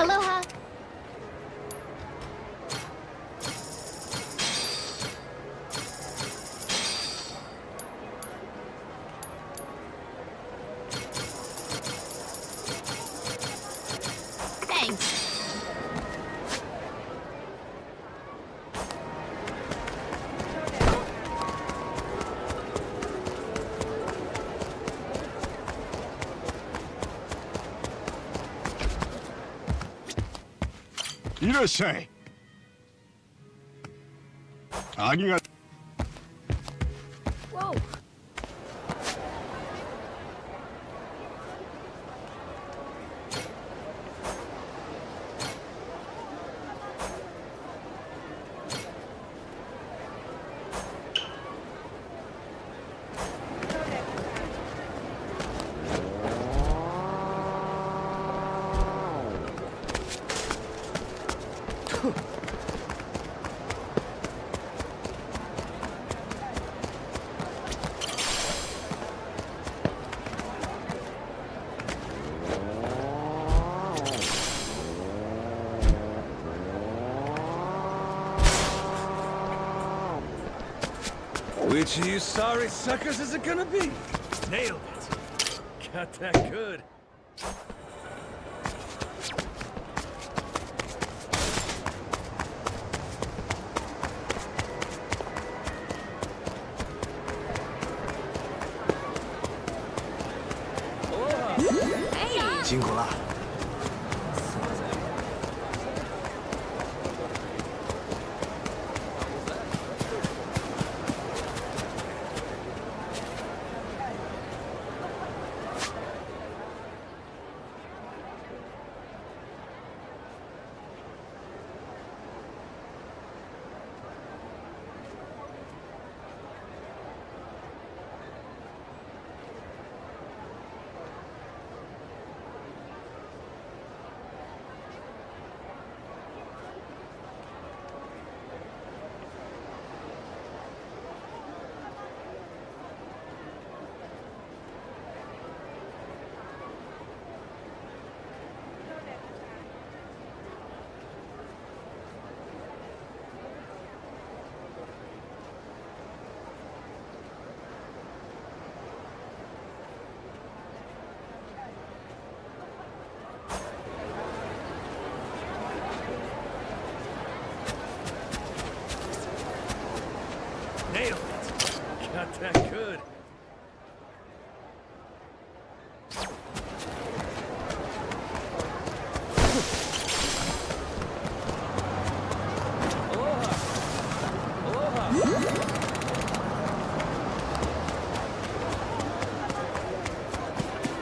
Aloha. Thanks. Irashai. Arigato. Whoa. Which of you sorry suckers is it gonna be? Nailed it. Got that good. Hey. 辛苦了。Nailed it. Got that good. Aloha. Aloha.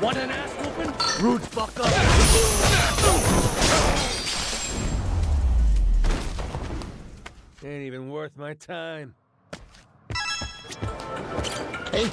Want an ass whooping? Rude fuck up. Ain't even worth my time. Hey.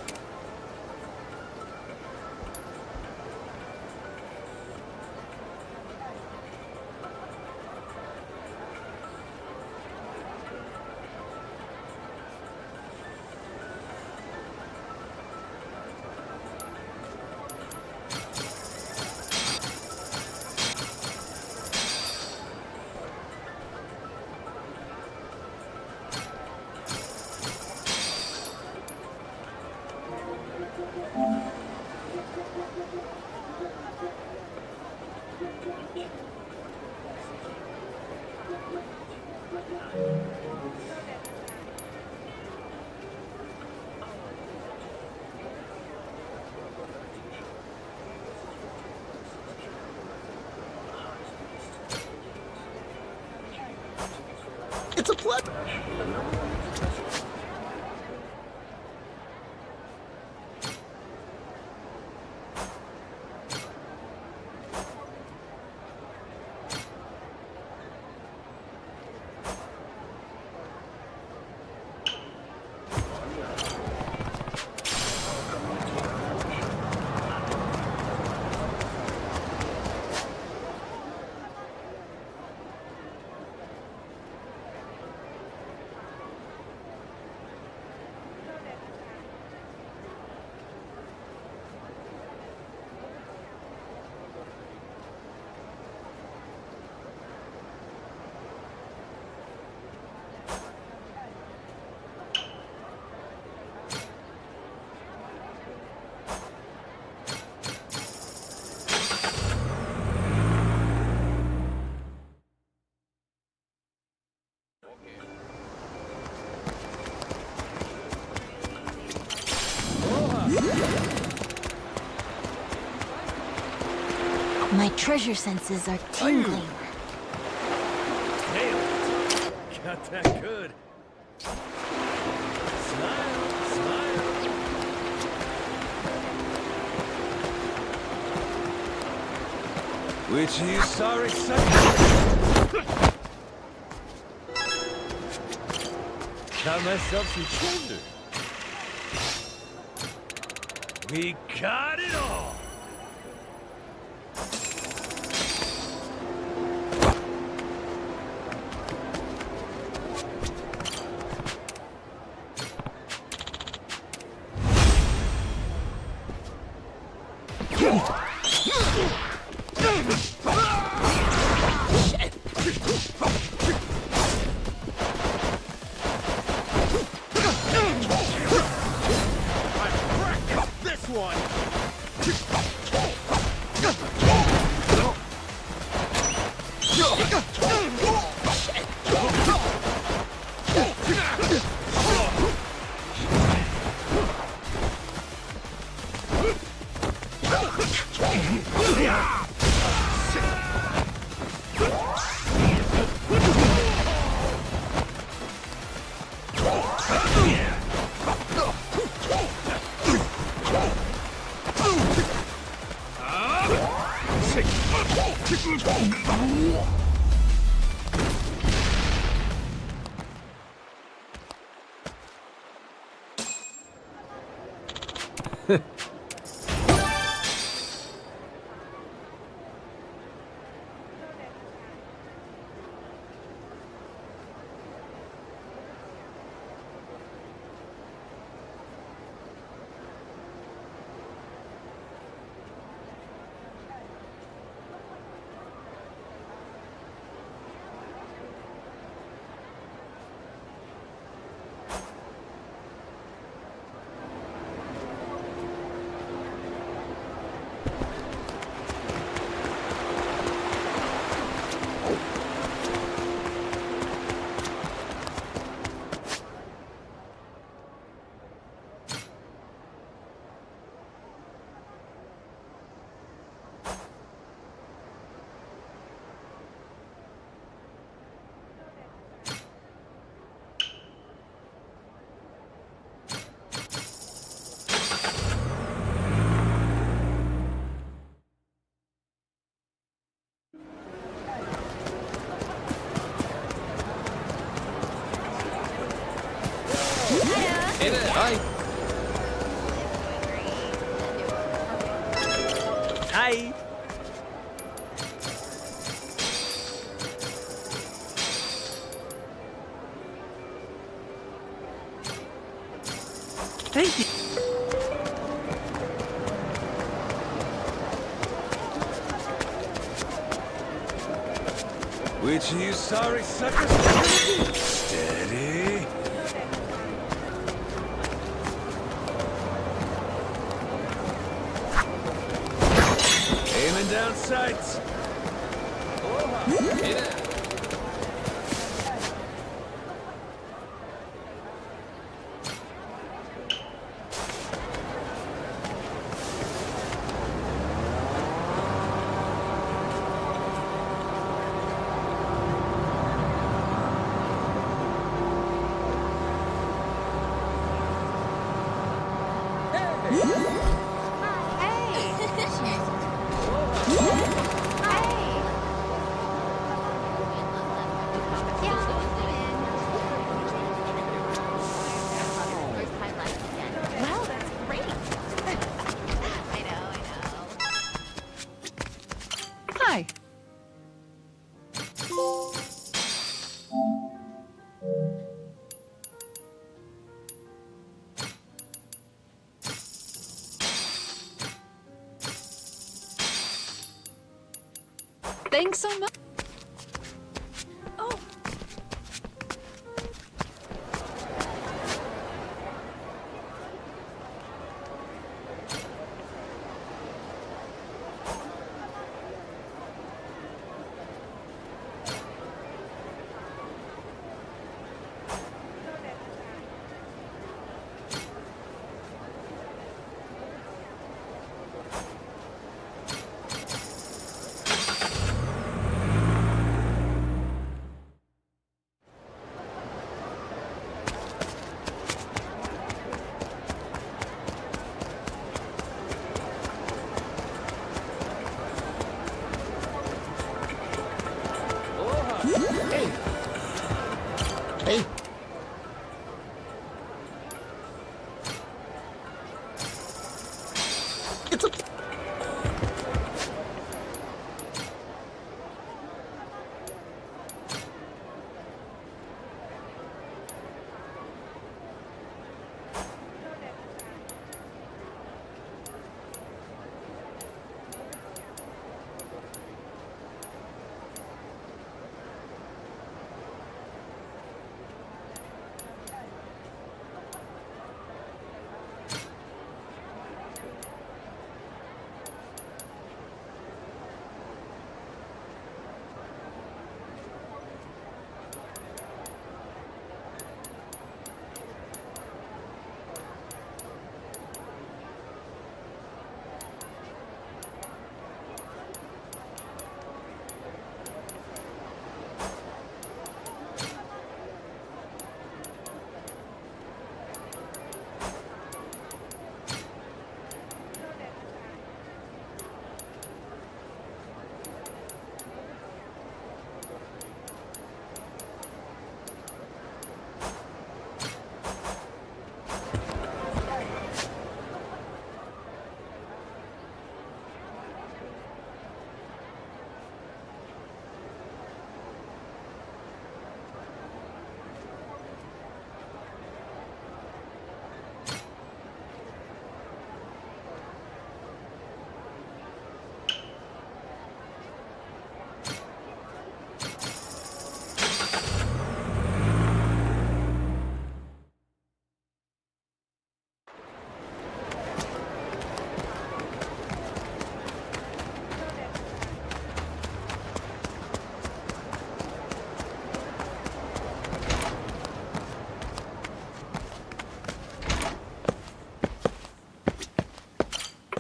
It's a pleasure. My treasure senses are tingling. Nailed it. Got that good. Smile, smile. Which you sorry sucker? Got myself some treasure. We got it all. Hey there. Hi. Hi. Thank you. Which of you sorry suckers? Steady. Laying down sights. Aloha. Hey there. Hi. Thanks so much. Oh. Hey. Hey. It's a...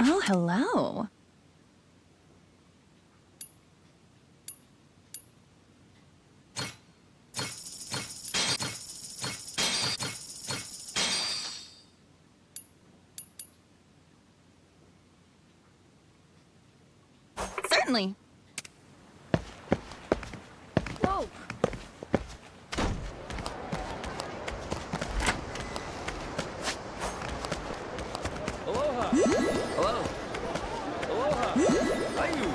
Oh, hello. Certainly. Whoa. Aloha. Hello. Aloha. Ayu.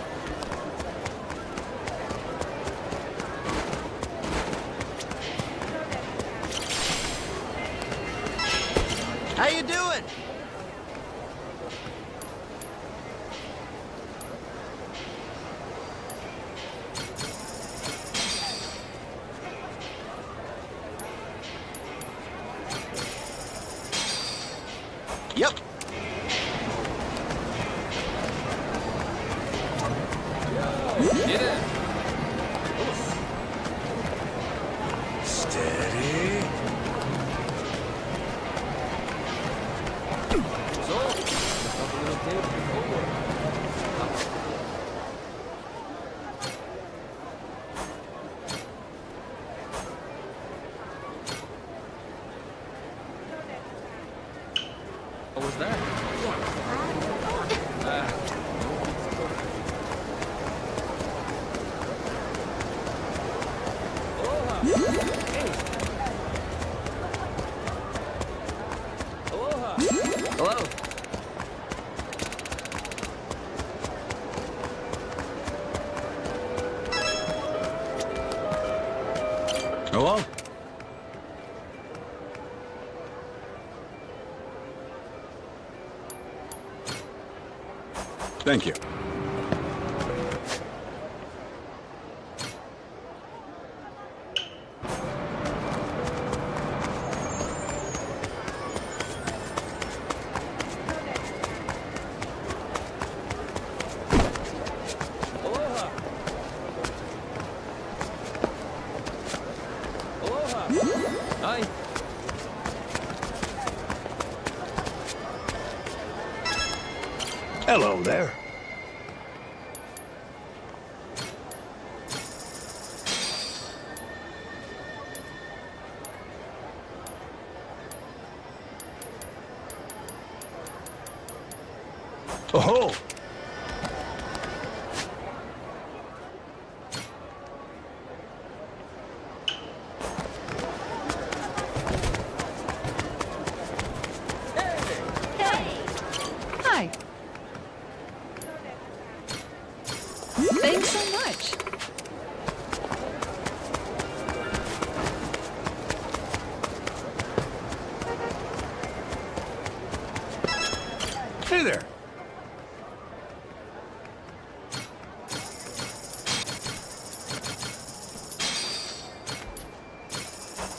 How you doing? Yep. Get in. Steady. So, up a little tip forward. What was that? Aloha. Hey. Aloha. Hello. Hello? Thank you. Aloha. Aloha. Hi. Hello there. Oh! Hi. Thanks so much. Hey there.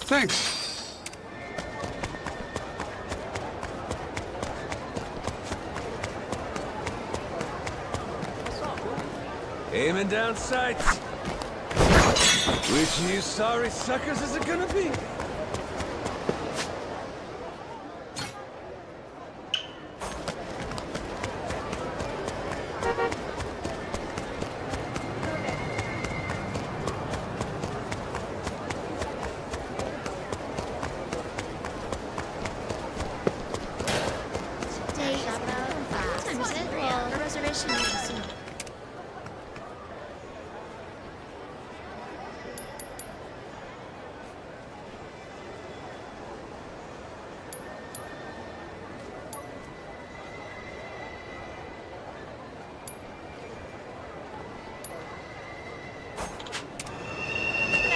Thanks. Aiming down sights. Which of you sorry suckers is it gonna be? Day is about what time is it? Well, the reservation is soon.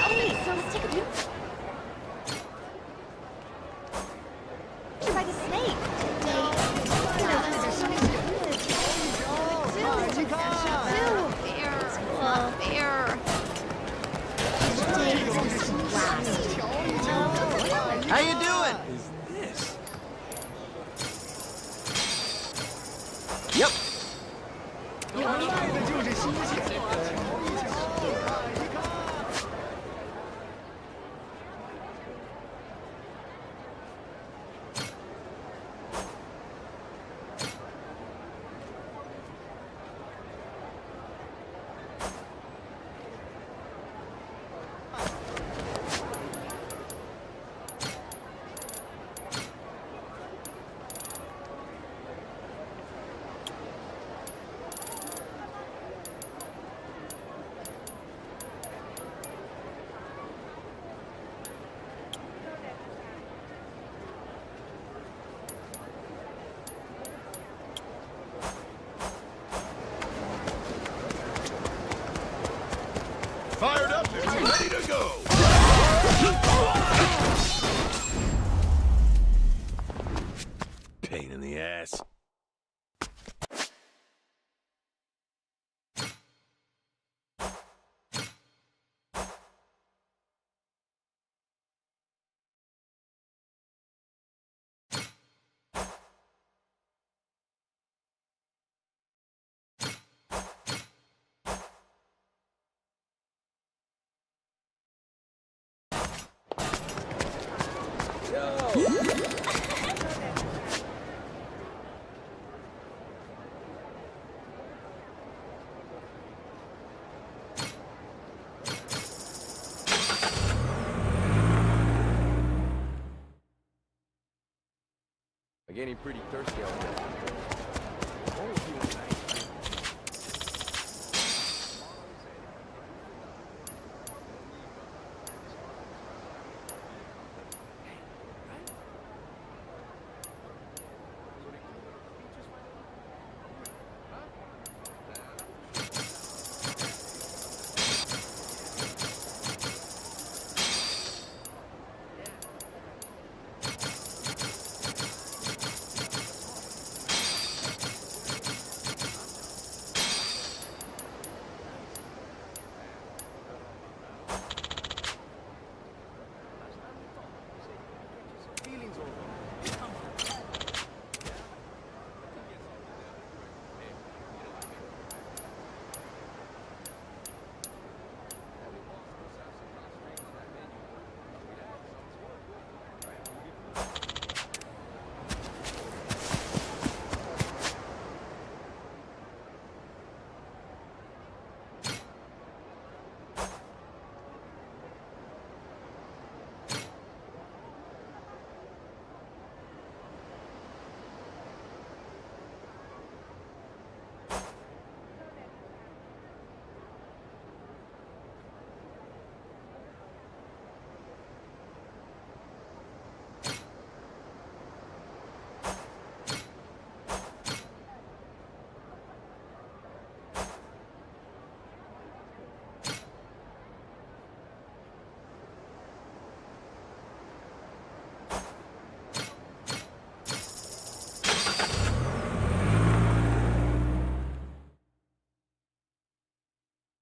Hey, so let's take a view. By the snake. How you doing? This. Yep. Fired up and ready to go. Pain in the ass. Getting pretty thirsty out there.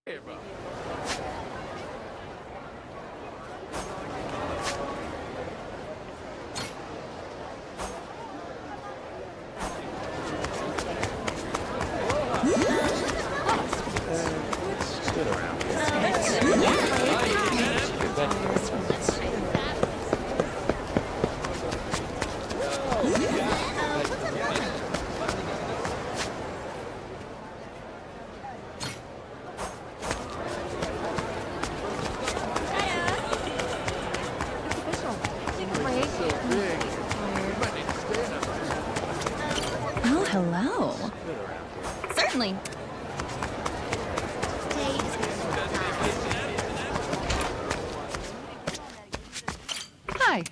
Hey, bro. Oh, hello. Certainly. Hi.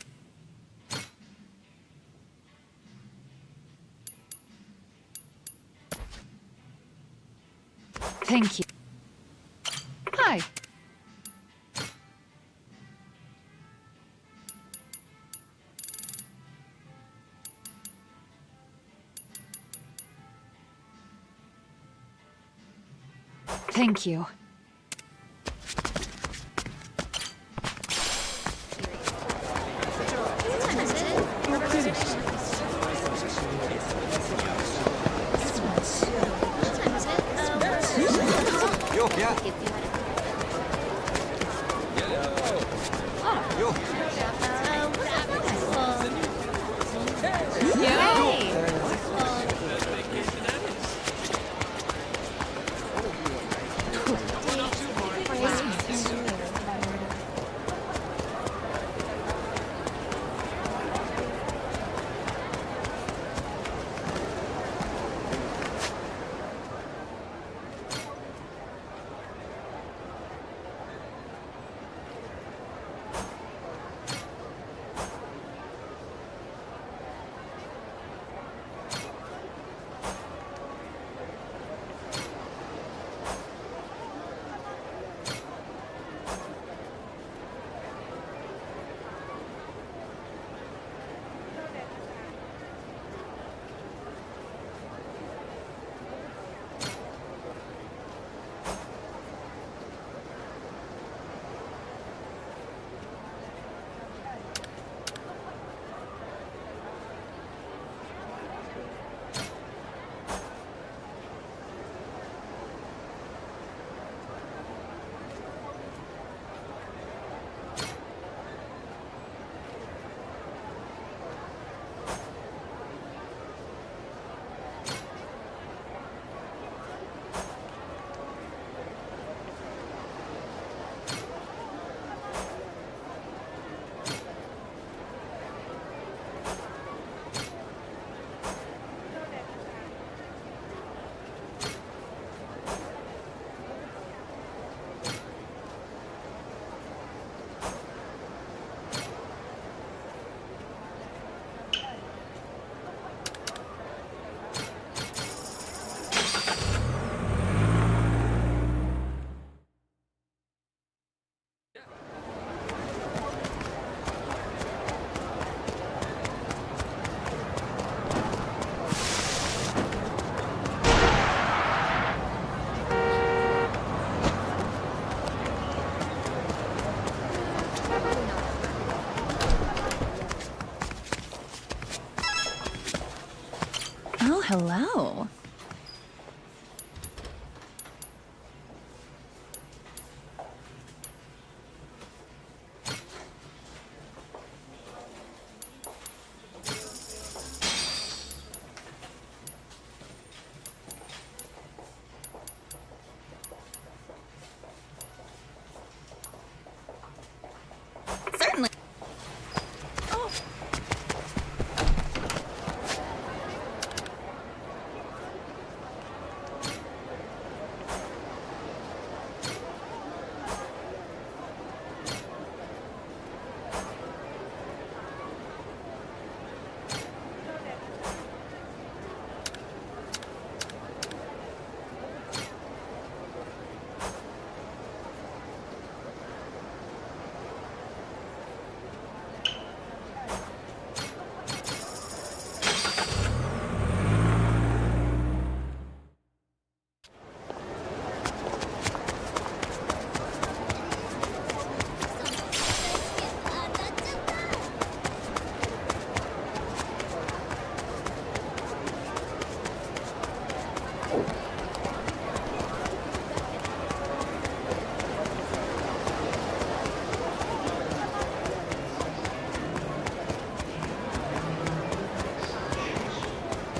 Thank you. Hi. Thank you. Yo, yeah. Yo.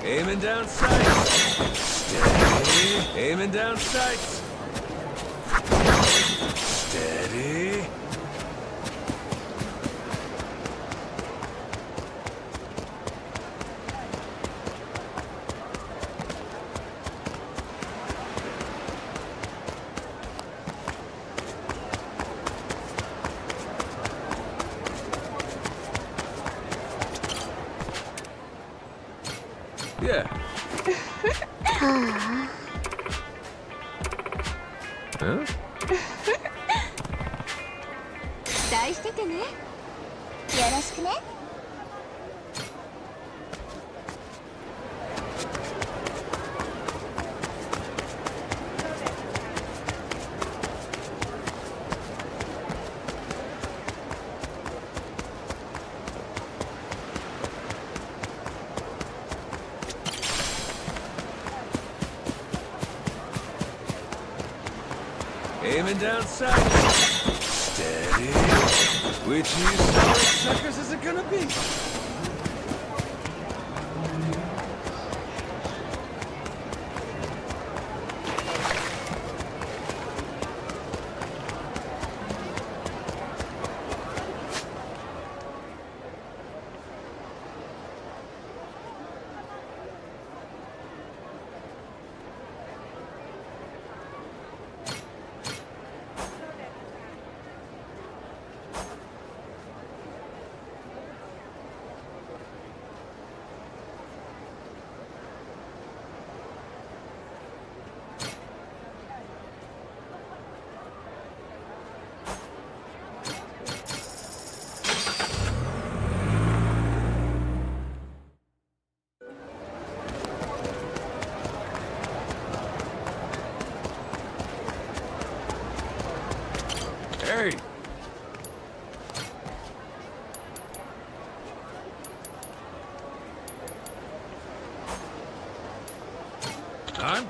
Aiming down sights. Steady. Aiming down sights. Steady. Yeah. Huh? 期待しててね。よろしくね。Aiming down sight. Steady. Which you solid suckers is it gonna be? Hey! Done?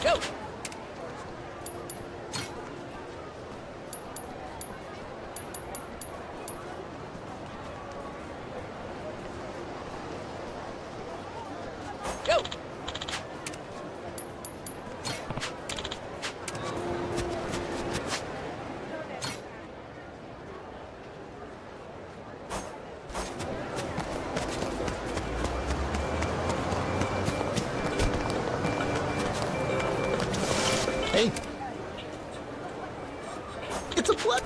Go! Go! Hey. It's a blood.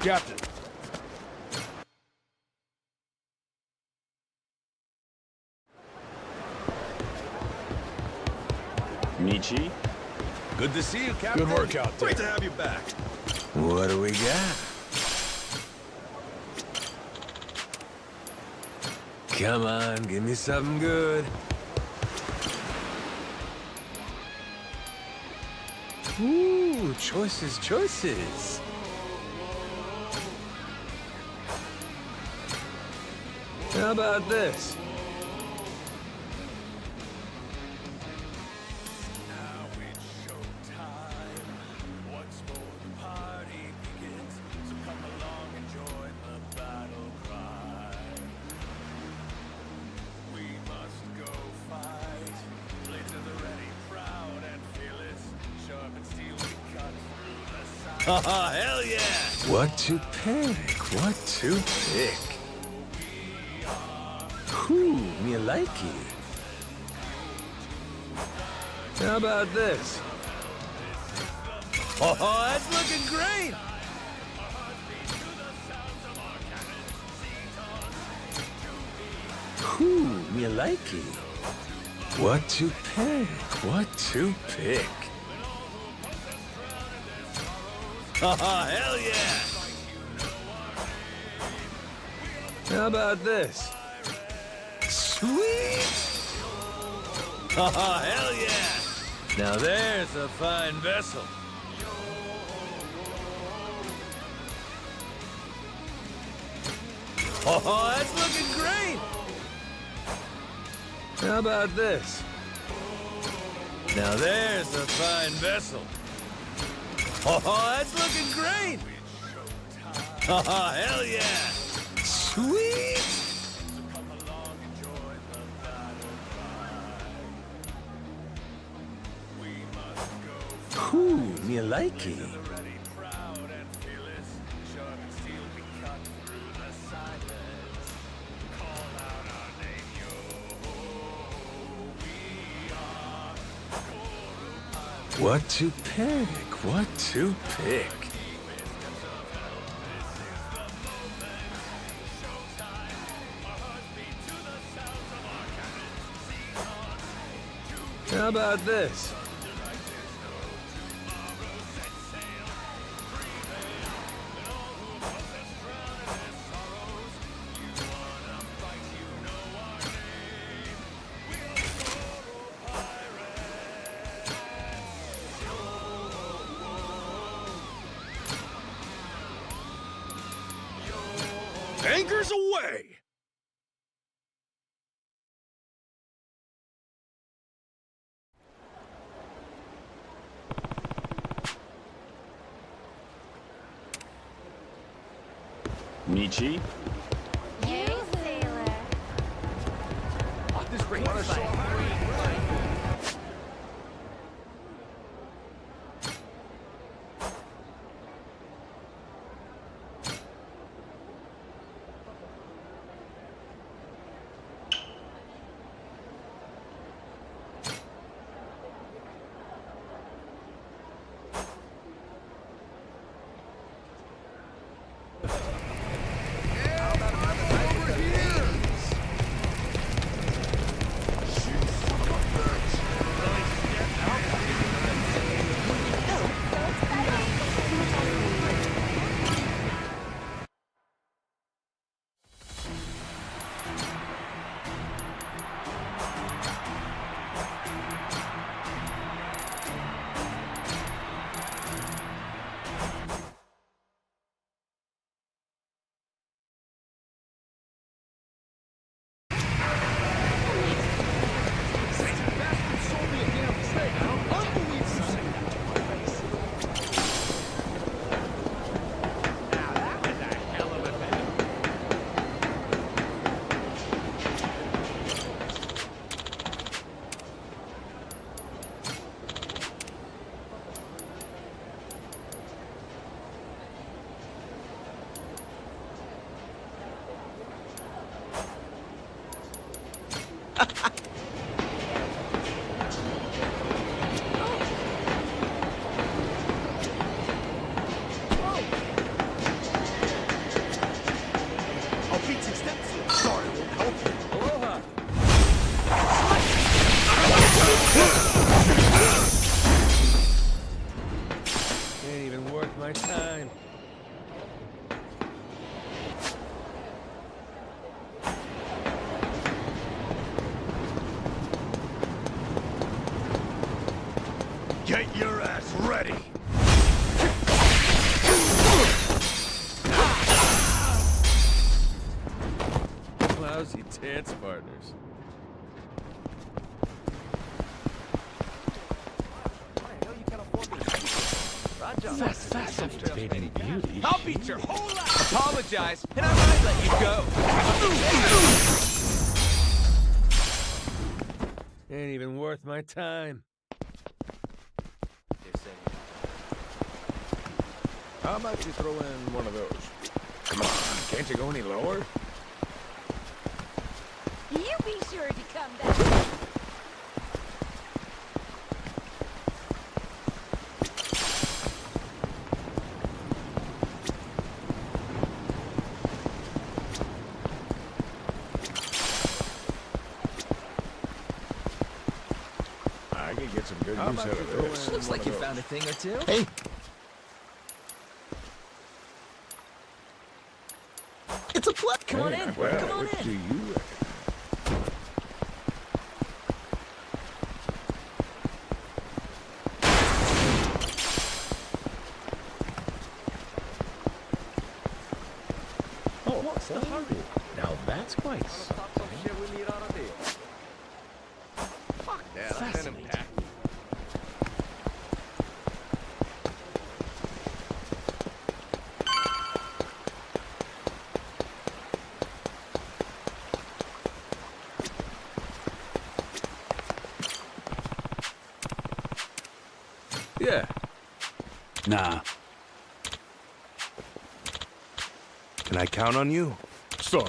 Captain. Michi? Good to see you, Captain. Good work out there. Great to have you back. What do we got? Come on, give me something good. Ooh, choices, choices. How about this? Oh, hell yeah! What to pick? What to pick? Whew, me like it. How about this? Oh, that's looking great! Whew, me like it. What to pick? What to pick? Oh, hell yeah! How about this? Sweet! Oh, hell yeah! Now there's a fine vessel. Oh, that's looking great! How about this? Now there's a fine vessel. Oh, that's looking great! Oh, hell yeah! Sweet! Ooh, me like it. What to pick? What to pick? How about this? Anchors away! Michi? Hey, sailor. This ring is fine. Get your ass ready! Lousy dance partners. I'll beat your whole life. Apologize, and I might let you go. Ain't even worth my time. How about you throw in one of those? Come on, can't you go any lower? You be sure to come back. I could get some good use out of this. Looks like you found a thing or two. Hey, it's a plot. Come on in. Well, Come on which in. do you reckon? Oh, what's the hurry? Now that's quite fascinating. Yeah. Nah. Can I count on you? Sorry.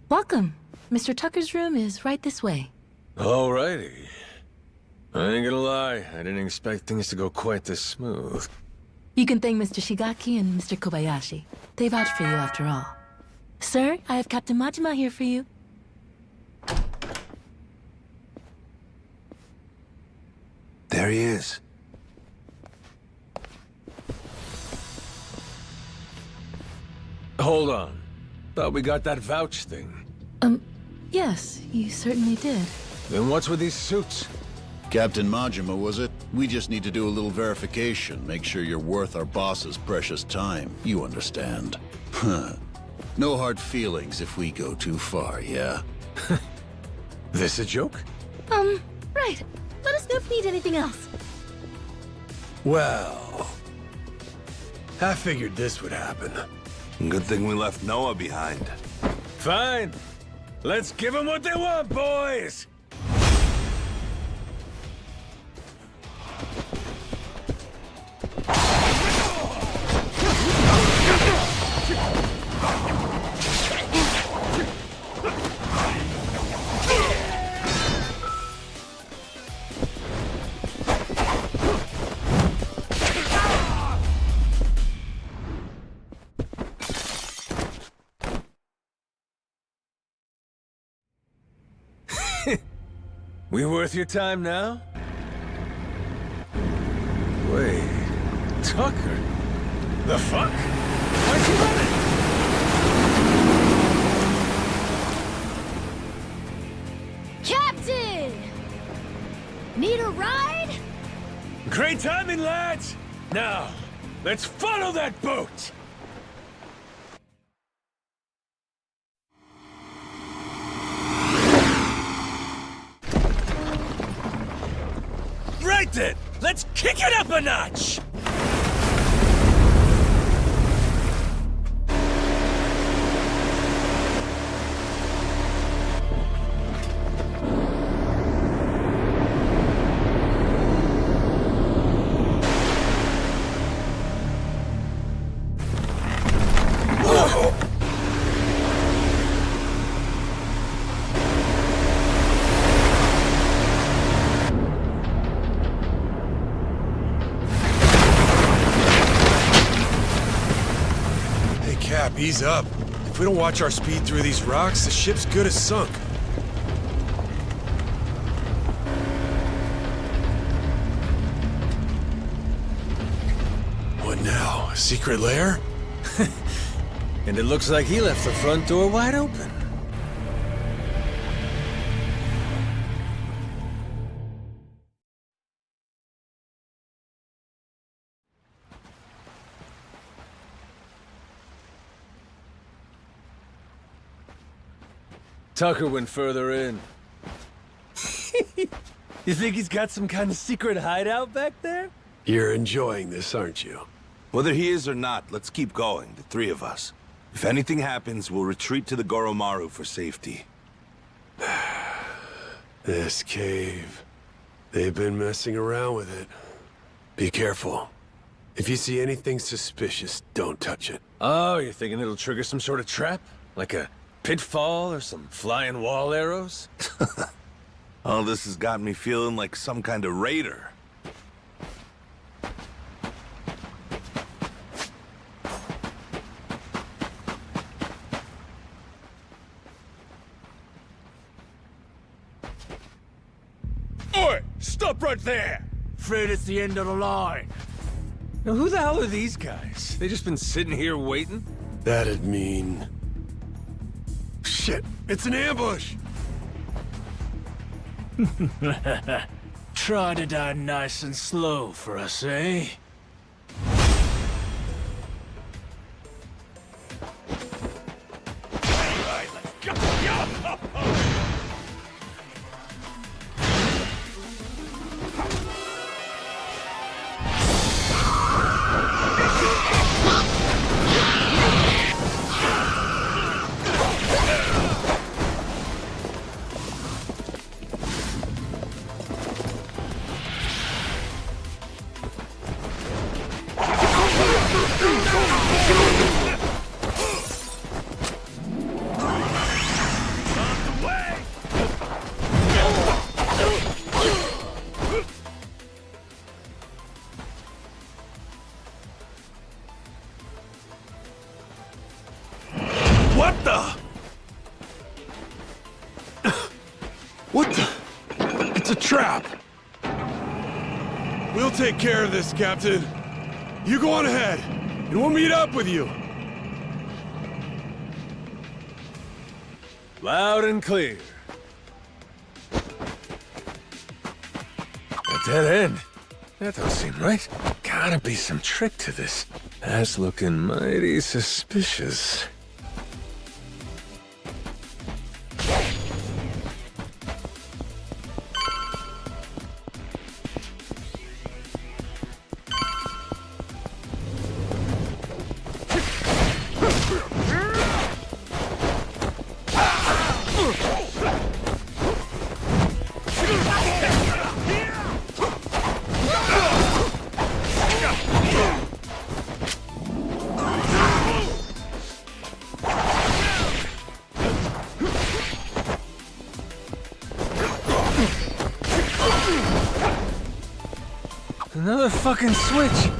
Welcome. Mr. Tucker's room is right this way. Alrighty. I ain't gonna lie, I didn't expect things to go quite this smooth. You can thank Mr. Shigaki and Mr. Kobayashi. They vouched for you after all. Sir, I have Captain Majima here for you. There he is. Hold on. Thought we got that vouch thing. Yes, you certainly did. Then what's with these suits? Captain Majima, was it? We just need to do a little verification, make sure you're worth our boss's precious time. You understand. Huh. No hard feelings if we go too far, yeah? This a joke? Right. Let us know if you need anything else. Well, I figured this would happen. Good thing we left Noah behind. Fine. Let's give them what they want, boys! We worth your time now? Wait, Tucker? The fuck? Why'd you run it? Captain! Need a ride? Great timing, lads! Now, let's follow that boat! Right then! Let's kick it up a notch! Cap, ease up. If we don't watch our speed through these rocks, the ship's good as sunk. What now? A secret lair? And it looks like he left the front door wide open. Tucker went further in. You think he's got some kind of secret hideout back there? You're enjoying this, aren't you? Whether he is or not, let's keep going, the three of us. If anything happens, we'll retreat to the Goromaru for safety. This cave. They've been messing around with it. Be careful. If you see anything suspicious, don't touch it. Oh, you're thinking it'll trigger some sort of trap? Like a pitfall or some flying wall arrows? All this has got me feeling like some kind of raider. Oi! Stop right there! Afraid it's the end of the line. Now, who the hell are these guys? They just been sitting here waiting? That'd mean... Shit! It's an ambush! Try to die nice and slow for us, eh? What the? What the? It's a trap! We'll take care of this, Captain. You go on ahead, and we'll meet up with you. Loud and clear. A dead end? That don't seem right. Gotta be some trick to this. That's looking mighty suspicious. Another fucking switch!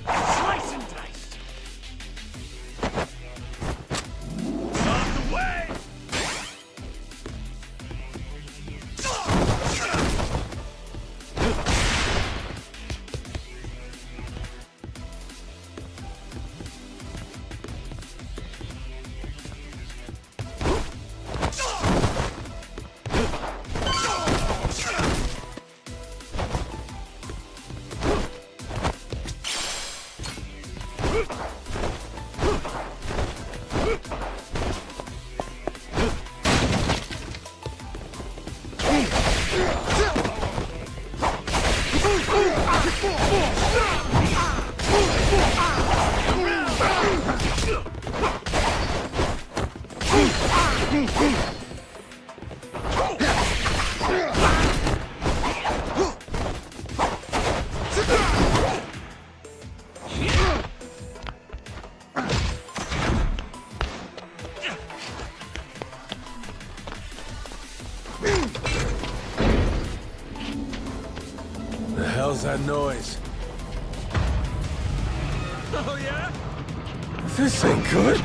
Slice and dice. On the way. The hell's that noise? Oh yeah? This ain't good.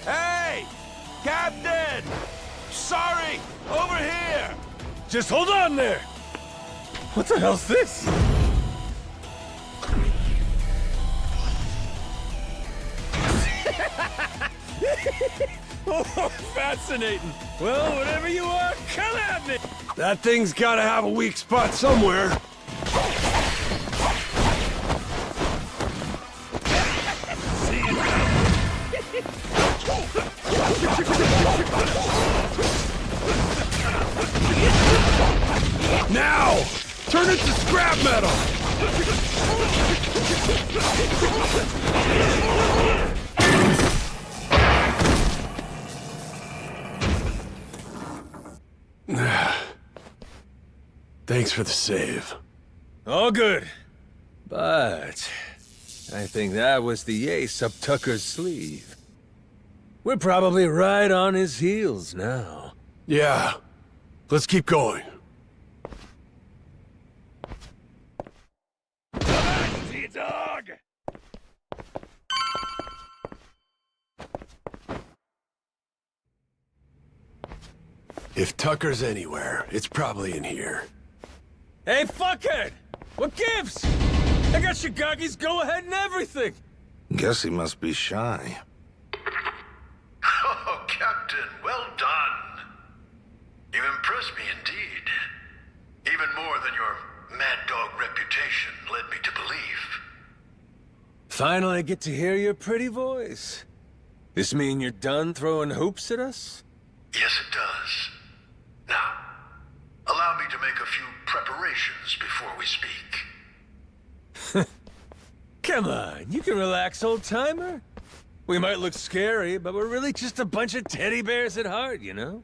Hey! Captain! Sorry! Over here! Just hold on there. What the hell's this? Oh, fascinating. Well, whatever you are, come at me. That thing's gotta have a weak spot somewhere. Now! Turn it to scrap metal! Thanks for the save. All good. But I think that was the ace up Tucker's sleeve. We're probably right on his heels now. Yeah. Let's keep going. Dog! If Tucker's anywhere, it's probably in here. Hey, fuckhead! What gives? I got Shigaki's go-ahead and everything! Guess he must be shy. Oh, Captain, well done. You impressed me indeed. Even more than your mad dog reputation led me to believe. Finally get to hear your pretty voice. This mean you're done throwing hoops at us? Yes, it does. Now, allow me to make a few preparations before we speak. Come on, you can relax, old-timer. We might look scary, but we're really just a bunch of teddy bears at heart, you know?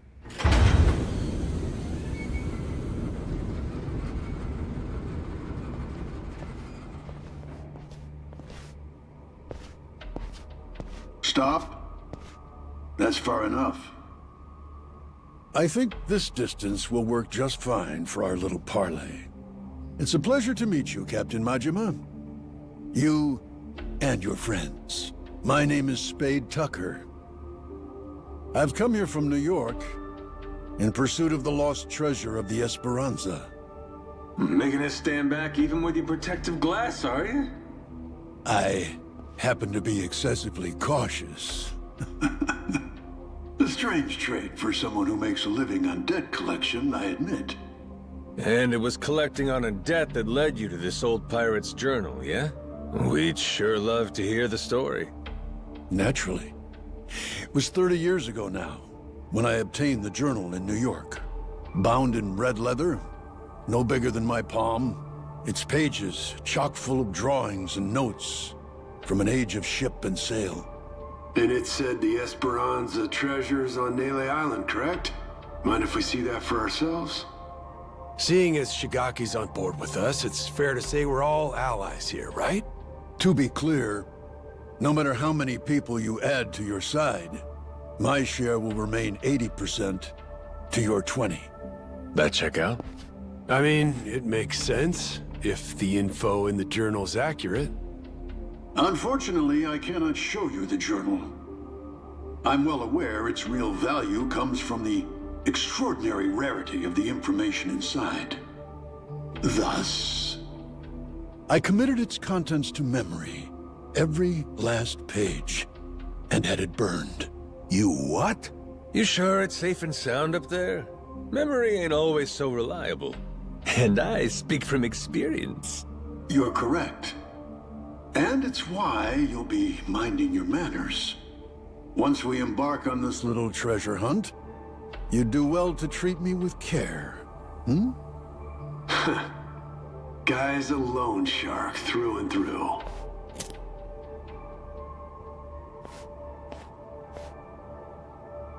Stop. That's far enough. I think this distance will work just fine for our little parley. It's a pleasure to meet you, Captain Majima. You and your friends. My name is Spade Tucker. I've come here from New York in pursuit of the lost treasure of the Esperanza. Making us stand back even with your protective glass, are you? I happen to be excessively cautious. A strange trait for someone who makes a living on debt collection, I admit. And it was collecting on a debt that led you to this old pirate's journal, yeah? We'd sure love to hear the story. Naturally. It was 30 years ago now, when I obtained the journal in New York. Bound in red leather, no bigger than my palm, its pages chock full of drawings and notes from an age of ship and sail. And it said the Esperanza treasure's on Nele Island, correct? Mind if we see that for ourselves? Seeing as Shigaki's on board with us, it's fair to say we're all allies here, right? To be clear, no matter how many people you add to your side, my share will remain 80% to your 20. That check out? I mean, it makes sense, if the info in the journal's accurate. Unfortunately, I cannot show you the journal. I'm well aware its real value comes from the extraordinary rarity of the information inside. Thus, I committed its contents to memory, every last page, and had it burned. You what? You sure it's safe and sound up there? Memory ain't always so reliable. And I speak from experience. You're correct. And it's why you'll be minding your manners. Once we embark on this little treasure hunt, you'd do well to treat me with care. Hmm? Guy's a loan shark through and through.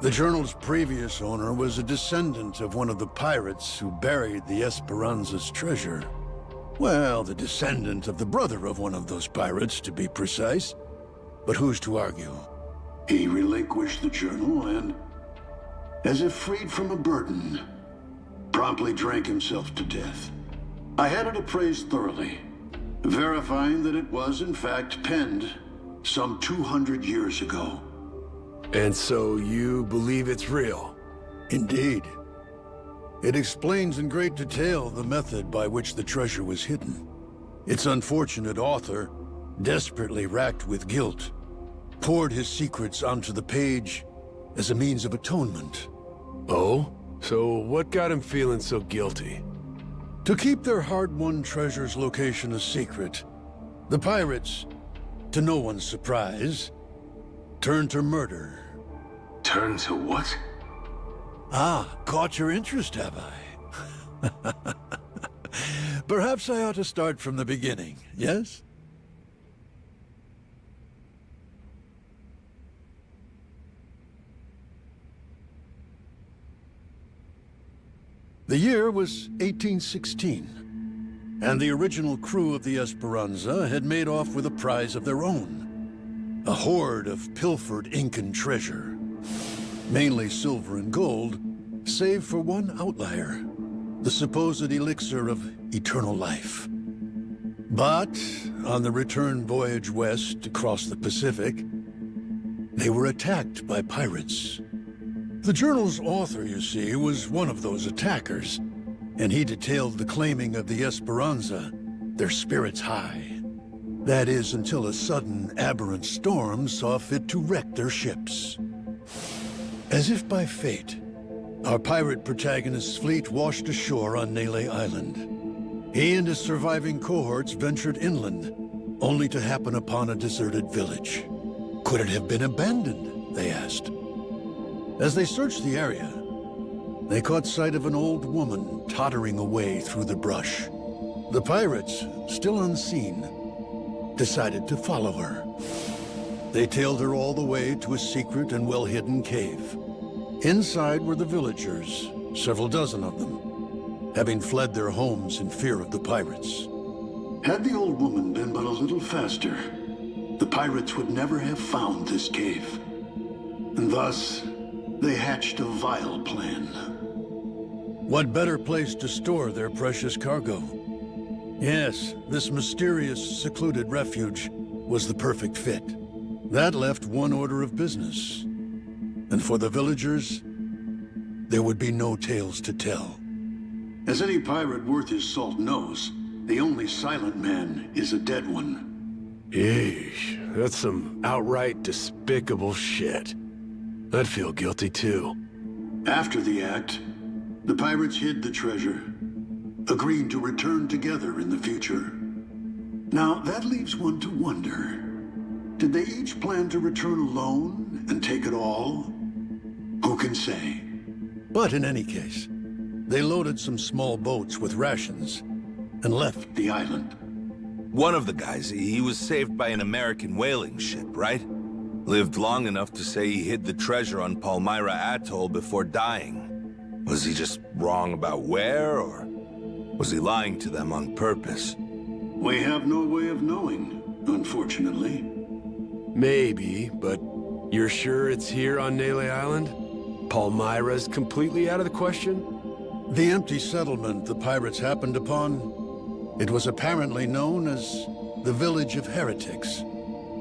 The journal's previous owner was a descendant of one of the pirates who buried the Esperanza's treasure. Well, the descendant of the brother of one of those pirates, to be precise. But who's to argue? He relinquished the journal and, as if freed from a burden, promptly drank himself to death. I had it appraised thoroughly, verifying that it was in fact penned some 200 years ago. And so you believe it's real? Indeed. It explains in great detail the method by which the treasure was hidden. Its unfortunate author, desperately racked with guilt, poured his secrets onto the page as a means of atonement. Oh? So what got him feeling so guilty? To keep their hard-won treasure's location a secret, the pirates, to no one's surprise, turned to murder. Turn to what? Ah, caught your interest, have I? Perhaps I ought to start from the beginning, yes? The year was 1816, and the original crew of the Esperanza had made off with a prize of their own. A hoard of pilfered Incan treasure. Mainly silver and gold, save for one outlier. The supposed elixir of eternal life. But, on the return voyage west across the Pacific, they were attacked by pirates. The journal's author, you see, was one of those attackers, and he detailed the claiming of the Esperanza, their spirits high. That is, until a sudden, aberrant storm saw fit to wreck their ships. As if by fate, our pirate protagonist's fleet washed ashore on Nele Island. He and his surviving cohorts ventured inland, only to happen upon a deserted village. Could it have been abandoned, they asked. As they searched the area, they caught sight of an old woman tottering away through the brush. The pirates, still unseen, decided to follow her. They tailed her all the way to a secret and well-hidden cave. Inside were the villagers, several dozen of them, having fled their homes in fear of the pirates. Had the old woman been but a little faster, the pirates would never have found this cave. And thus, they hatched a vile plan. What better place to store their precious cargo? Yes, this mysterious, secluded refuge was the perfect fit. That left one order of business. And for the villagers, there would be no tales to tell. As any pirate worth his salt knows, the only silent man is a dead one. Yeesh, that's some outright despicable shit. I'd feel guilty too. After the act, the pirates hid the treasure, agreeing to return together in the future. Now, that leaves one to wonder. Did they each plan to return alone and take it all? Who can say? But in any case, they loaded some small boats with rations and left the island. One of the guys, he was saved by an American whaling ship, right? Lived long enough to say he hid the treasure on Palmyra Atoll before dying. Was he just wrong about where, or was he lying to them on purpose? We have no way of knowing, unfortunately. Maybe, but you're sure it's here on Nele Island? Palmyra's completely out of the question? The empty settlement the pirates happened upon, it was apparently known as the Village of Heretics.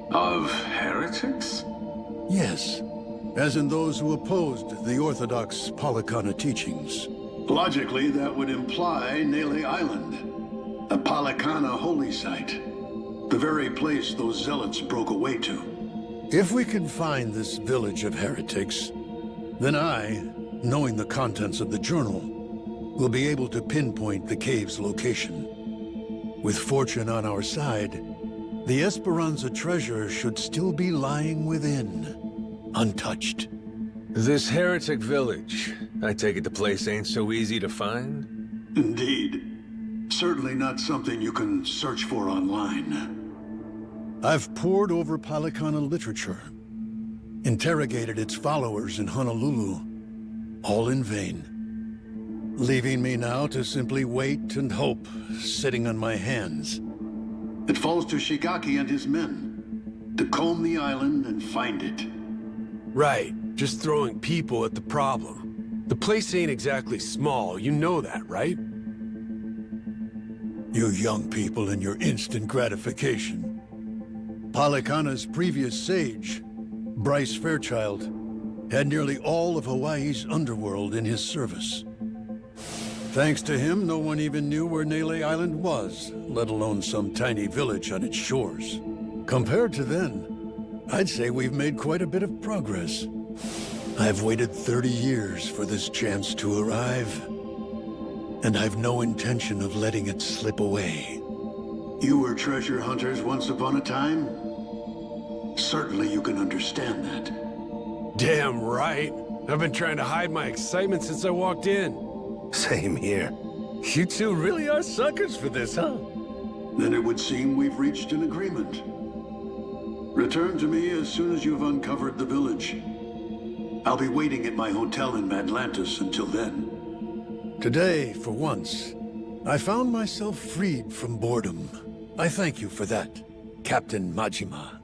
Of heretics? Yes, as in those who opposed the orthodox Palikana teachings. Logically, that would imply Nele Island, a Palikana holy site. The very place those zealots broke away to. If we can find this village of heretics, then I, knowing the contents of the journal, will be able to pinpoint the cave's location. With fortune on our side, the Esperanza treasure should still be lying within, untouched. This heretic village, I take it the place ain't so easy to find? Indeed. Certainly not something you can search for online. I've pored over Palikana literature, interrogated its followers in Honolulu, all in vain. Leaving me now to simply wait and hope, sitting on my hands. It falls to Shigaki and his men to comb the island and find it. Right, just throwing people at the problem. The place ain't exactly small, you know that, right? You young people and your instant gratification. Palikana's previous sage, Bryce Fairchild, had nearly all of Hawaii's underworld in his service. Thanks to him, no one even knew where Nele Island was, let alone some tiny village on its shores. Compared to then, I'd say we've made quite a bit of progress. I've waited 30 years for this chance to arrive, and I've no intention of letting it slip away. You were treasure hunters once upon a time? Certainly you can understand that. Damn right. I've been trying to hide my excitement since I walked in. Same here. You two really are suckers for this, huh? Then it would seem we've reached an agreement. Return to me as soon as you've uncovered the village. I'll be waiting at my hotel in Atlantis until then. Today, for once, I found myself freed from boredom. I thank you for that, Captain Majima.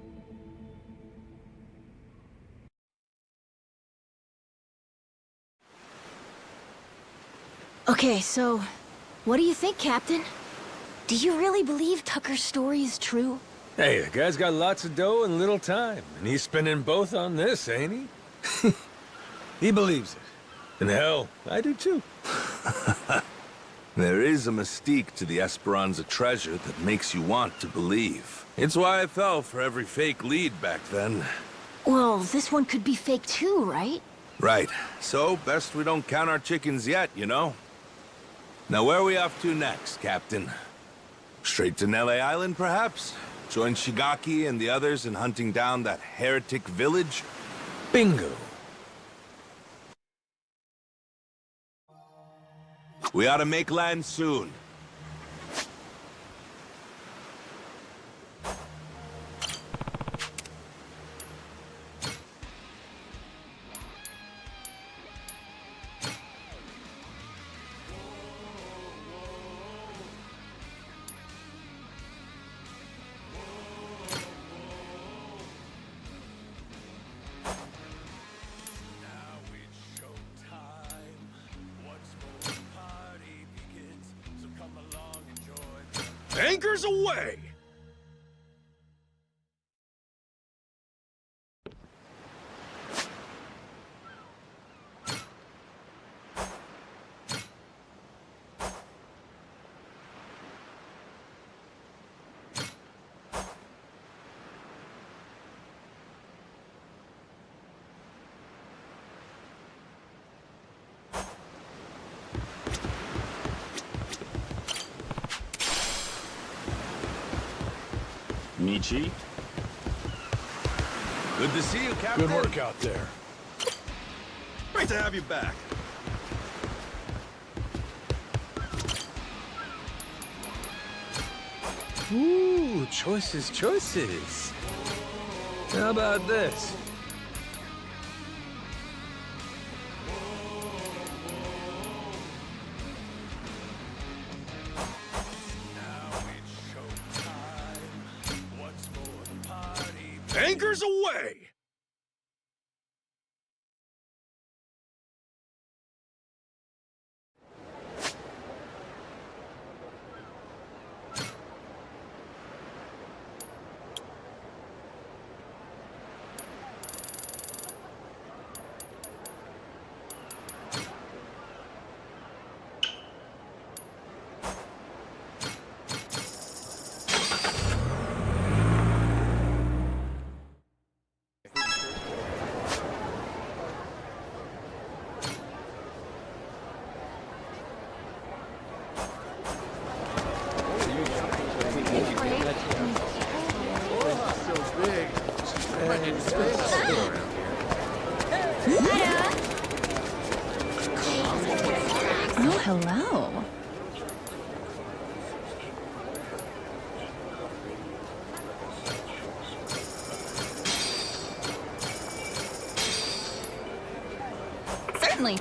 Okay, so what do you think, Captain? Do you really believe Tucker's story is true? Hey, the guy's got lots of dough and little time, and he's spending both on this, ain't he? He believes it. And hell, I do too. There is a mystique to the Esperanza treasure that makes you want to believe. It's why I fell for every fake lead back then. Well, this one could be fake too, right? Right. So, best we don't count our chickens yet, you know? Now where are we off to next, Captain? Straight to Nele Island, perhaps? Join Shigaki and the others in hunting down that heretic village? Bingo. We ought to make land soon. Anchors away! Michi? Good to see you, Captain. Good work out there. Great to have you back. Ooh, choices, choices. How about this? Anchors away! Oh, hello. Certainly.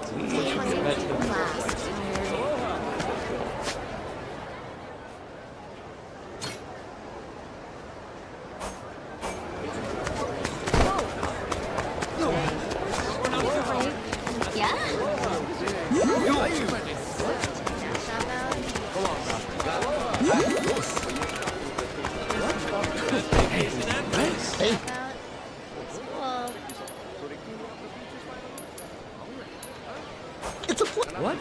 It's a What?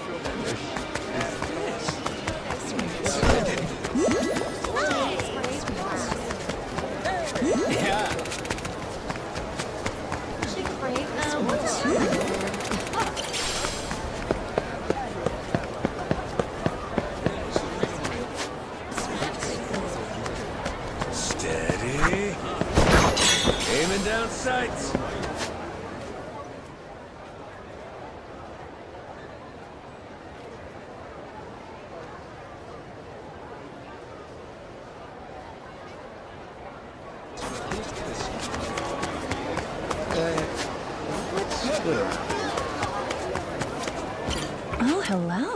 Steady. Aiming down sights. Oh, hello.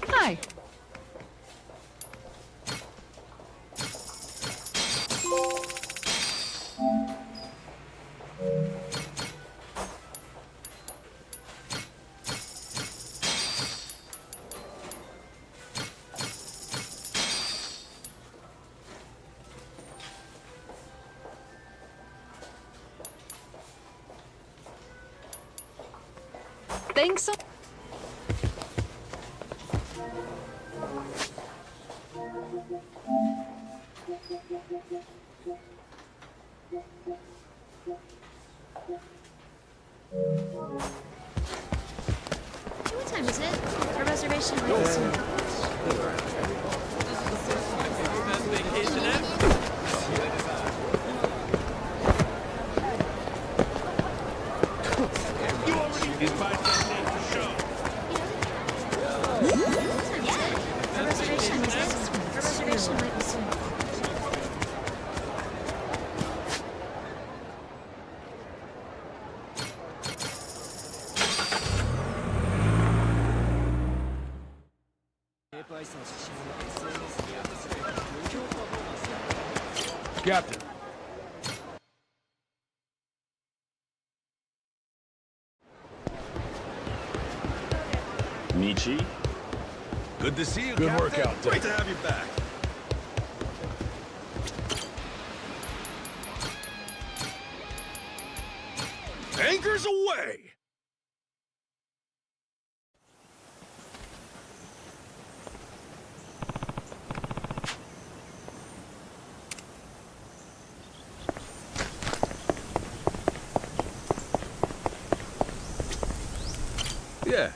Hi. Thanks so What time is it? A reservation might soon. A reservation might be soon. Captain. Michi? Good to see you, Good Captain. work out there. Great to have you back. Anchors away! Yeah.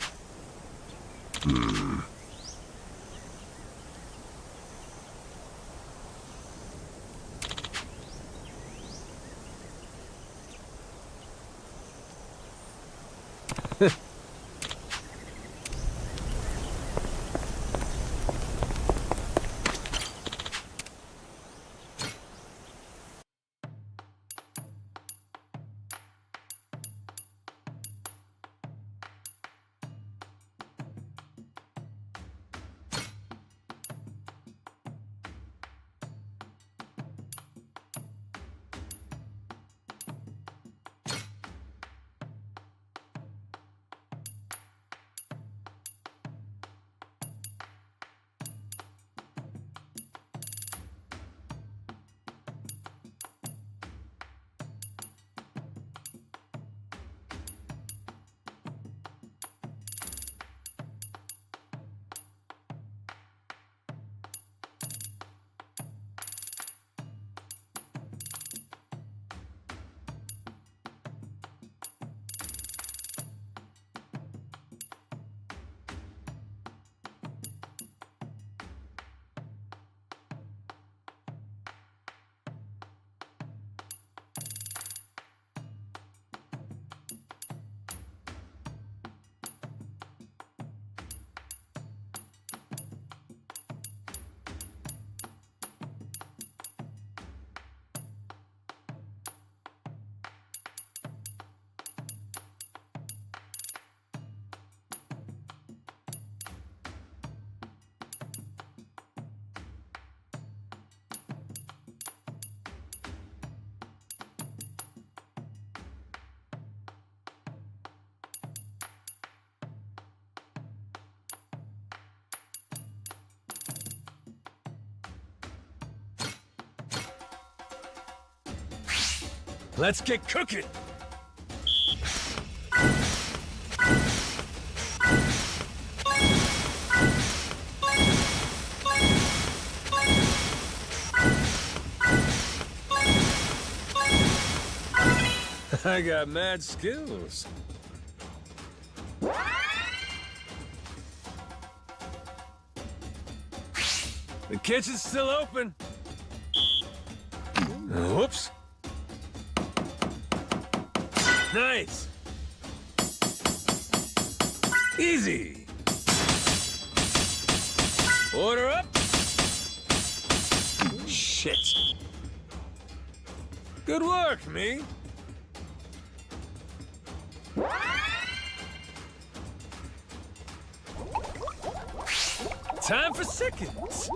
Let's get cooking! I got mad skills. The kitchen's still open. Whoops. Nice. Easy. Order up. Shit. Good work, me. Time for seconds.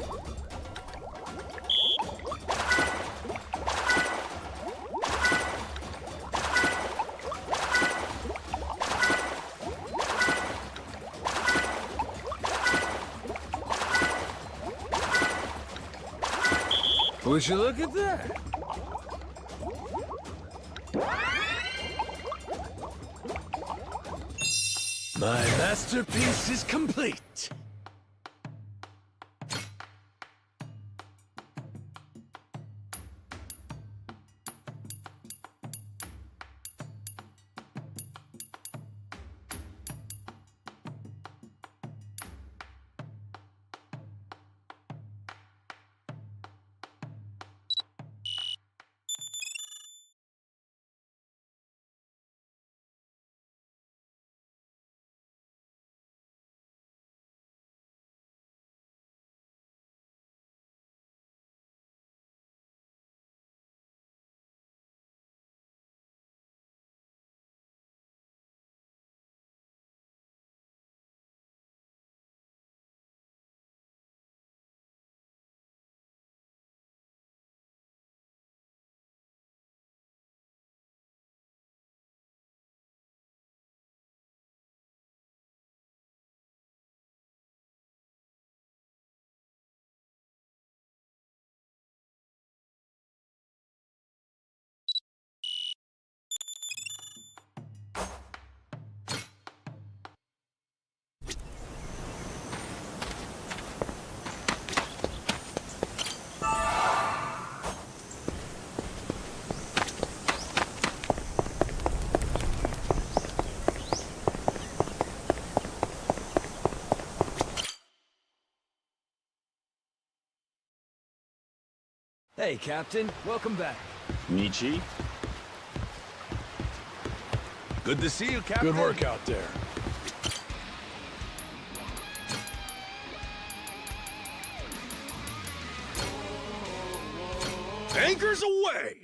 Would you look at that? My masterpiece is complete. Hey, Captain. Welcome back. Michi? Good to see you, Captain. Good work out there. Anchors away!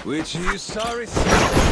Which are you sorry, sir?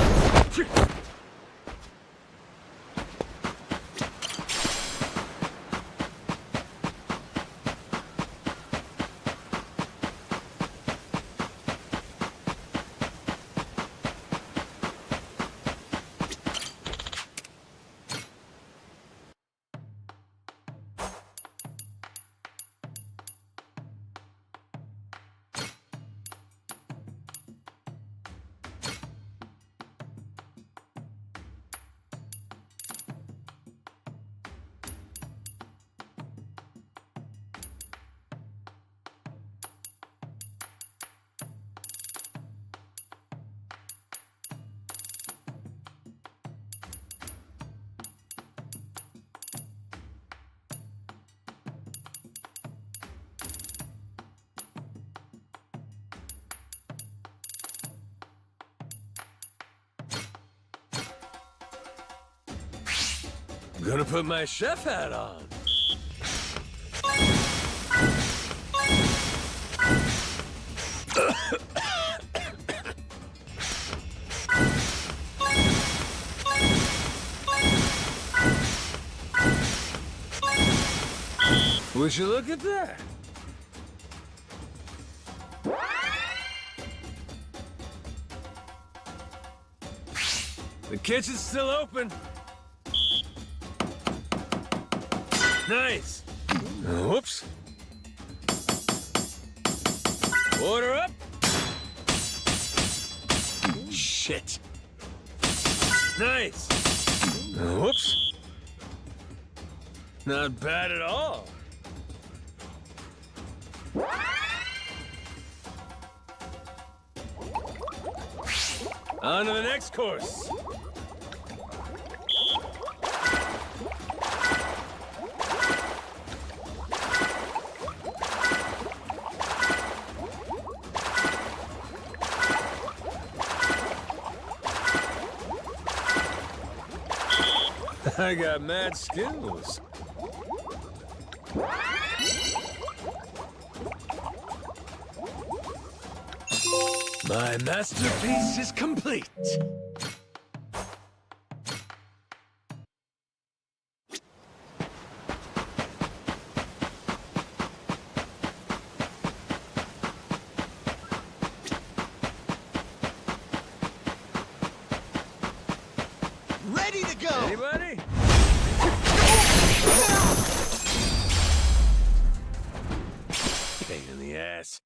I'm gonna put my chef hat on. Would you look at that? The kitchen's still open. Nice. Whoops. Order up. Shit. Nice. Whoops. Not bad at all. On to the next course. I got mad skills. My masterpiece is complete. Ready to go! Anybody? Pain in the ass.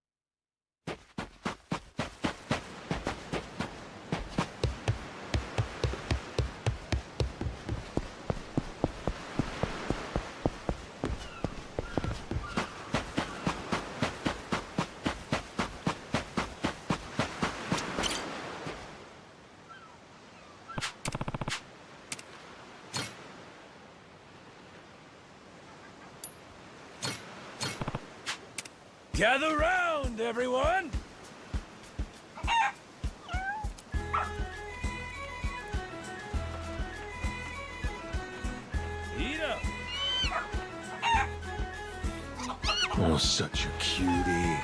Gather round! around, everyone! Eat up! Oh, such a cutie.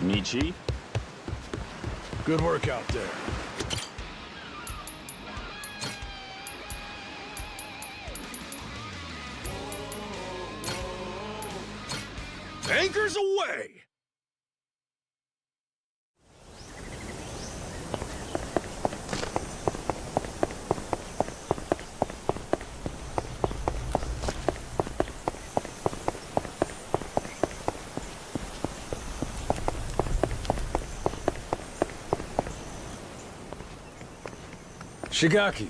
Michi? Good work out there. Anchors away! Shigaki,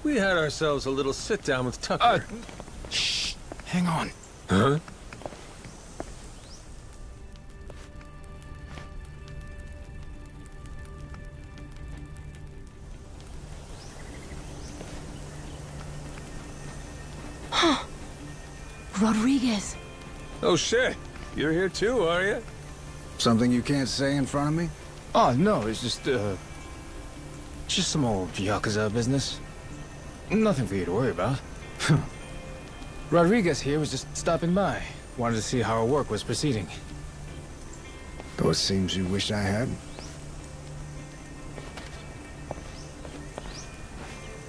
we had ourselves a little sit-down with Tucker. Shh. Hang on. Huh? Huh. Rodriguez. Oh shit, you're here too, are you? Something you can't say in front of me? Oh, no, it's just some old Yakuza business. Nothing for you to worry about. Rodriguez here was just stopping by. Wanted to see how our work was proceeding. Though it seems you wish I had.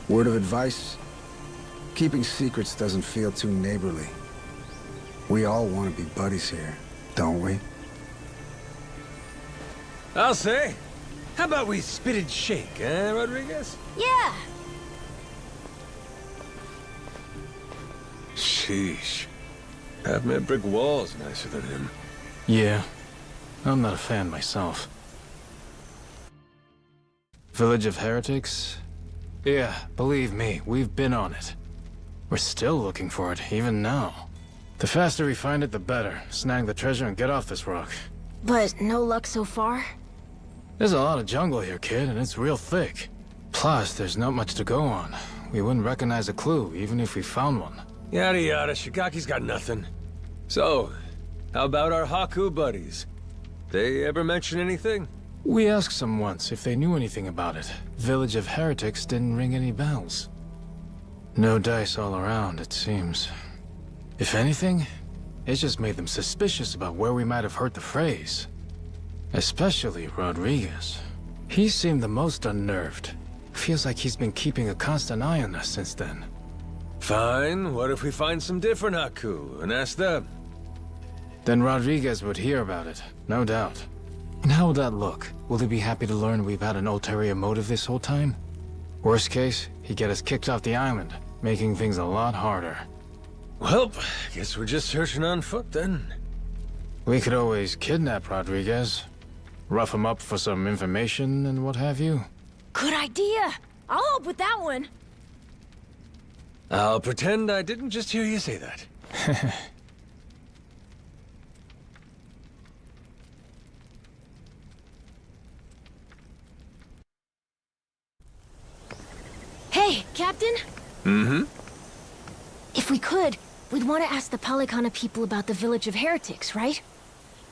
Word of advice? Keeping secrets doesn't feel too neighborly. We all want to be buddies here, don't we? I'll say. How about we spit and shake, eh, Rodriguez? Yeah. Sheesh. Half-man brick wall's nicer than him. Yeah, I'm not a fan myself. Village of Heretics? Yeah, believe me, we've been on it. We're still looking for it, even now. The faster we find it, the better. Snag the treasure and get off this rock. But no luck so far? There's a lot of jungle here, kid, and it's real thick. Plus, there's not much to go on. We wouldn't recognize a clue, even if we found one. Yada yada, Shigaki's got nothing. So, how about our Haku buddies? They ever mention anything? We asked some once if they knew anything about it. Village of Heretics didn't ring any bells. No dice all around, it seems. If anything, it just made them suspicious about where we might have heard the phrase. Especially Rodriguez. He seemed the most unnerved. Feels like he's been keeping a constant eye on us since then. Fine, what if we find some different Haku and ask them? Then Rodriguez would hear about it, no doubt. And how would that look? Will he be happy to learn we've had an ulterior motive this whole time? Worst case, he'd get us kicked off the island, making things a lot harder. Well, guess we're just searching on foot then. We could always kidnap Rodriguez. Rough him up for some information and what have you. Good idea. I'll help with that one. I'll pretend I didn't just hear you say that. Hey, Captain? Mm-hmm? If we could, we'd want to ask the Palikana people about the Village of Heretics, right?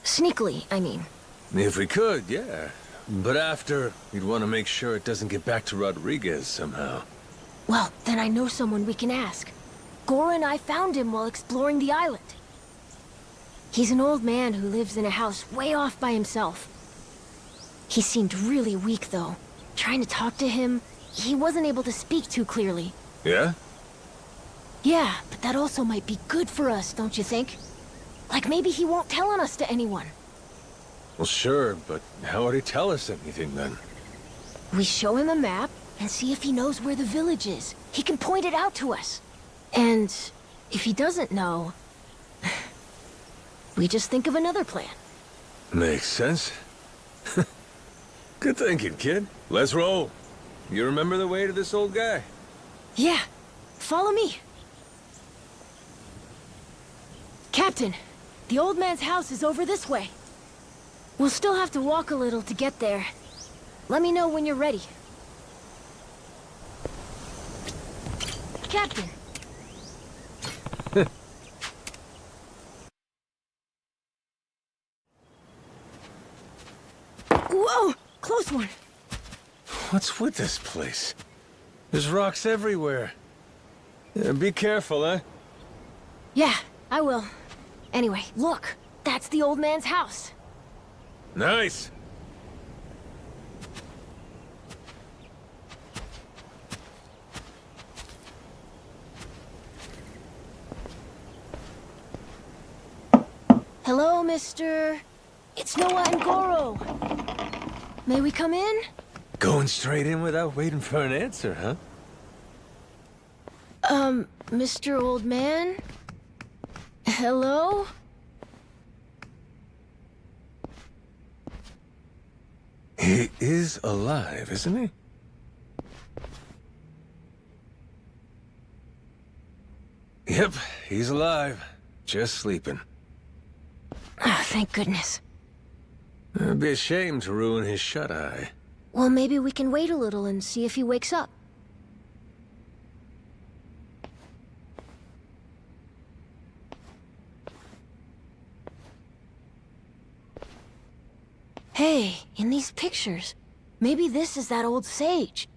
Sneakily, I mean. If we could, yeah. But after, we'd want to make sure it doesn't get back to Rodriguez somehow. Well, then I know someone we can ask. Gora and I found him while exploring the island. He's an old man who lives in a house way off by himself. He seemed really weak, though. Trying to talk to him, he wasn't able to speak too clearly. Yeah? Yeah, but that also might be good for us, don't you think? Like maybe he won't tell on us to anyone. Well, sure, but how would he tell us anything then? We show him a map and see if he knows where the village is. he can point it out to us. And if he doesn't know, we just think of another plan. Makes sense. Good thinking, kid. Let's roll. You remember the way to this old guy? Yeah, follow me. Captain, the old man's house is over this way. We'll still have to walk a little to get there. Let me know when you're ready. Captain. Whoa! Close one. What's with this place? There's rocks everywhere. Yeah, be careful, huh? Yeah, I will. Anyway, look. That's the old man's house. Nice. Hello, Mr. It's Noah and Goro. May we come in? Going straight in without waiting for an answer, huh? Mr. Old Man? Hello? He is alive, isn't he? Yep, he's alive. Just sleeping. Oh, thank goodness. It'd be a shame to ruin his shut-eye. Well, maybe we can wait a little and see if he wakes up. Hey, in these pictures, maybe this is that old sage.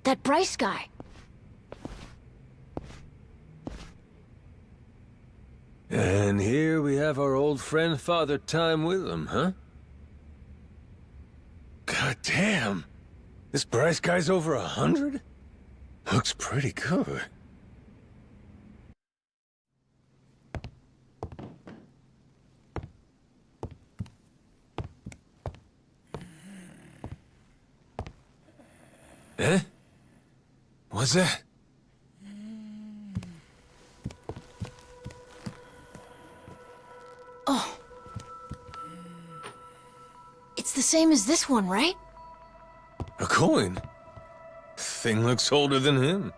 That Bryce guy. And here we have our old friend Father Time with him, huh? God damn! This Bryce guy's over 100? Looks pretty good. Eh? What's that? Oh. It's the same as this one, right? A coin? Thing looks older than him.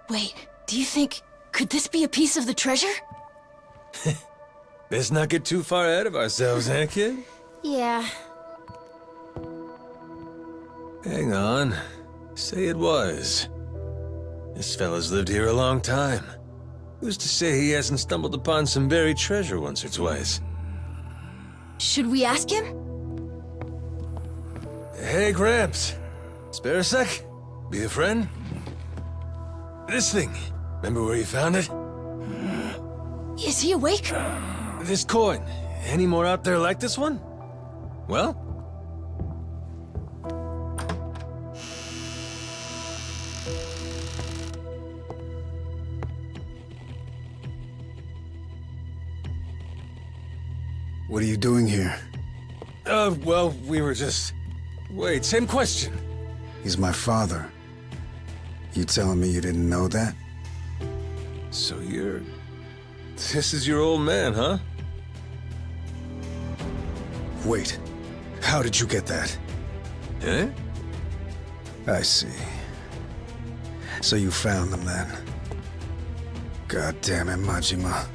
Wait, do you think... could this be a piece of the treasure? Let's not get too far ahead of ourselves, eh, kid? Yeah. Hang on. Say it was. This fella's lived here a long time. Who's to say he hasn't stumbled upon some buried treasure once or twice? Should we ask him? Hey, Gramps. Spare a sec? Be a friend? This thing. Remember where you found it? Is he awake? This coin. Any more out there like this one? Well? What are you doing here? Well, we were just... Wait, same question. He's my father. You telling me you didn't know that? So you're... This is your old man, huh? Wait. How did you get that? Eh? I see. So you found them then. God damn it, Majima.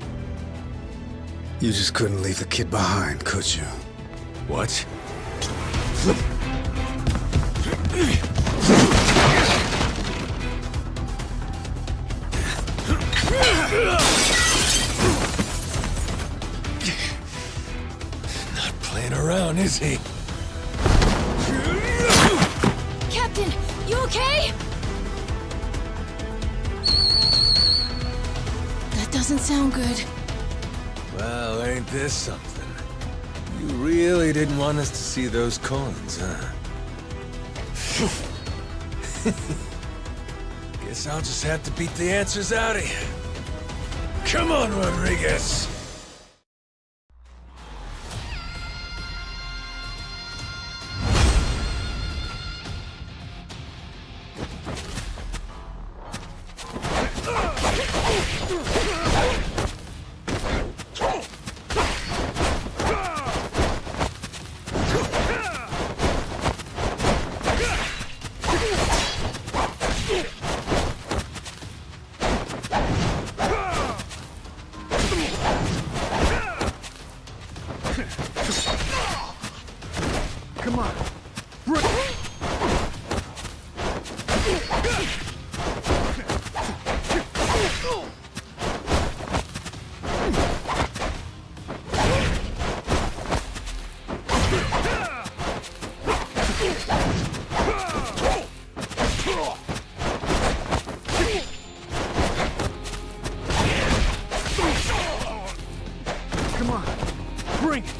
You just couldn't leave the kid behind, could you? What? Not playing around, is he? Captain, you okay? That doesn't sound good. Well, ain't this something? You really didn't want us to see those coins, huh? Guess I'll just have to beat the answers out of you. Come on, Rodriguez! Come on. Come on. Bring it.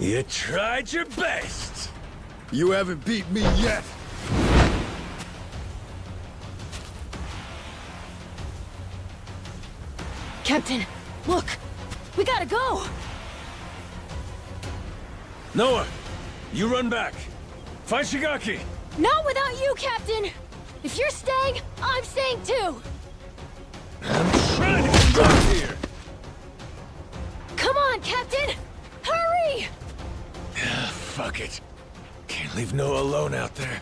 You tried your best. You haven't beat me yet. Captain, look! We gotta go! Noah, you run back. Find Shigaki. Not without you, Captain! If you're staying, I'm staying too! I'm trying to get out here. Come on, Captain! Hurry! Fuck it. Can't leave Noah alone out there.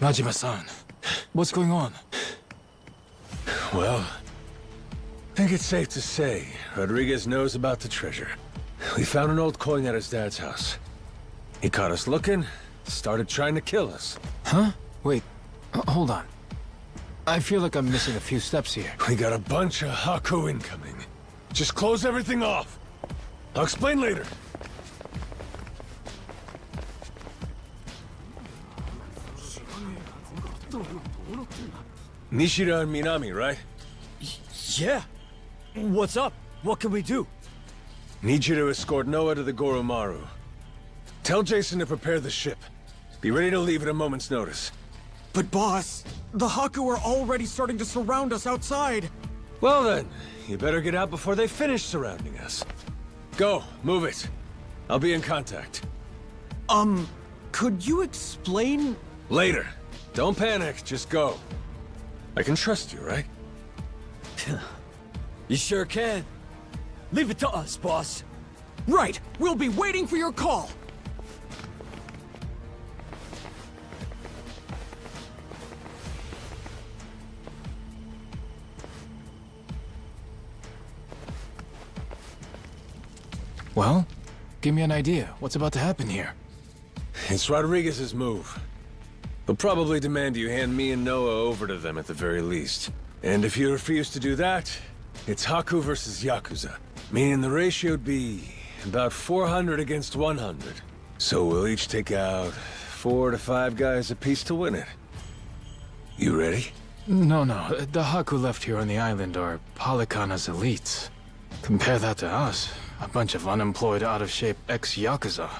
Majima-san, what's going on? Well, I think it's safe to say Rodriguez knows about the treasure. We found an old coin at his dad's house. He caught us looking, started trying to kill us. Huh? Wait, hold on. I feel like I'm missing a few steps here. We got a bunch of Haku incoming. Just close everything off. I'll explain later. Nishida and Minami, right? Yeah. What's up? What can we do? Need you to escort Noah to the Goromaru. Tell Jason to prepare the ship. Be ready to leave at a moment's notice. But boss, the Haku are already starting to surround us outside. Well then, you better get out before they finish surrounding us. Go, move it. I'll be in contact. Could you explain? Later. Don't panic, just go. I can trust you, right? You sure can. Leave it to us, boss. Right, we'll be waiting for your call. Well, give me an idea. What's about to happen here? It's Rodriguez's move. They'll probably demand you hand me and Noah over to them at the very least. And if you refuse to do that, it's Haku versus Yakuza. Meaning the ratio'd be about 400 against 100. So we'll each take out 4 to 5 guys apiece to win it. You ready? No. The Haku left here on the island are Polycana's elites. Compare that to us. A bunch of unemployed, out-of-shape ex-Yakuza.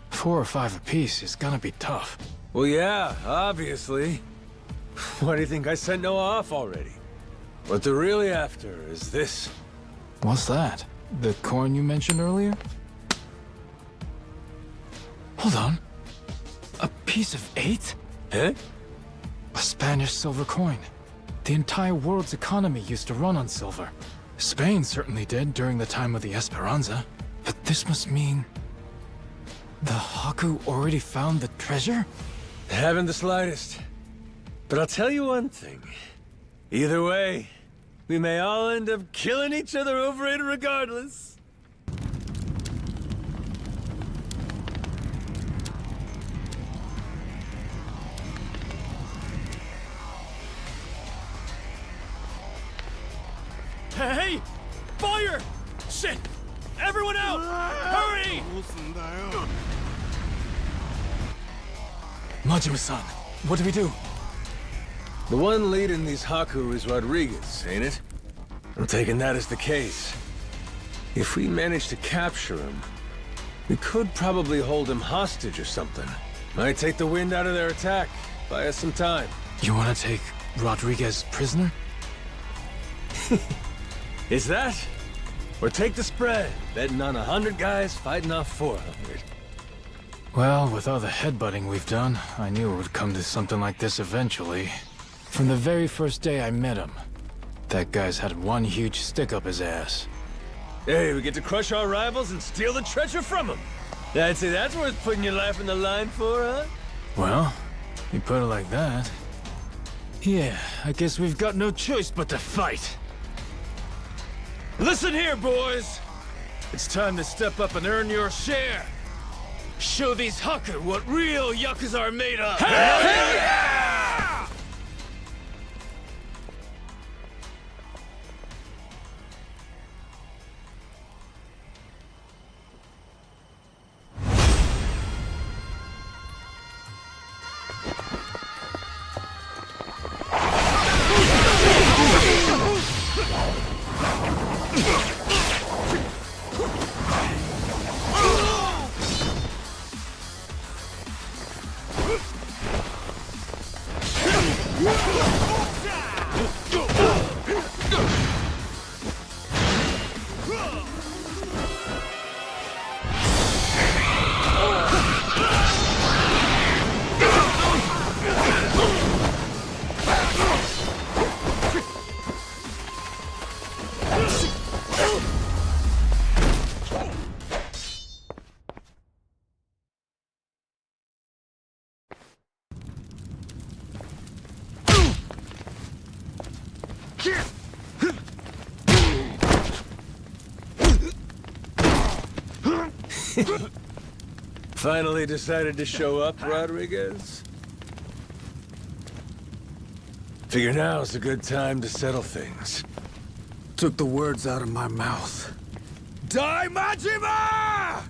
4 or 5 apiece is gonna be tough. Well, yeah, obviously. Why do you think I sent Noah off already? What they're really after is this. What's that? The coin you mentioned earlier? Hold on. A piece of 8? Huh? A Spanish silver coin. The entire world's economy used to run on silver. Spain certainly did during the time of the Esperanza. But this must mean... the Haku already found the treasure? Haven't the slightest. But I'll tell you one thing. Either way, we may all end up killing each other over it regardless. Hey! Fire! Shit! Everyone out! Hurry! Majima-san, what do we do? The one leading these Haku is Rodriguez, ain't it? I'm taking that as the case. If we manage to capture him, we could probably hold him hostage or something. Might take the wind out of their attack, buy us some time. You want to take Rodriguez prisoner? Is that? Or take the spread, betting on 100 guys fighting off 400. Well, with all the headbutting we've done, I knew it would come to something like this eventually. From the very first day I met him, that guy's had one huge stick up his ass. Hey, we get to crush our rivals and steal the treasure from them. I'd say that's worth putting your life on the line for, huh? Well, you put it like that. Yeah, I guess we've got no choice but to fight. Listen here, boys! It's time to step up and earn your share! Show these Haku what real Yakuza are made of! Hell yeah! Finally decided to show up, Rodriguez? Figure now's a good time to settle things. Took the words out of my mouth. Die, Majima!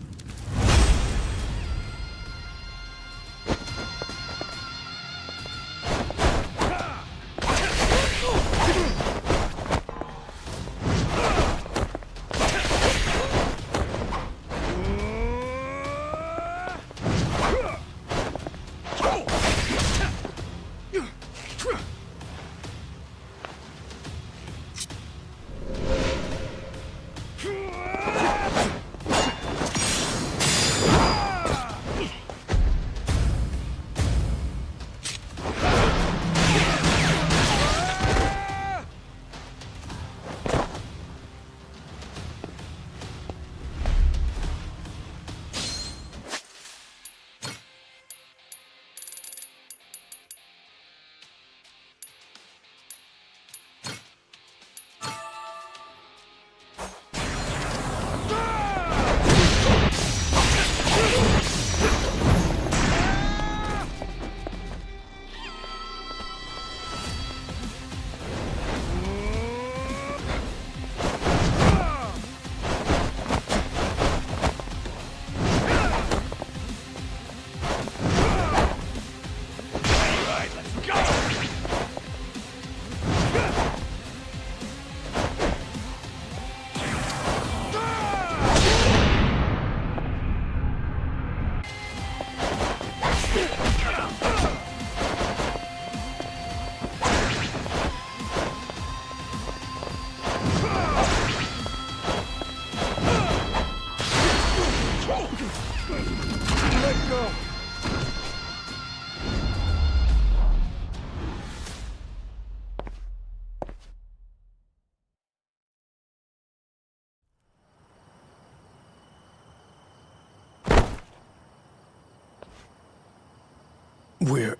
We're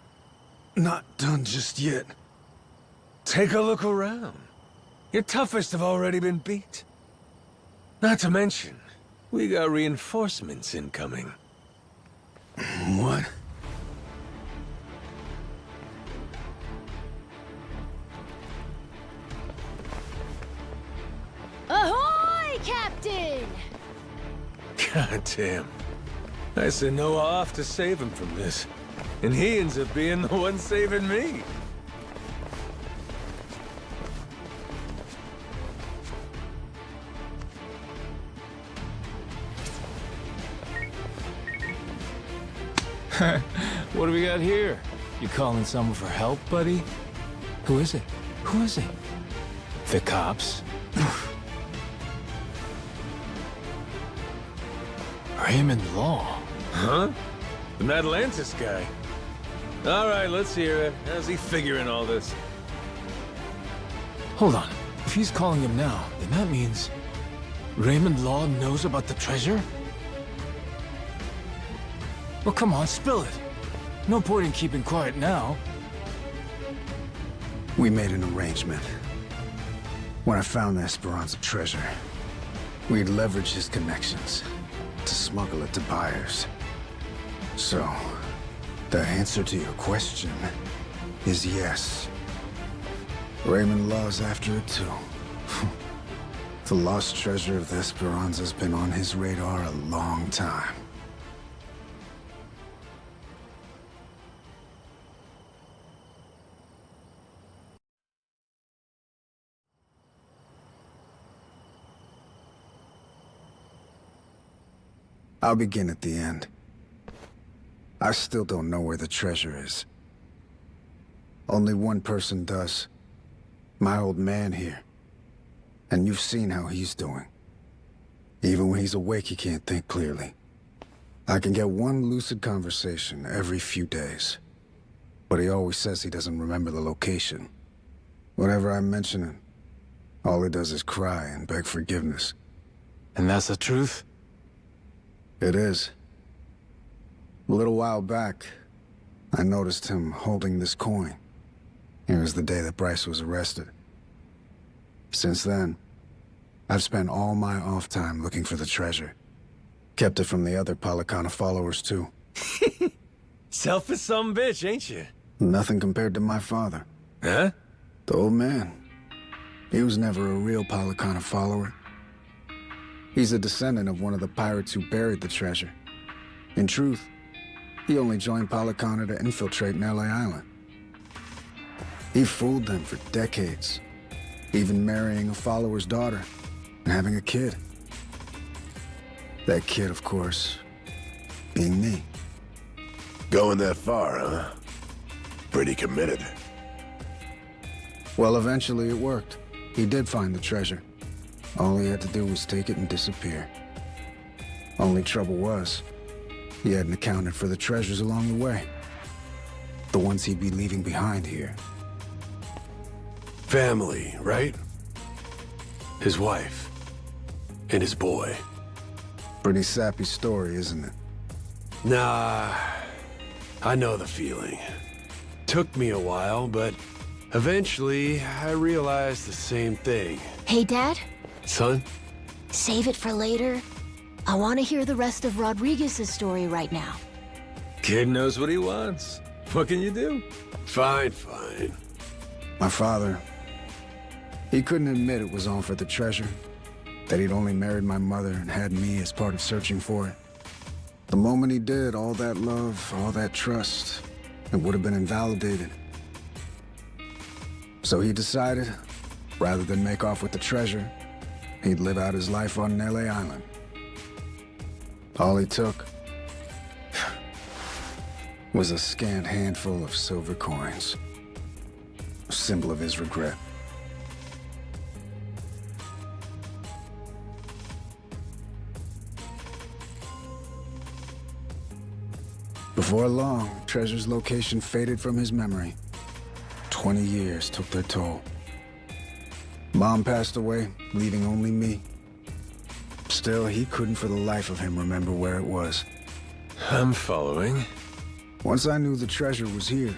not done just yet. Take a look around. Your toughest have already been beat. Not to mention, we got reinforcements incoming. What? Ahoy, Captain! God damn. I sent Noah off to save him from this. And he ends up being the one saving me. What do we got here? You calling someone for help, buddy? Who is it? Who is it? The cops? Raymond Law? Huh? The Atlantis guy. All right, let's hear it. How's he figuring all this? Hold on. If he's calling him now, then that means Raymond Law knows about the treasure? Well, come on, spill it. No point in keeping quiet now. We made an arrangement. When I found the Esperanza treasure, we'd leverage his connections to smuggle it to buyers. So, the answer to your question is yes. Raymond Law's after it too. The lost treasure of the Esperanza's been on his radar a long time. I'll begin at the end. I still don't know where the treasure is. Only one person does. My old man here. And you've seen how he's doing. Even when he's awake, he can't think clearly. I can get one lucid conversation every few days. But he always says he doesn't remember the location. Whenever I mention it, all he does is cry and beg forgiveness. And that's the truth? It is. A little while back, I noticed him holding this coin. It was the day that Bryce was arrested. Since then, I've spent all my off time looking for the treasure. Kept it from the other Palicana followers, too. Selfish some bitch, ain't you? Nothing compared to my father. Huh? The old man. He was never a real Palicana follower. He's a descendant of one of the pirates who buried the treasure. In truth, he only joined Palicana to infiltrate Nelly Island. He fooled them for decades, even marrying a follower's daughter and having a kid. That kid, of course, being me. Going that far, huh? Pretty committed. Well, eventually it worked. He did find the treasure. All he had to do was take it and disappear. Only trouble was, he hadn't accounted for the treasures along the way. The ones he'd be leaving behind here. Family, right? His wife. And his boy. Pretty sappy story, isn't it? Nah, I know the feeling. Took me a while, but eventually I realized the same thing. Hey, Dad? Son? Save it for later. I want to hear the rest of Rodriguez's story right now. Kid knows what he wants. What can you do? Fine, fine. My father, he couldn't admit it was all for the treasure. That he'd only married my mother and had me as part of searching for it. The moment he did, all that love, all that trust, it would have been invalidated. So he decided, rather than make off with the treasure, he'd live out his life on Nelly Island. All he took was a scant handful of silver coins. A symbol of his regret. Before long, treasure's location faded from his memory. 20 years took their toll. Mom passed away, leaving only me. Still, he couldn't for the life of him remember where it was. I'm following. Once I knew the treasure was here,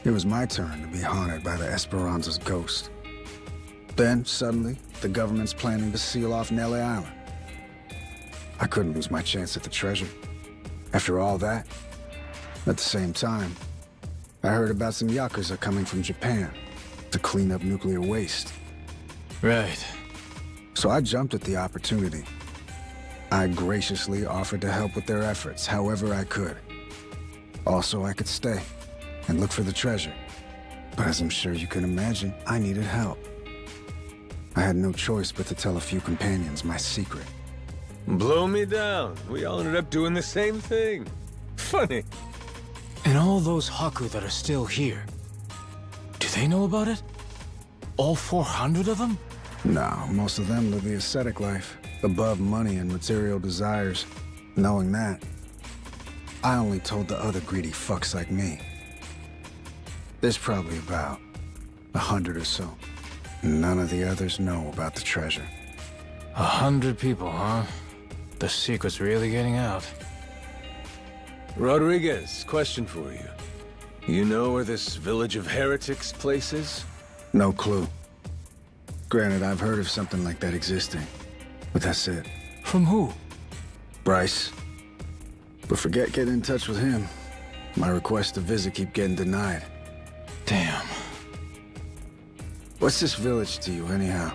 it was my turn to be haunted by the Esperanza's ghost. Then, suddenly, the government's planning to seal off Nelly Island. I couldn't lose my chance at the treasure. After all that, at the same time, I heard about some Yakuza coming from Japan to clean up nuclear waste. Right. So I jumped at the opportunity. I graciously offered to help with their efforts however I could. Also, I could stay and look for the treasure. But as I'm sure you can imagine, I needed help. I had no choice but to tell a few companions my secret. Blow me down. We all ended up doing the same thing. Funny. And all those Haku that are still here, do they know about it? All 400 of them? No, most of them live the ascetic life, above money and material desires. Knowing that, I only told the other greedy fucks like me. There's probably about 100 or so. None of the others know about the treasure. 100 people, huh? The secret's really getting out. Rodriguez, question for you. You know where this village of heretics place is? No clue. Granted, I've heard of something like that existing, but that's it. From who? Bryce. But forget getting in touch with him. My requests to visit keep getting denied. Damn. What's this village to you, anyhow?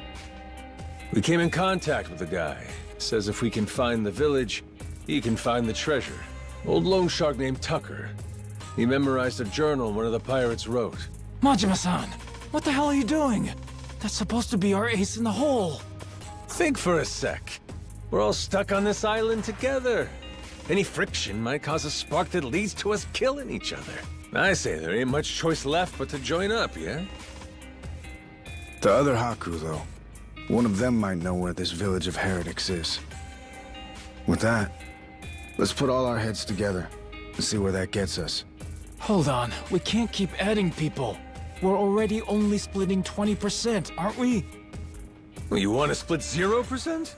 We came in contact with the guy. Says if we can find the village, he can find the treasure. Old loan shark named Tucker. He memorized a journal one of the pirates wrote. Majima-san, what the hell are you doing? That's supposed to be our ace in the hole. Think for a sec. We're all stuck on this island together. Any friction might cause a spark that leads to us killing each other. I say there ain't much choice left but to join up, yeah? The other Haku, though. One of them might know where this village of heretics is. With that, let's put all our heads together and see where that gets us. Hold on, we can't keep adding people. We're already only splitting 20%, aren't we? Well, you want to split 0%?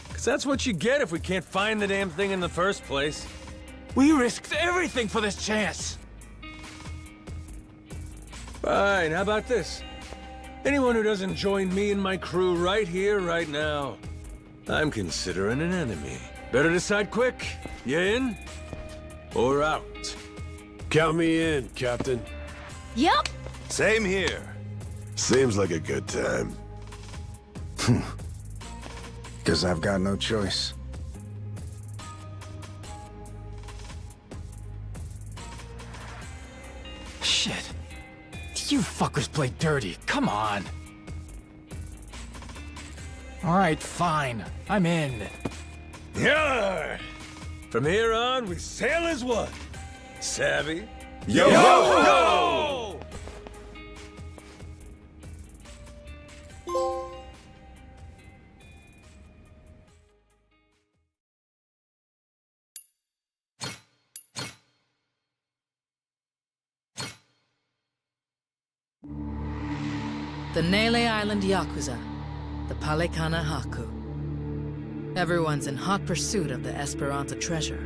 Because that's what you get if we can't find the damn thing in the first place. We risked everything for this chance! Fine, how about this? Anyone who doesn't join me and my crew right here, right now, I'm considering an enemy. Better decide quick. You in? Or out? Count me in, Captain. Yup. Same here. Seems like a good time. Guess I've got no choice. Shit. You fuckers play dirty. Come on. All right, fine. I'm in. Yeah. From here on, we sail as one. Savvy? Yo! Yo! The Nele Island Yakuza, the Palekana Haku. Everyone's in hot pursuit of the Esperanza treasure.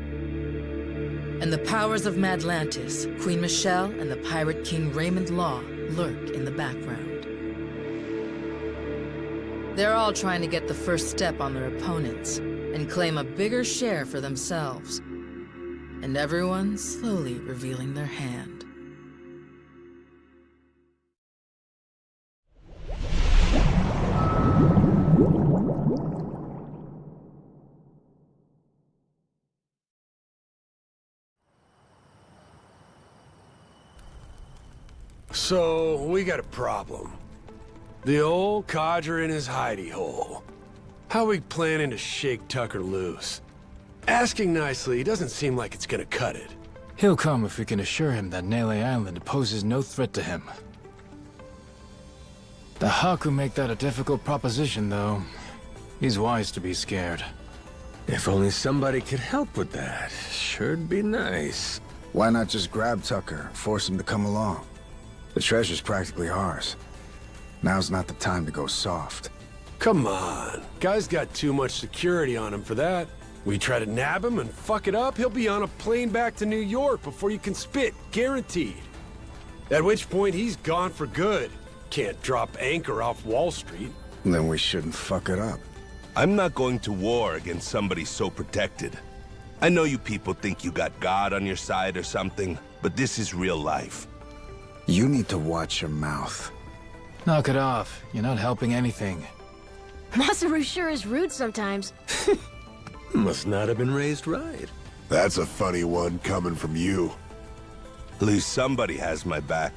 And the powers of Madlantis, Queen Michelle, and the Pirate King Raymond Law lurk in the background. They're all trying to get the first step on their opponents and claim a bigger share for themselves. And everyone's slowly revealing their hand. So, we got a problem. The old codger in his hidey hole. How we planning to shake Tucker loose? Asking nicely doesn't seem like it's gonna cut it. He'll come if we can assure him that Nele Island poses no threat to him. The Haku make that a difficult proposition, though. He's wise to be scared. If only somebody could help with that. Sure'd be nice. Why not just grab Tucker, force him to come along? The treasure's practically ours. Now's not the time to go soft. Come on. Guy's got too much security on him for that. We try to nab him and fuck it up, he'll be on a plane back to New York before you can spit, guaranteed. At which point, he's gone for good. Can't drop anchor off Wall Street. Then we shouldn't fuck it up. I'm not going to war against somebody so protected. I know you people think you got God on your side or something, but this is real life. You need to watch your mouth. Knock it off. You're not helping anything. Masaru sure is rude sometimes. Must not have been raised right. That's a funny one coming from you. At least somebody has my back.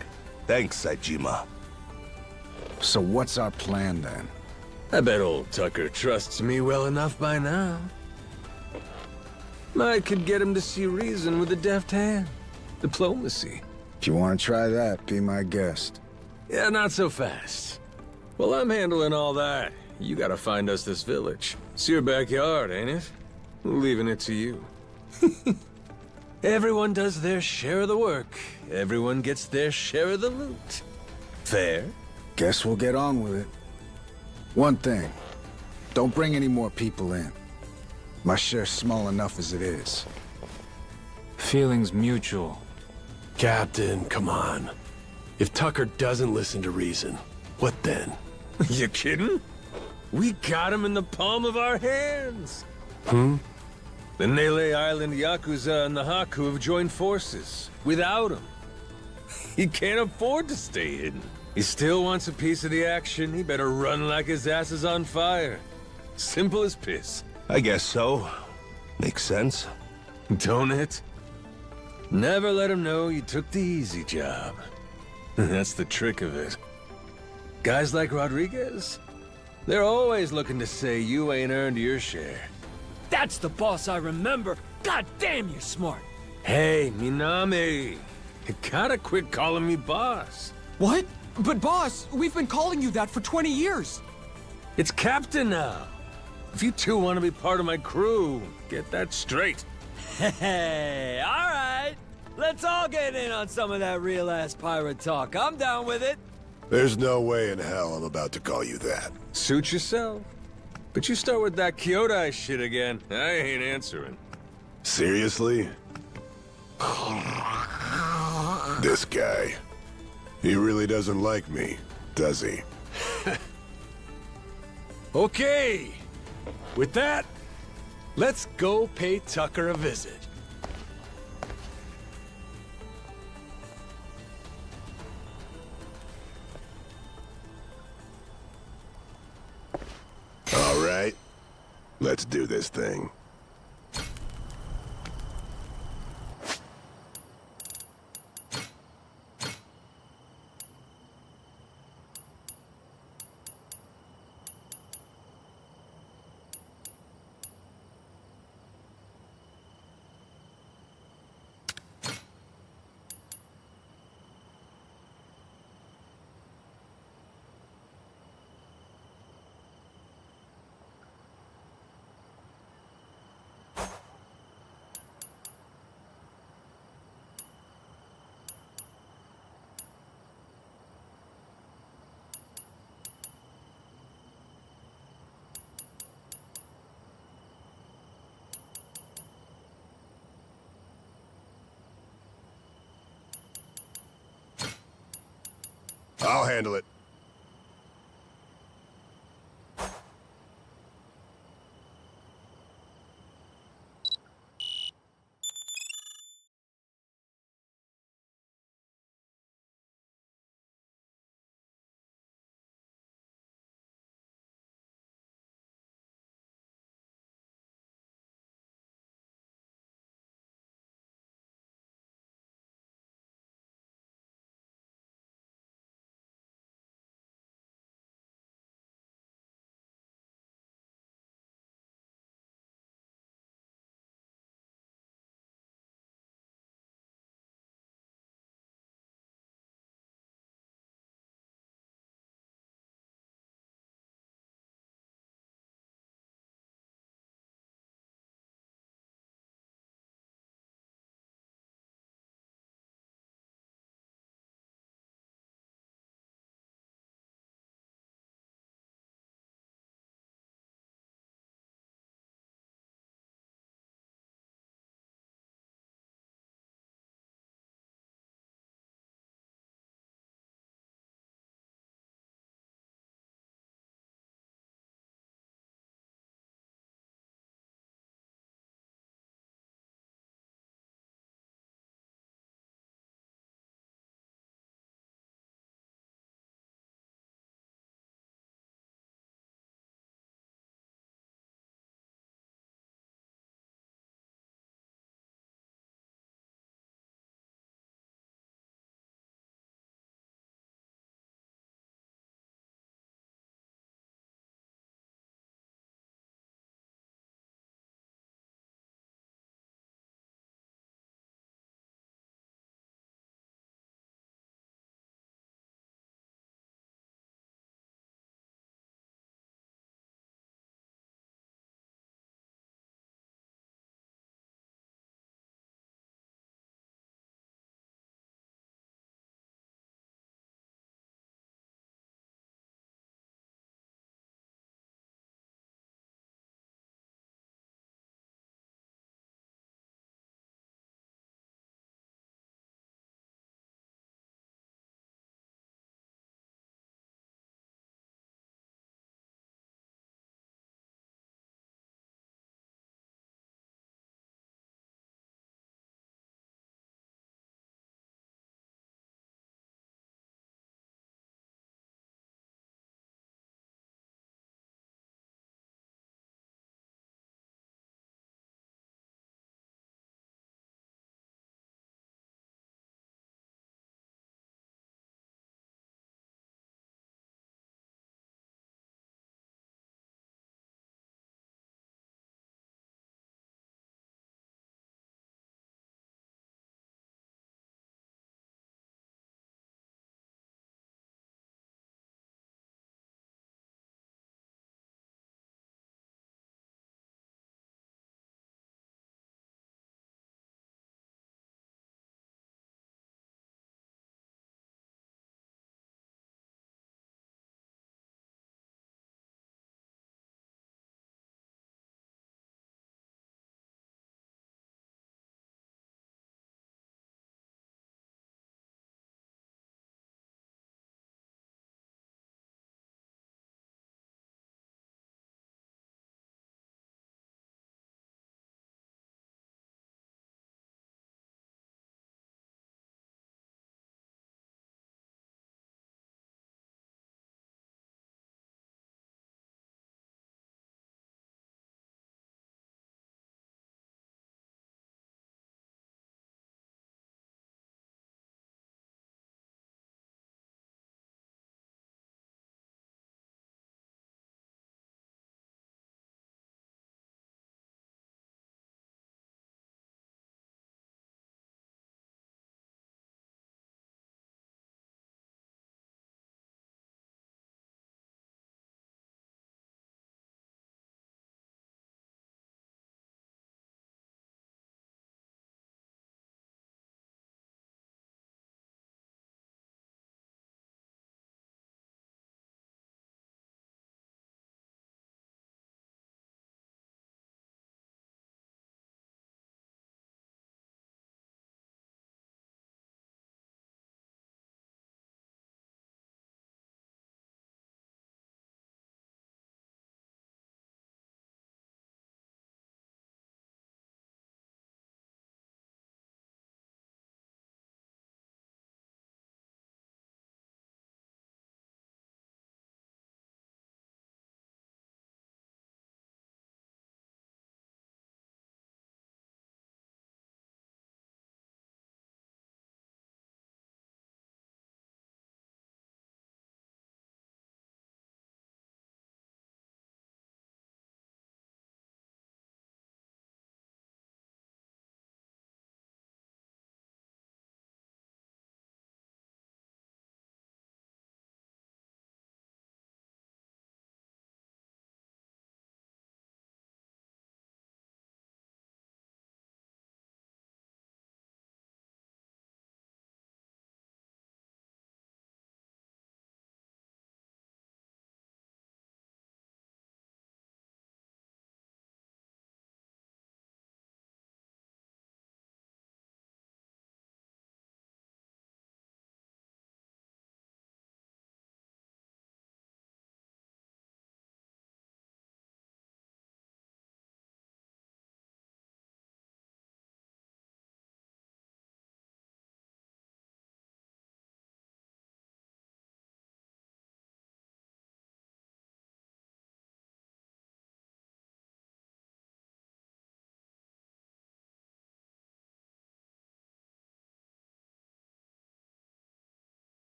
Thanks, Saejima. So what's our plan then? I bet old Tucker trusts me well enough by now. I could get him to see reason with a deft hand. Diplomacy. If you want to try that, be my guest. Yeah, not so fast. Well, I'm handling all that. You gotta find us this village. It's your backyard, ain't it? Leaving it to you. Everyone does their share of the work. Everyone gets their share of the loot. Fair? Guess we'll get on with it. One thing. Don't bring any more people in. My share's small enough as it is. Feelings mutual. Captain, come on. If Tucker doesn't listen to reason, what then? You kidding? We got him in the palm of our hands. Hmm? The Nele Island Yakuza and the Haku have joined forces. Without him. He can't afford to stay hidden. He still wants a piece of the action. He better run like his ass is on fire. Simple as piss. I guess so. Makes sense. Don't it? Never let him know you took the easy job. That's the trick of it. Guys like Rodriguez, they're always looking to say you ain't earned your share. That's the boss I remember. God damn, you're smart. Hey, Minami, you gotta quit calling me boss. What? But boss, we've been calling you that for 20 years. It's Captain now. If you two want to be part of my crew, get that straight. Hey, all right. Let's all get in on some of that real-ass pirate talk. I'm down with it. There's no way in hell I'm about to call you that. Suit yourself. But you start with that Kyodai shit again, I ain't answering. Seriously? This guy. He really doesn't like me, does he? Okay. With that, let's go pay Tucker a visit. All right. Let's do this thing. I'll handle it.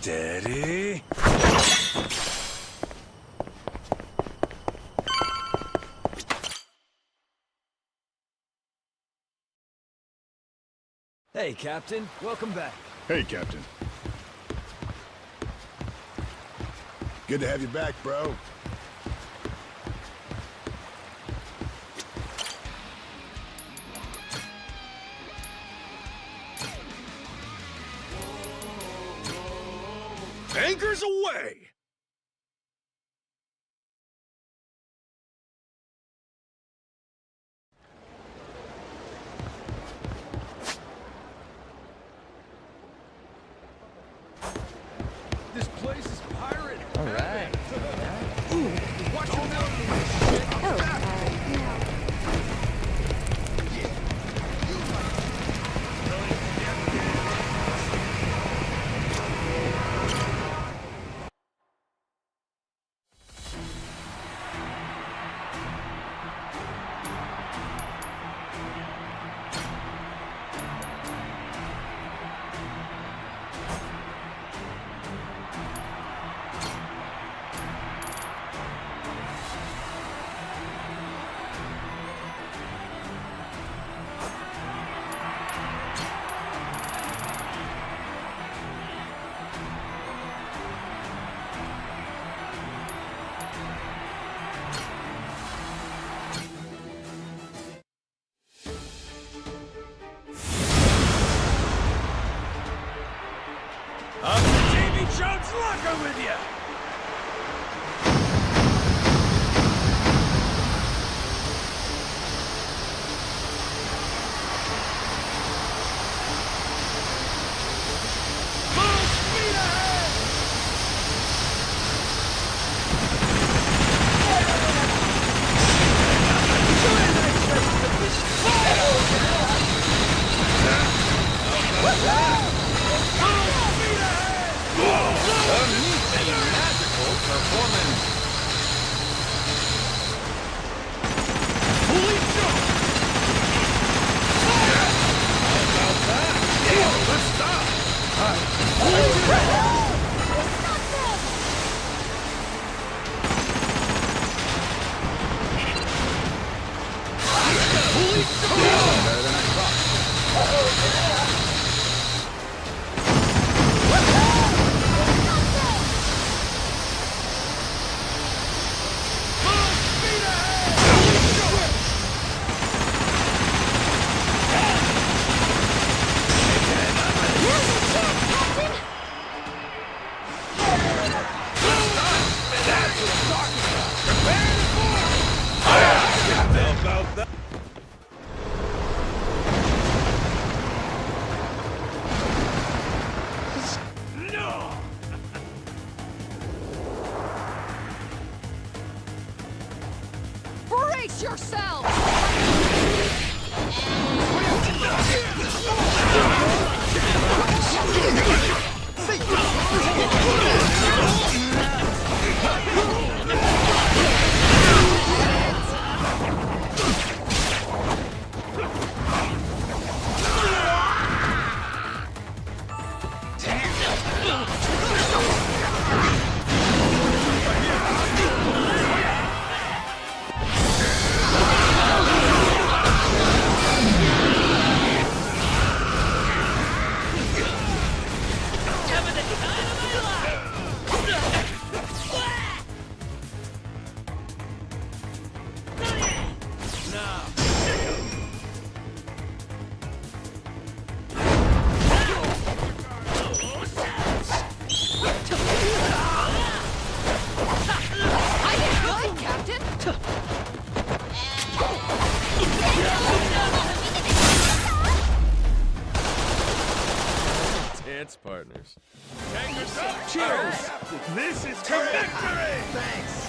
Steady. Hey, Captain. Welcome back. Hey, Captain. Good to have you back, bro. Anchors away! This place is pirate. All right. Ooh, watch your mouth. Up to Davy Jones' locker with you! Full speed ahead! Magical performance. Holy jump! How about that? Yeah, let's stop. Holy jump! Better than I thought. Brace yourself! Dance partners. Cheers! This is to victory! Thanks!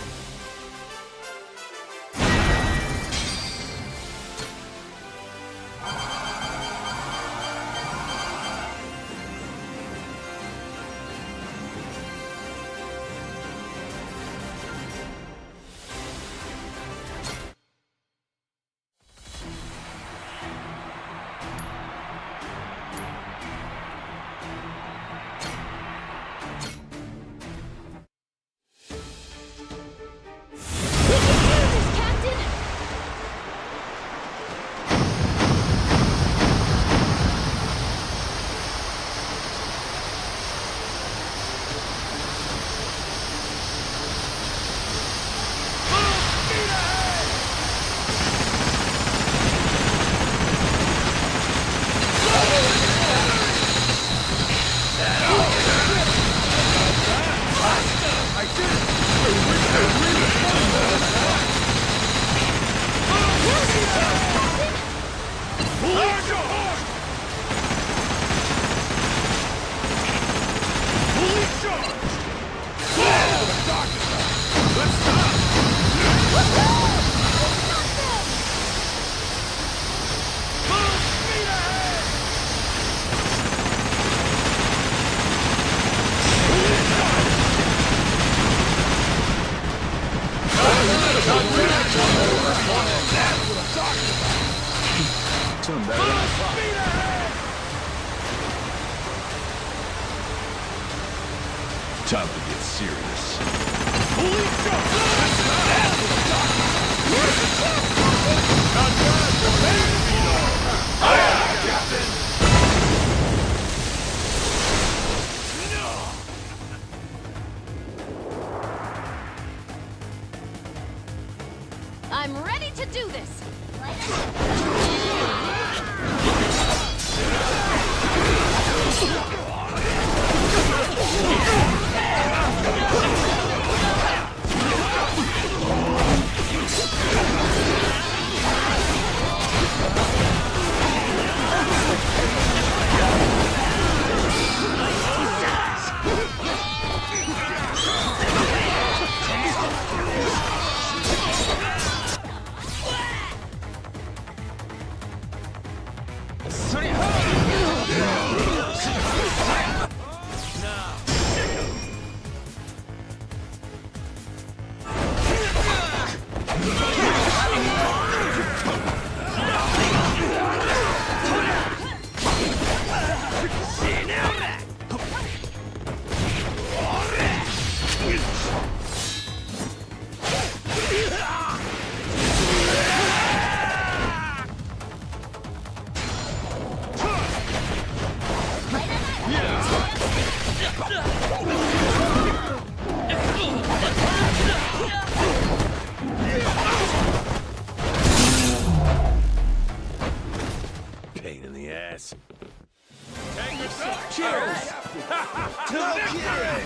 Doing better than I thought. Time to get serious. I'm ready to do this. Pain in the ass. Cheers! To the kid!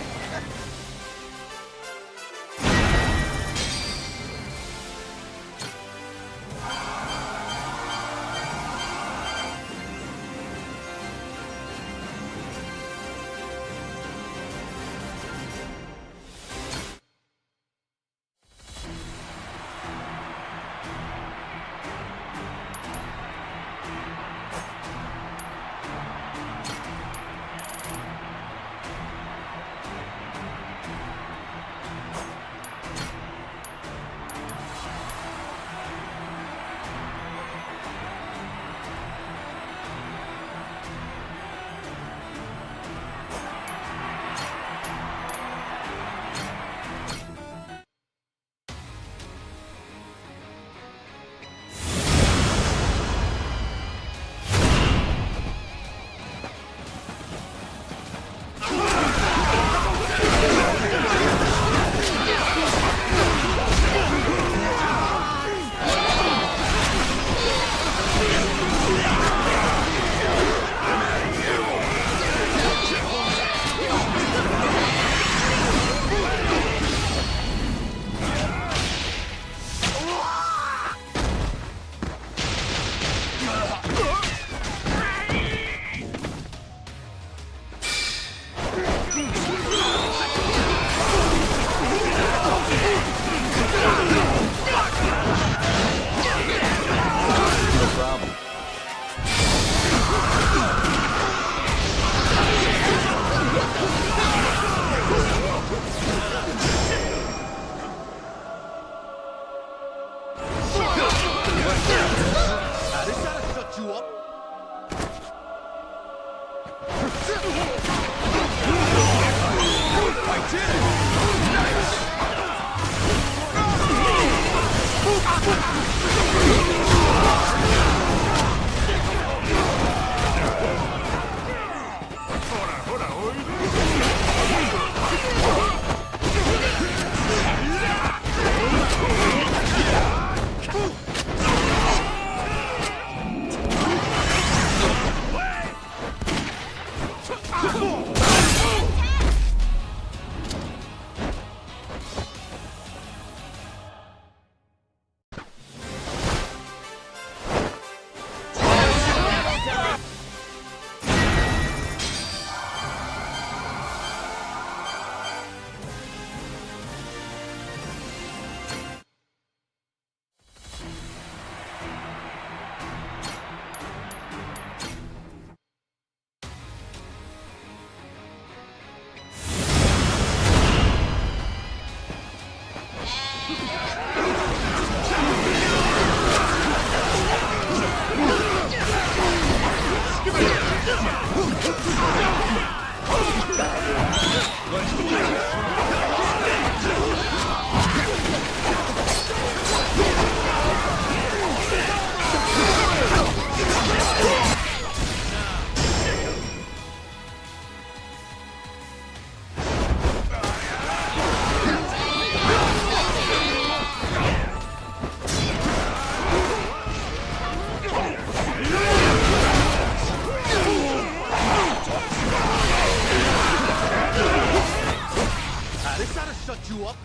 you up?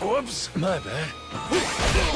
Whoops, my bad.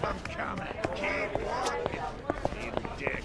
I'm coming. Keep walking, little dick.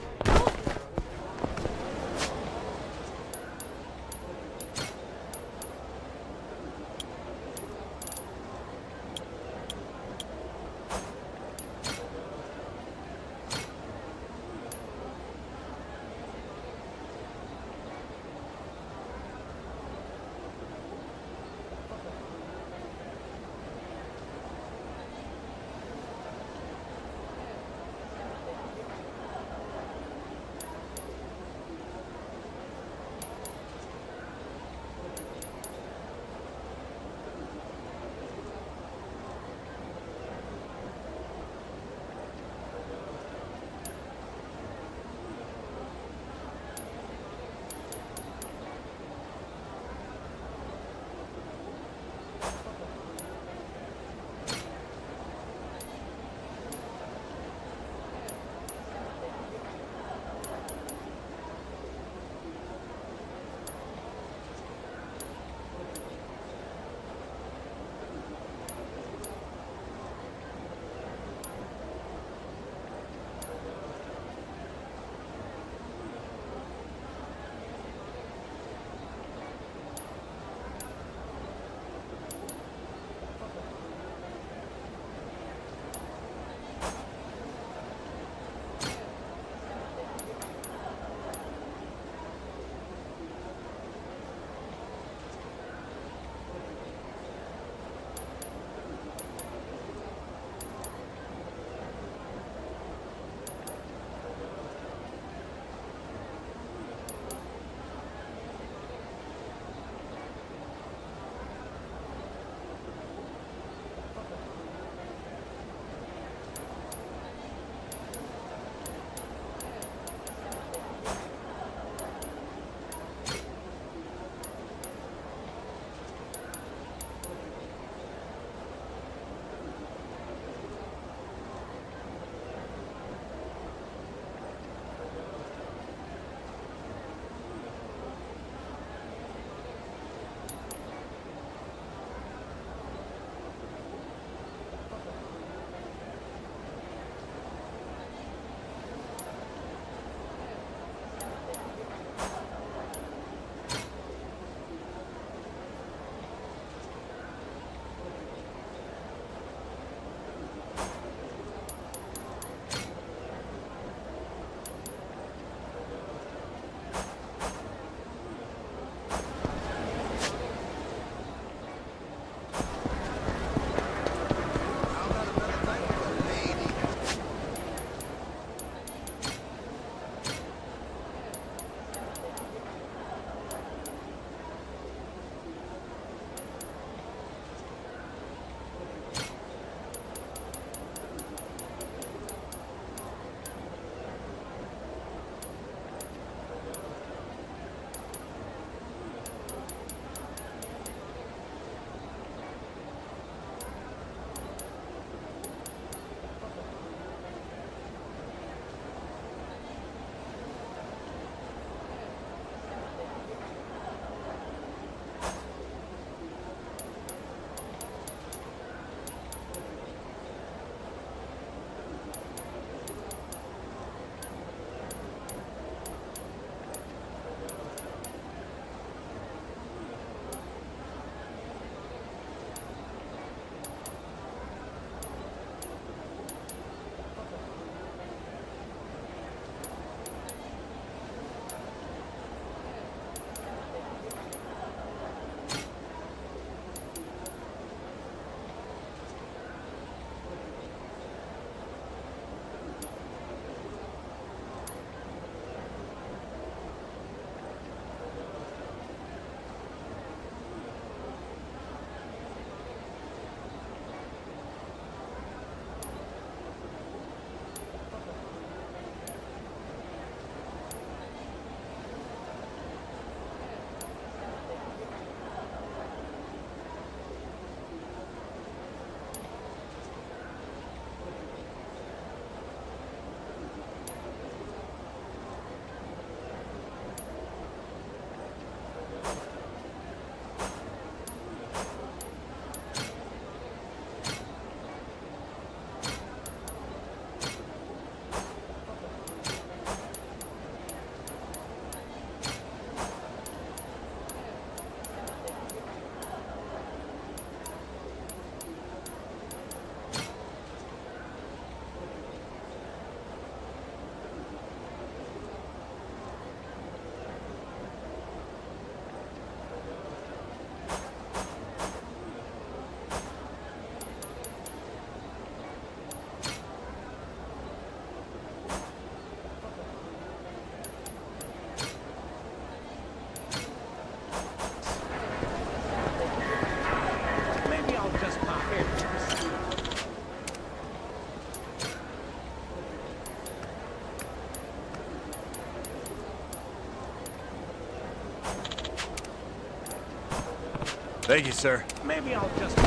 Thank you, sir. Maybe I'll just...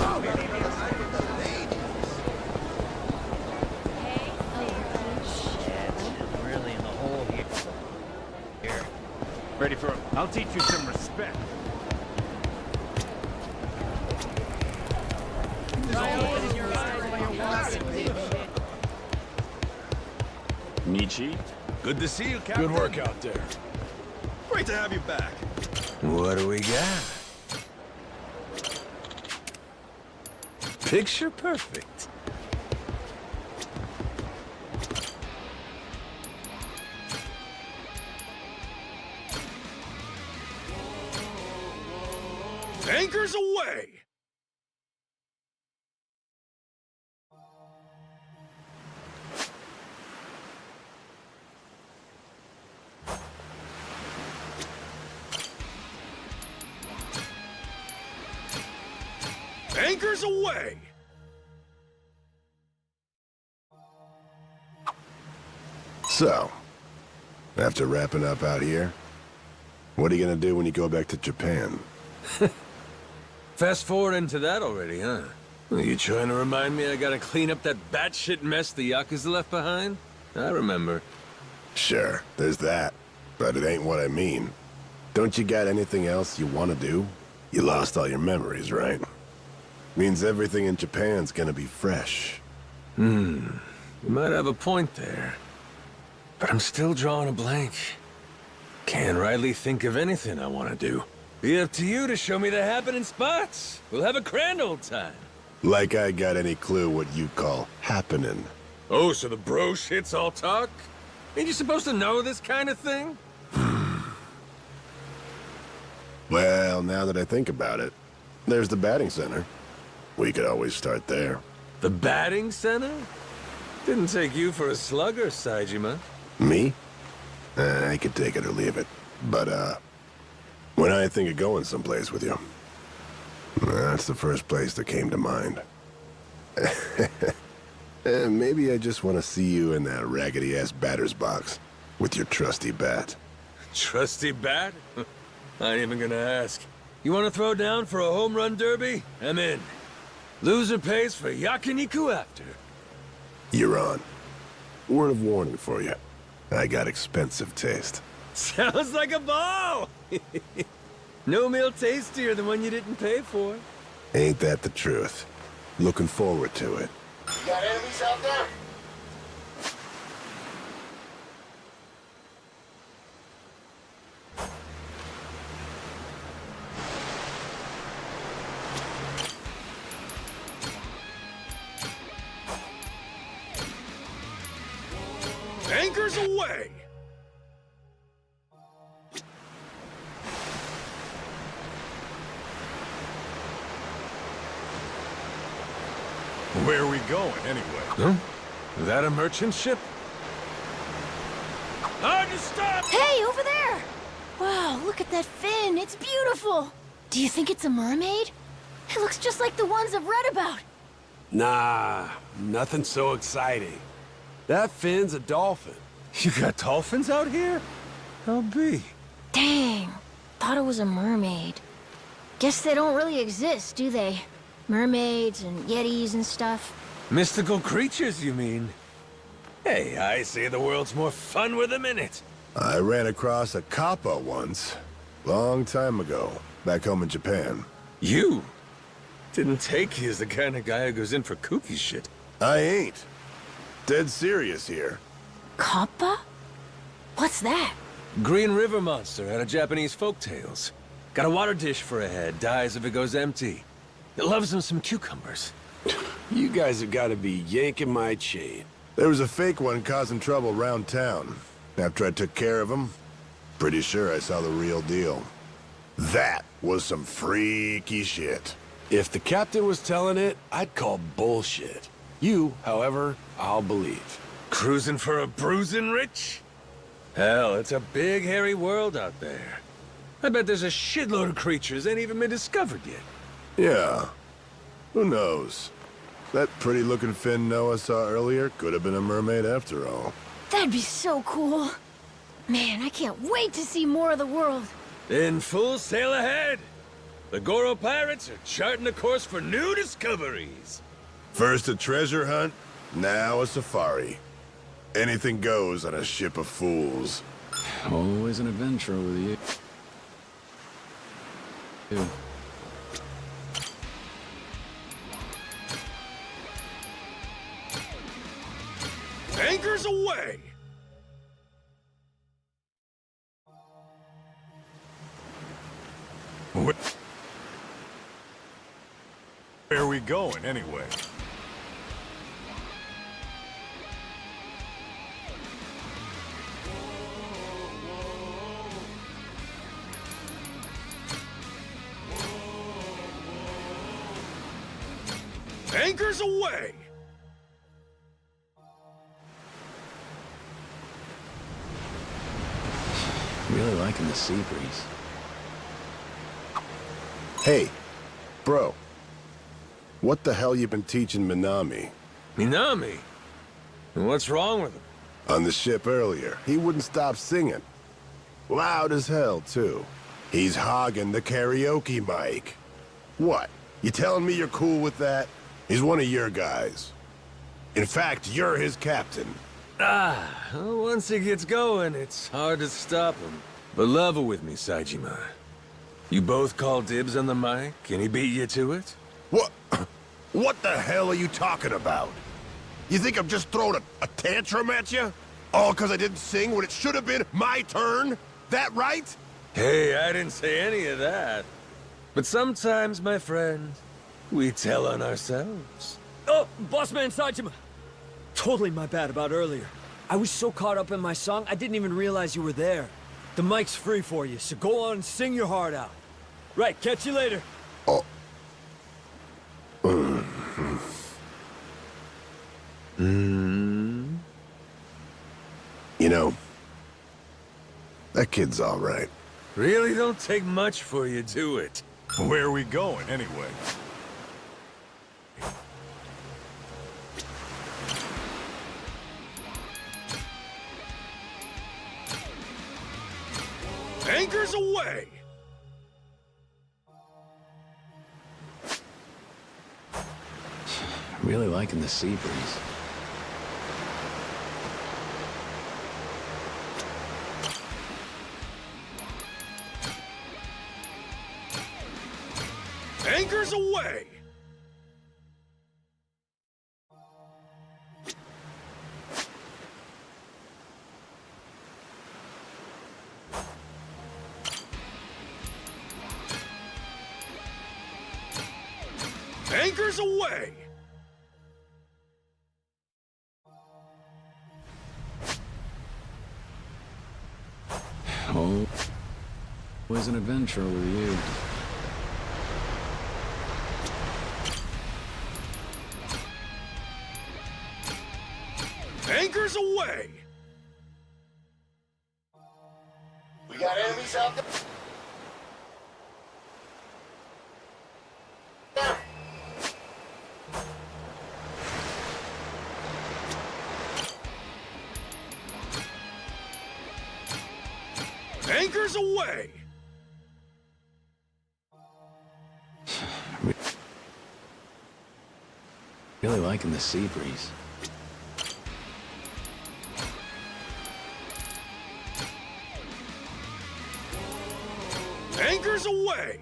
Really in the hole here. Ready for him. I'll teach you some respect. Michi? Good to see you, Captain. Good work out there. Great to have you back. What do we got? Picture perfect. Anchors away! Anchors away! So, after wrapping up out here, what are you gonna do when you go back to Japan? Fast forward into that already, huh? Are you trying to remind me I gotta clean up that batshit mess the Yakuza left behind? I remember. Sure, there's that. But it ain't what I mean. Don't you got anything else you want to do? You lost all your memories, right? Means everything in Japan's gonna be fresh. You might have a point there. But I'm still drawing a blank. Can't rightly think of anything I want to do. Be up to you to show me the happening spots. We'll have a grand old time. Like I got any clue what you call happening. Oh, so the bro shit's all talk? Ain't you supposed to know this kind of thing? Well, now that I think about it, there's the batting center. We could always start there. The batting center? Didn't take you for a slugger, Saejima. Me? I could take it or leave it. But, when I think of going someplace with you, that's the first place that came to mind. Maybe I just want to see you in that raggedy-ass batter's box with your trusty bat. Trusty bat? I ain't even gonna ask. You wanna throw down for a home run derby? I'm in. Loser pays for yakiniku after. You're on. Word of warning for you. I got expensive taste. Sounds like a ball! No meal tastier than one you didn't pay for. Ain't that the truth? Looking forward to it. You got enemies out there? Anchors away! Where are we going, anyway? Huh? Is that a merchant ship? Hard to stop! Hey, over there! Wow, look at that fin. It's beautiful. Do you think it's a mermaid? It looks just like the ones I've read about. Nah, nothing so exciting. That fin's a dolphin. You got dolphins out here? How be? Dang, thought it was a mermaid. Guess they don't really exist, do they? Mermaids and yetis and stuff. Mystical creatures, you mean? Hey, I say the world's more fun with them in it. I ran across a kappa once. Long time ago, back home in Japan. You? Didn't take you as the kind of guy who goes in for kooky shit. I ain't. Dead serious here. Kappa? What's that? Green river monster out of Japanese folktales. Got a water dish for a head, dies if it goes empty. It loves him some cucumbers. You guys have got to be yanking my chain. There was a fake one causing trouble around town. After I took care of him, pretty sure I saw the real deal. That was some freaky shit. If the captain was telling it, I'd call bullshit. You, however, I'll believe. Cruising for a bruising rich? Hell, it's a big, hairy world out there. I bet there's a shitload of creatures ain't even been discovered yet. Yeah. Who knows? That pretty-looking fin Noah saw earlier could have been a mermaid after all. That'd be so cool. Man, I can't wait to see more of the world. Then full sail ahead. The Goro pirates are charting a course for new discoveries. First a treasure hunt, now a safari. Anything goes on a ship of fools. Always an adventure with you. Anchors away! Where are we going, anyway? Anchors away! Really liking the sea breeze. Hey, bro. What the hell you been teaching Minami? Minami? What's wrong with him? On the ship earlier, he wouldn't stop singing. Loud as hell, too. He's hogging the karaoke mic. What? You telling me you're cool with that? He's one of your guys. In fact, you're his captain. Once he gets going, it's hard to stop him. But level with me, Saejima. You both call dibs on the mic, and he beat you to it? What? What the hell are you talking about? You think I'm just throwing a tantrum at you? All because I didn't sing when it should have been my turn? That right? Hey, I didn't say any of that. But sometimes, my friend, we tell on ourselves. Oh, Bossman Saejima! Totally my bad about earlier. I was so caught up in my song, I didn't even realize you were there. The mic's free for you, so go on and sing your heart out. Right, catch you later. Oh. You know, that kid's all right. Really don't take much for you, do it? Where are we going, anyway? Anchors away! Really liking the sea breeze. Anchors away! Anchors away! Oh, always an adventure with you. Anchors away! We got enemies out there. Anchors away! Really liking the sea breeze. Anchors away!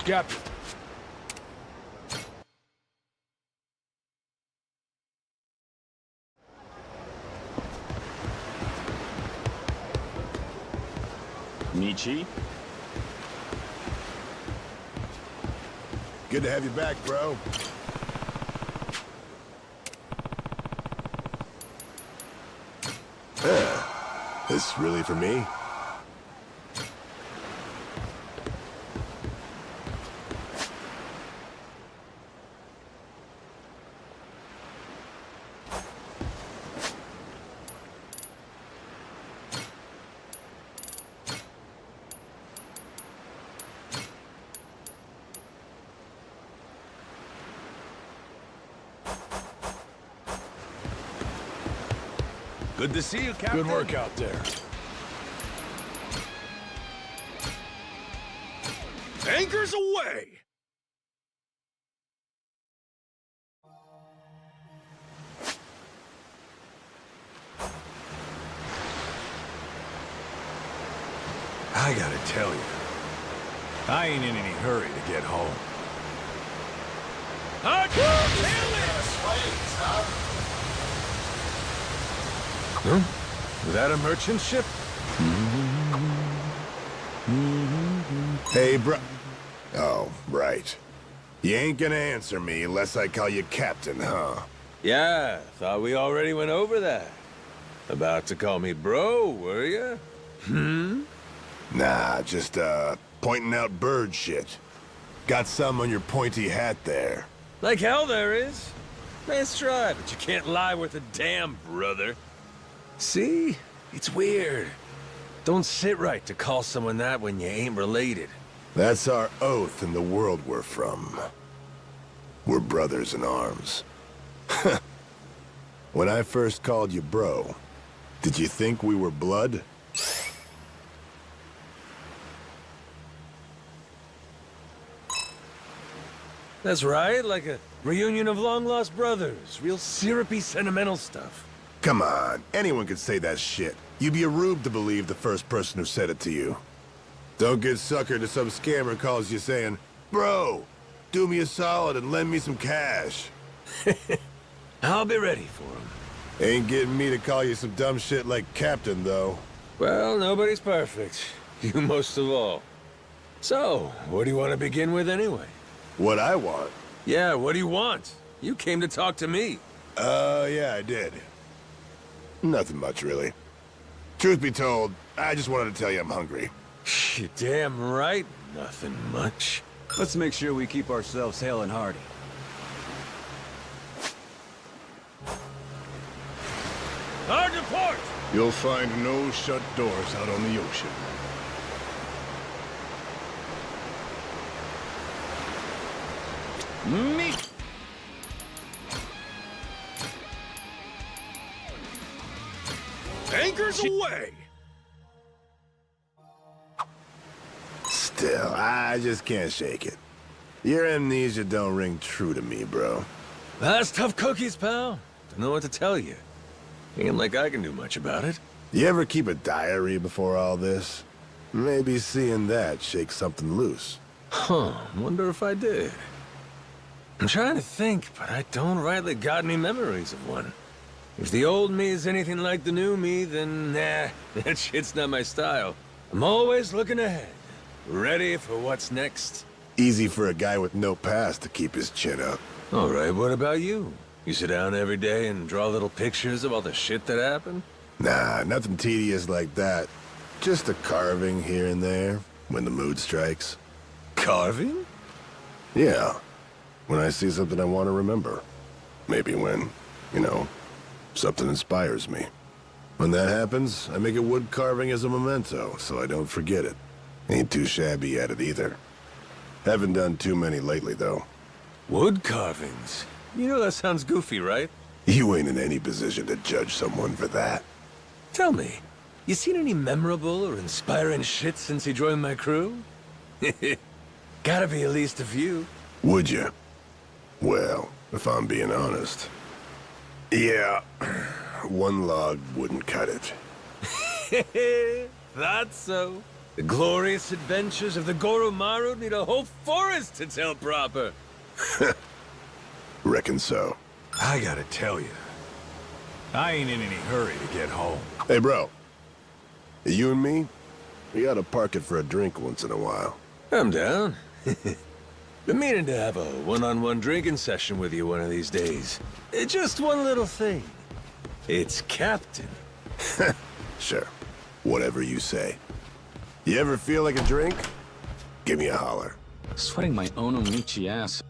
Captain. Michi? Good to have you back, bro. This really for me? Good to see you, Captain. Good work out there. Anchors away! I gotta tell you, I ain't in any hurry to get home. Huh? Was that a merchant ship? Hey, bro. Oh, right. You ain't gonna answer me unless I call you Captain, huh? Yeah, thought we already went over that. About to call me bro, were ya? Nah, just, pointing out bird shit. Got some on your pointy hat there. Like hell there is. Nice try, but you can't lie worth a damn, brother. See? It's weird. Don't sit right to call someone that when you ain't related. That's our oath in the world we're from. We're brothers in arms. When I first called you bro, did you think we were blood? That's right, like a reunion of long-lost brothers. Real syrupy, sentimental stuff. Come on, anyone could say that shit. You'd be a rube to believe the first person who said it to you. Don't get suckered to some scammer calls you saying, "Bro, do me a solid and lend me some cash." I'll be ready for him. Ain't getting me to call you some dumb shit like Captain, though. Well, nobody's perfect. You most of all. So, what do you want to begin with anyway? What I want? Yeah, what do you want? You came to talk to me. Yeah, I did. Nothing much, really. Truth be told, I just wanted to tell you I'm hungry. You're damn right, nothing much. Let's make sure we keep ourselves hale and hearty. Hard to port! You'll find no shut doors out on the ocean. Me! Anchors away! Still, I just can't shake it. Your amnesia don't ring true to me, bro. That's tough cookies, pal. Don't know what to tell you. Ain't like I can do much about it. You ever keep a diary before all this? Maybe seeing that shakes something loose. Huh, wonder if I did. I'm trying to think, but I don't rightly got any memories of one. If the old me is anything like the new me, then nah, that shit's not my style. I'm always looking ahead, ready for what's next. Easy for a guy with no past to keep his chin up. All right, what about you? You sit down every day and draw little pictures of all the shit that happened? Nah, nothing tedious like that. Just a carving here and there, when the mood strikes. Carving? Yeah. When I see something I want to remember. Maybe when, you know, something inspires me. When that happens, I make a wood carving as a memento, so I don't forget it. Ain't too shabby at it either. Haven't done too many lately, though. Wood carvings? You know that sounds goofy, right? You ain't in any position to judge someone for that. Tell me, you seen any memorable or inspiring shit since you joined my crew? Gotta be at least a few. Would you? Well, if I'm being honest. Yeah, one log wouldn't cut it. Thought so. The glorious adventures of the Goromaru need a whole forest to tell proper. Reckon so. I gotta tell you, I ain't in any hurry to get home. Hey, bro. You and me, we gotta park it for a drink once in a while. I'm down. Been meaning to have a one-on-one drinking session with you one of these days. Just one little thing. It's Captain. Sure. Whatever you say. You ever feel like a drink? Give me a holler. Sweating my Onomichi ass.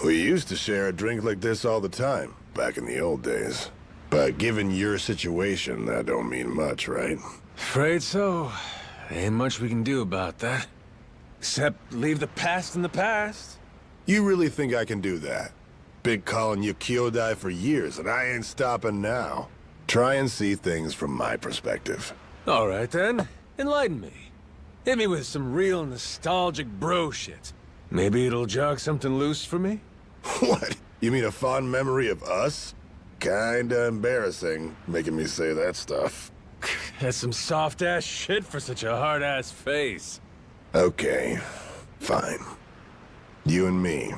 We used to share a drink like this all the time, back in the old days. But given your situation, that don't mean much, right? Afraid so. Ain't much we can do about that. Except leave the past in the past. You really think I can do that? Been calling you Kyodai for years, and I ain't stopping now. Try and see things from my perspective. All right, then. Enlighten me. Hit me with some real nostalgic bro shit. Maybe it'll jog something loose for me? What? You mean a fond memory of us? Kinda embarrassing, making me say that stuff. That's some soft-ass shit for such a hard-ass face. Okay, fine. You and me.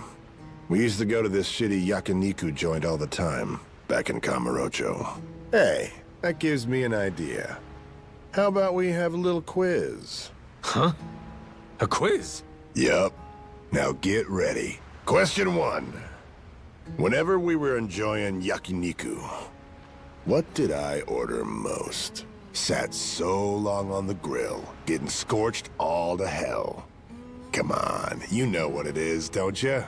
We used to go to this shitty yakiniku joint all the time, back in Kamurocho. Hey, that gives me an idea. How about we have a little quiz? Huh? A quiz? Yup. Now get ready. Question 1. Whenever we were enjoying yakiniku, what did I order most? Sat so long on the grill, getting scorched all to hell. Come on, you know what it is, don't you?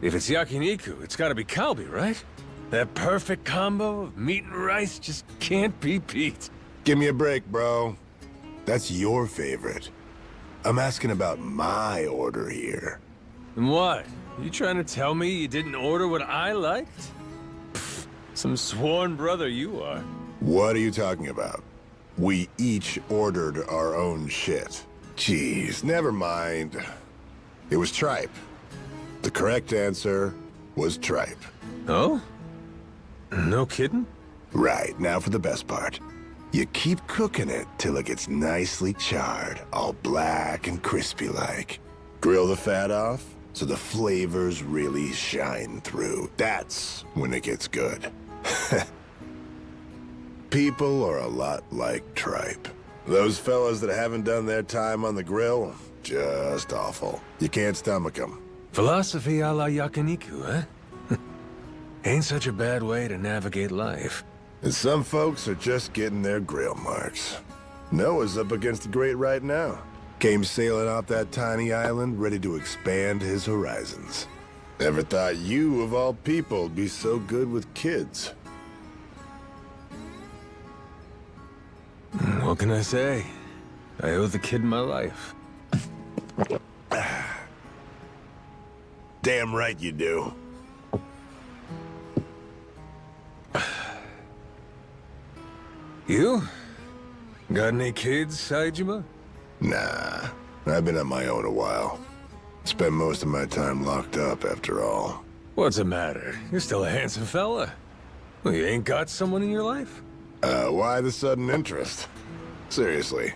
If it's yakiniku, it's gotta be kalbi, right? That perfect combo of meat and rice just can't be beat. Give me a break, bro. That's your favorite. I'm asking about my order here. And what? You trying to tell me you didn't order what I liked? Pfft, some sworn brother you are. What are you talking about? We each ordered our own shit. Jeez, never mind. It was tripe. The correct answer was tripe. Oh? No kidding? Right, now for the best part. You keep cooking it till it gets nicely charred, all black and crispy-like. Grill the fat off so the flavors really shine through. That's when it gets good. People are a lot like tripe. Those fellas that haven't done their time on the grill, just awful. You can't stomach them. Philosophy a la yakiniku, eh? Ain't such a bad way to navigate life. And some folks are just getting their grill marks. Noah's up against the grate right now. Came sailing off that tiny island, ready to expand his horizons. Never thought you, of all people, would be so good with kids. What can I say? I owe the kid my life. Damn right you do. You? Got any kids, Saejima? Nah, I've been on my own a while. Spent most of my time locked up, after all. What's the matter? You're still a handsome fella. Well, you ain't got someone in your life? Why the sudden interest? Seriously,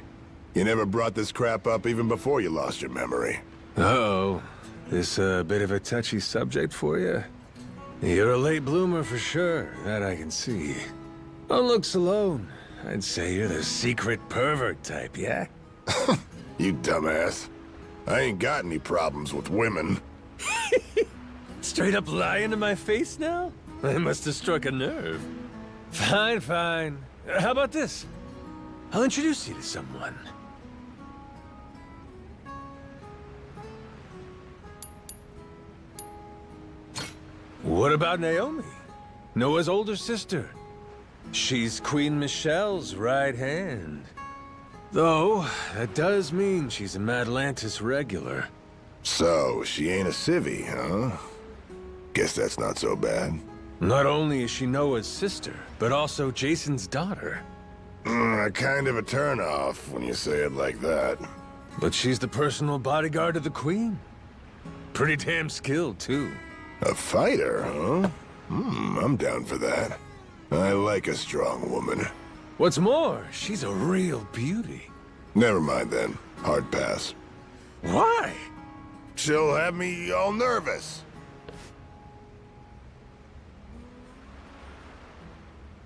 you never brought this crap up even before you lost your memory. Uh-oh. This a bit of a touchy subject for you? You're a late bloomer for sure, that I can see. On looks alone, I'd say you're the secret pervert type, yeah? You dumbass. I ain't got any problems with women. Straight up lying to my face now? I must have struck a nerve. Fine, fine. How about this? I'll introduce you to someone. What about Naomi? Noah's older sister. She's Queen Michelle's right hand. Though, that does mean she's a Madlantis regular. So, she ain't a civvy, huh? Guess that's not so bad. Not only is she Noah's sister, but also Jason's daughter. Kind of a turnoff when you say it like that. But she's the personal bodyguard of the Queen. Pretty damn skilled, too. A fighter, huh? I'm down for that. I like a strong woman. What's more, she's a real beauty. Never mind then. Hard pass. Why? She'll have me all nervous.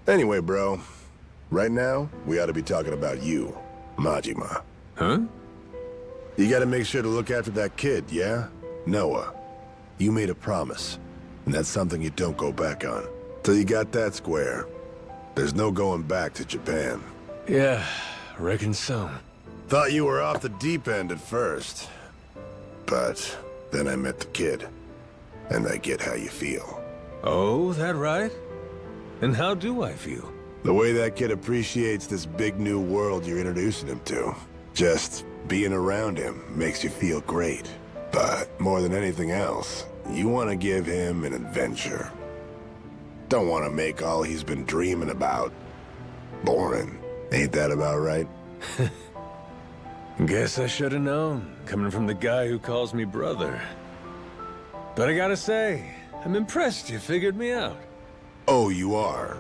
Anyway, bro. Right now, we ought to be talking about you, Majima. Huh? You gotta make sure to look after that kid, yeah? Noah. You made a promise. And that's something you don't go back on. Till you got that square, there's no going back to Japan. Yeah, reckon so. Thought you were off the deep end at first. But then I met the kid. And I get how you feel. Oh, that right? And how do I feel? The way that kid appreciates this big new world you're introducing him to. Just being around him makes you feel great. But more than anything else, you want to give him an adventure. Don't want to make all he's been dreaming about boring. Ain't that about right? Guess I should have known, coming from the guy who calls me brother. But I gotta say, I'm impressed you figured me out. Oh, you are?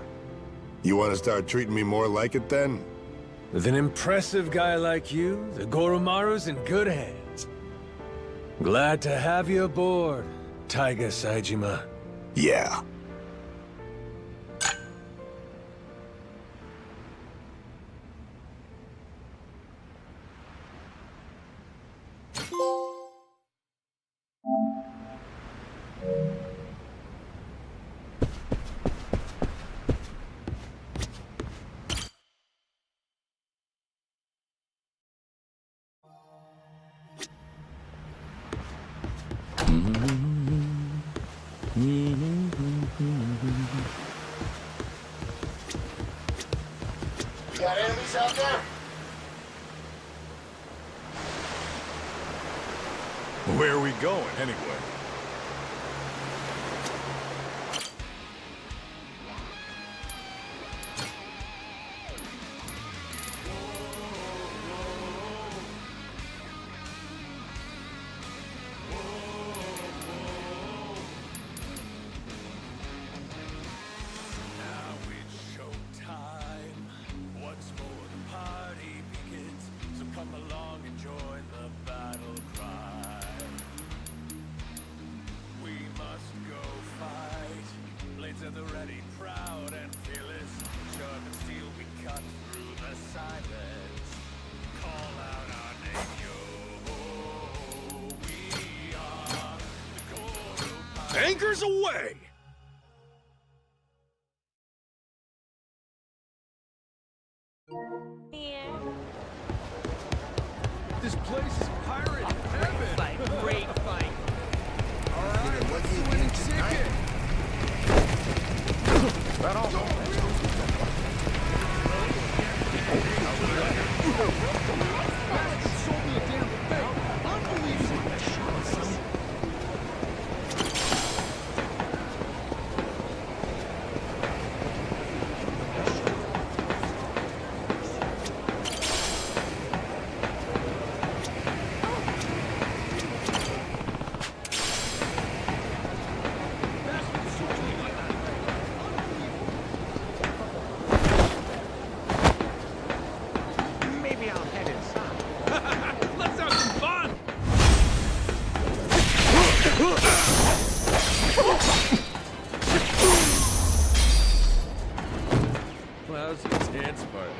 You want to start treating me more like it then? With an impressive guy like you, the Goromaru's in good hands. Glad to have you aboard, Taiga Saejima. Yeah. Got enemies out there? Where are we going, anyway? Anchors away! This place is pirate heaven. Fight, great fight. All right, what's the winning ticket? That all? Sold me a damn thing. Unbelievable. Maybe I'll head inside. Let's have some fun! Lousy dance partners.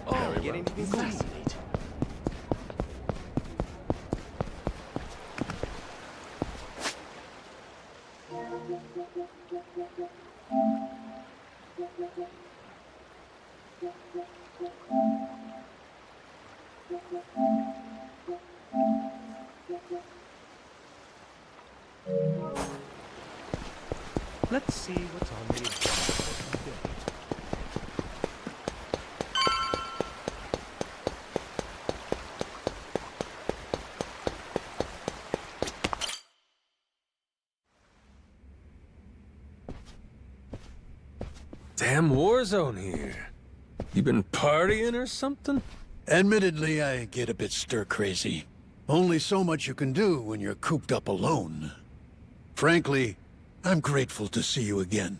Oh, getting to be fascinating. Let's see what's on the agenda for today. Damn war zone here. You been partying or something? Admittedly, I get a bit stir-crazy. Only so much you can do when you're cooped up alone. Frankly, I'm grateful to see you again.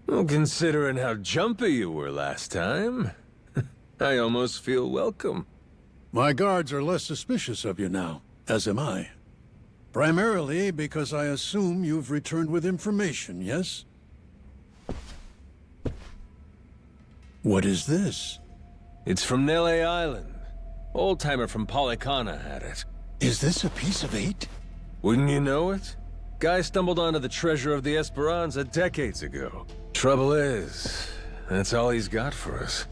Well, considering how jumpy you were last time, I almost feel welcome. My guards are less suspicious of you now. As am I. Primarily because I assume you've returned with information, yes? What is this? It's from Nele Island. Old-timer from Polycana had it. Is this a piece of 8? Wouldn't you know it? Guy stumbled onto the treasure of the Esperanza decades ago. Trouble is, that's all he's got for us.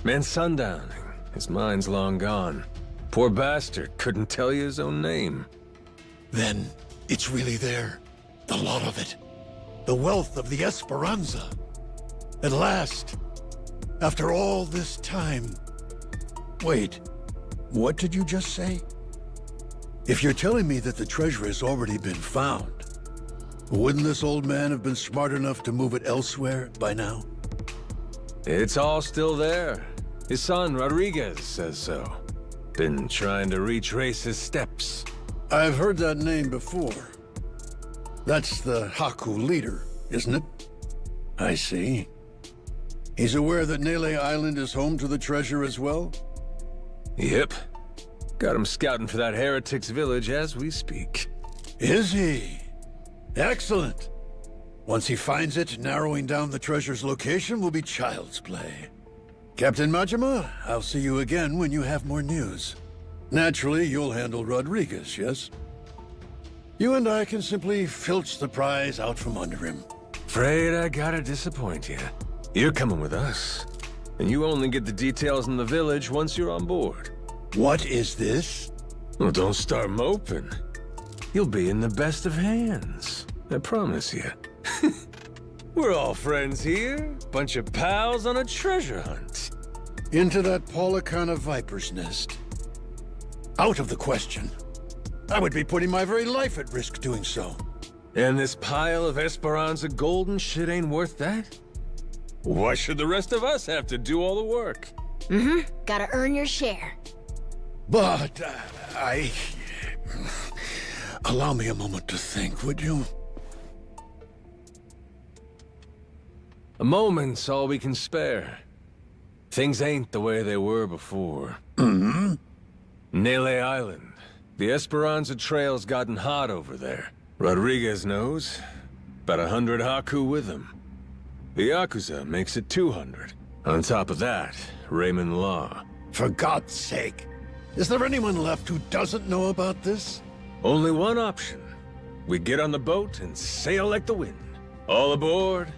Man's sundowning. His mind's long gone. Poor bastard couldn't tell you his own name. Then it's really there. The lot of it. The wealth of the Esperanza. At last. After all this time. Wait, what did you just say? If you're telling me that the treasure has already been found, wouldn't this old man have been smart enough to move it elsewhere by now? It's all still there. His son, Rodriguez, says so. Been trying to retrace his steps. I've heard that name before. That's the Haku leader, isn't it? I see. He's aware that Nele Island is home to the treasure as well? Yep. Got him scouting for that heretic's village as we speak. Is he? Excellent. Once he finds it, narrowing down the treasure's location will be child's play. Captain Majima, I'll see you again when you have more news. Naturally, you'll handle Rodriguez, yes? You and I can simply filch the prize out from under him. Afraid I gotta disappoint you. You're coming with us. And you only get the details in the village once you're on board. What is this? Well, don't start moping. You'll be in the best of hands. I promise you. We're all friends here. Bunch of pals on a treasure hunt. Into that Polycana viper's nest. Out of the question. I would be putting my very life at risk doing so. And this pile of Esperanza gold and shit ain't worth that? Why should the rest of us have to do all the work? Mm-hmm. Gotta earn your share. But, allow me a moment to think, would you? A moment's all we can spare. Things ain't the way they were before. Mm-hmm. Nele Island. The Esperanza trail's gotten hot over there. Rodriguez knows. About 100 Haku with him. The Yakuza makes it 200. On top of that, Raymond Law. For God's sake. Is there anyone left who doesn't know about this? Only one option. We get on the boat and sail like the wind. All aboard.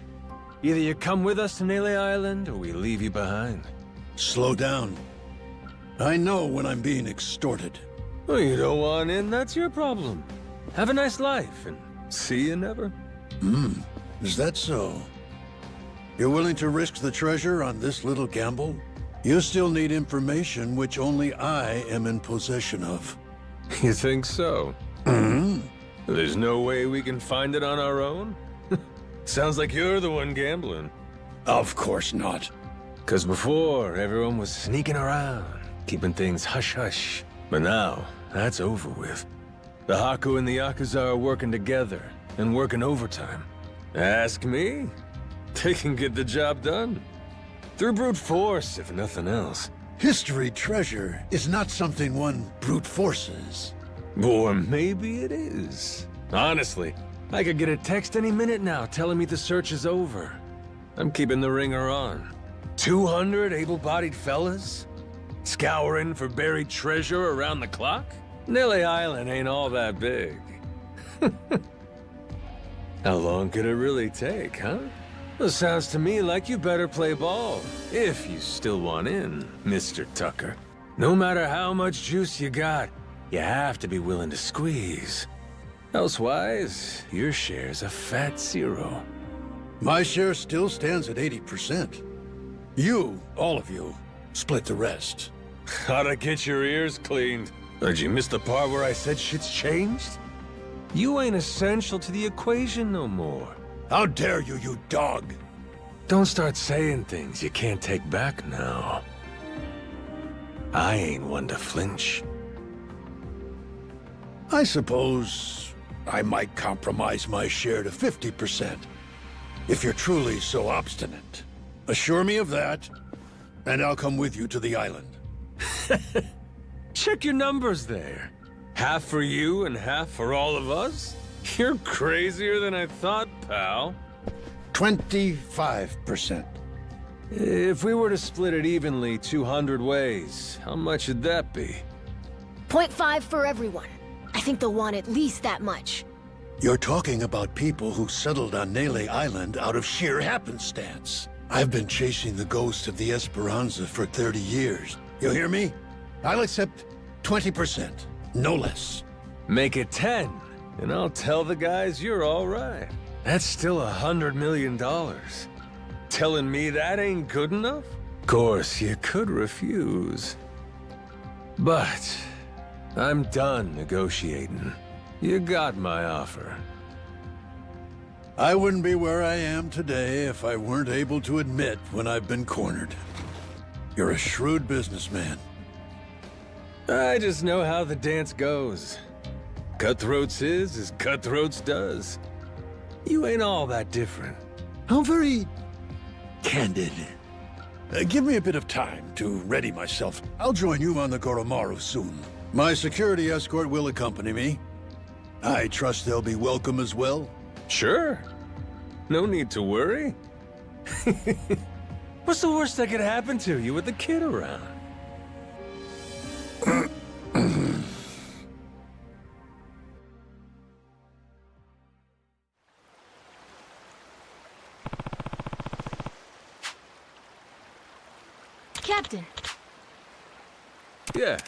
Either you come with us to Nele Island, or we leave you behind. Slow down. I know when I'm being extorted. Well, you don't want in, that's your problem. Have a nice life, and see you never. Is that so? You're willing to risk the treasure on this little gamble? You still need information which only I am in possession of. You think so? Mm-hmm. There's no way we can find it on our own? Sounds like you're the one gambling. Of course not. 'Cause before, everyone was sneaking around, keeping things hush-hush. But now, that's over with. The Haku and the Yakuza are working together, and working overtime. Ask me? They can get the job done. Through brute force, if nothing else. History treasure is not something one brute forces. Or maybe it is. Honestly, I could get a text any minute now telling me the search is over. I'm keeping the ringer on. 200 able-bodied fellas? Scouring for buried treasure around the clock? Nele Island ain't all that big. How long could it really take, huh? Well, sounds to me like you better play ball, if you still want in, Mr. Tucker. No matter how much juice you got, you have to be willing to squeeze. Elsewise, your share's a fat zero. My share still stands at 80%. You, all of you, split the rest. How'd I get your ears cleaned? Did you miss the part where I said shit's changed? You ain't essential to the equation no more. How dare you, you dog! Don't start saying things you can't take back now. I ain't one to flinch. I suppose I might compromise my share to 50%, if you're truly so obstinate. Assure me of that, and I'll come with you to the island. Check your numbers there. Half for you and half for all of us? You're crazier than I thought, pal. 25%. If we were to split it evenly 200 ways, how much would that be? 0.5 for everyone. I think they'll want at least that much. You're talking about people who settled on Nele Island out of sheer happenstance. I've been chasing the ghost of the Esperanza for 30 years. You hear me? I'll accept 20%, no less. Make it 10, and I'll tell the guys you're all right. That's still $100 million. Telling me that ain't good enough? Of course, you could refuse. But I'm done negotiating. You got my offer. I wouldn't be where I am today if I weren't able to admit when I've been cornered. You're a shrewd businessman. I just know how the dance goes. Cutthroats is as cutthroats does. You ain't all that different. How very candid. Give me a bit of time to ready myself. I'll join you on the Goromaru soon. My security escort will accompany me. I trust they'll be welcome as well. Sure. No need to worry. What's the worst that could happen to you with the kid around? Captain. Yeah.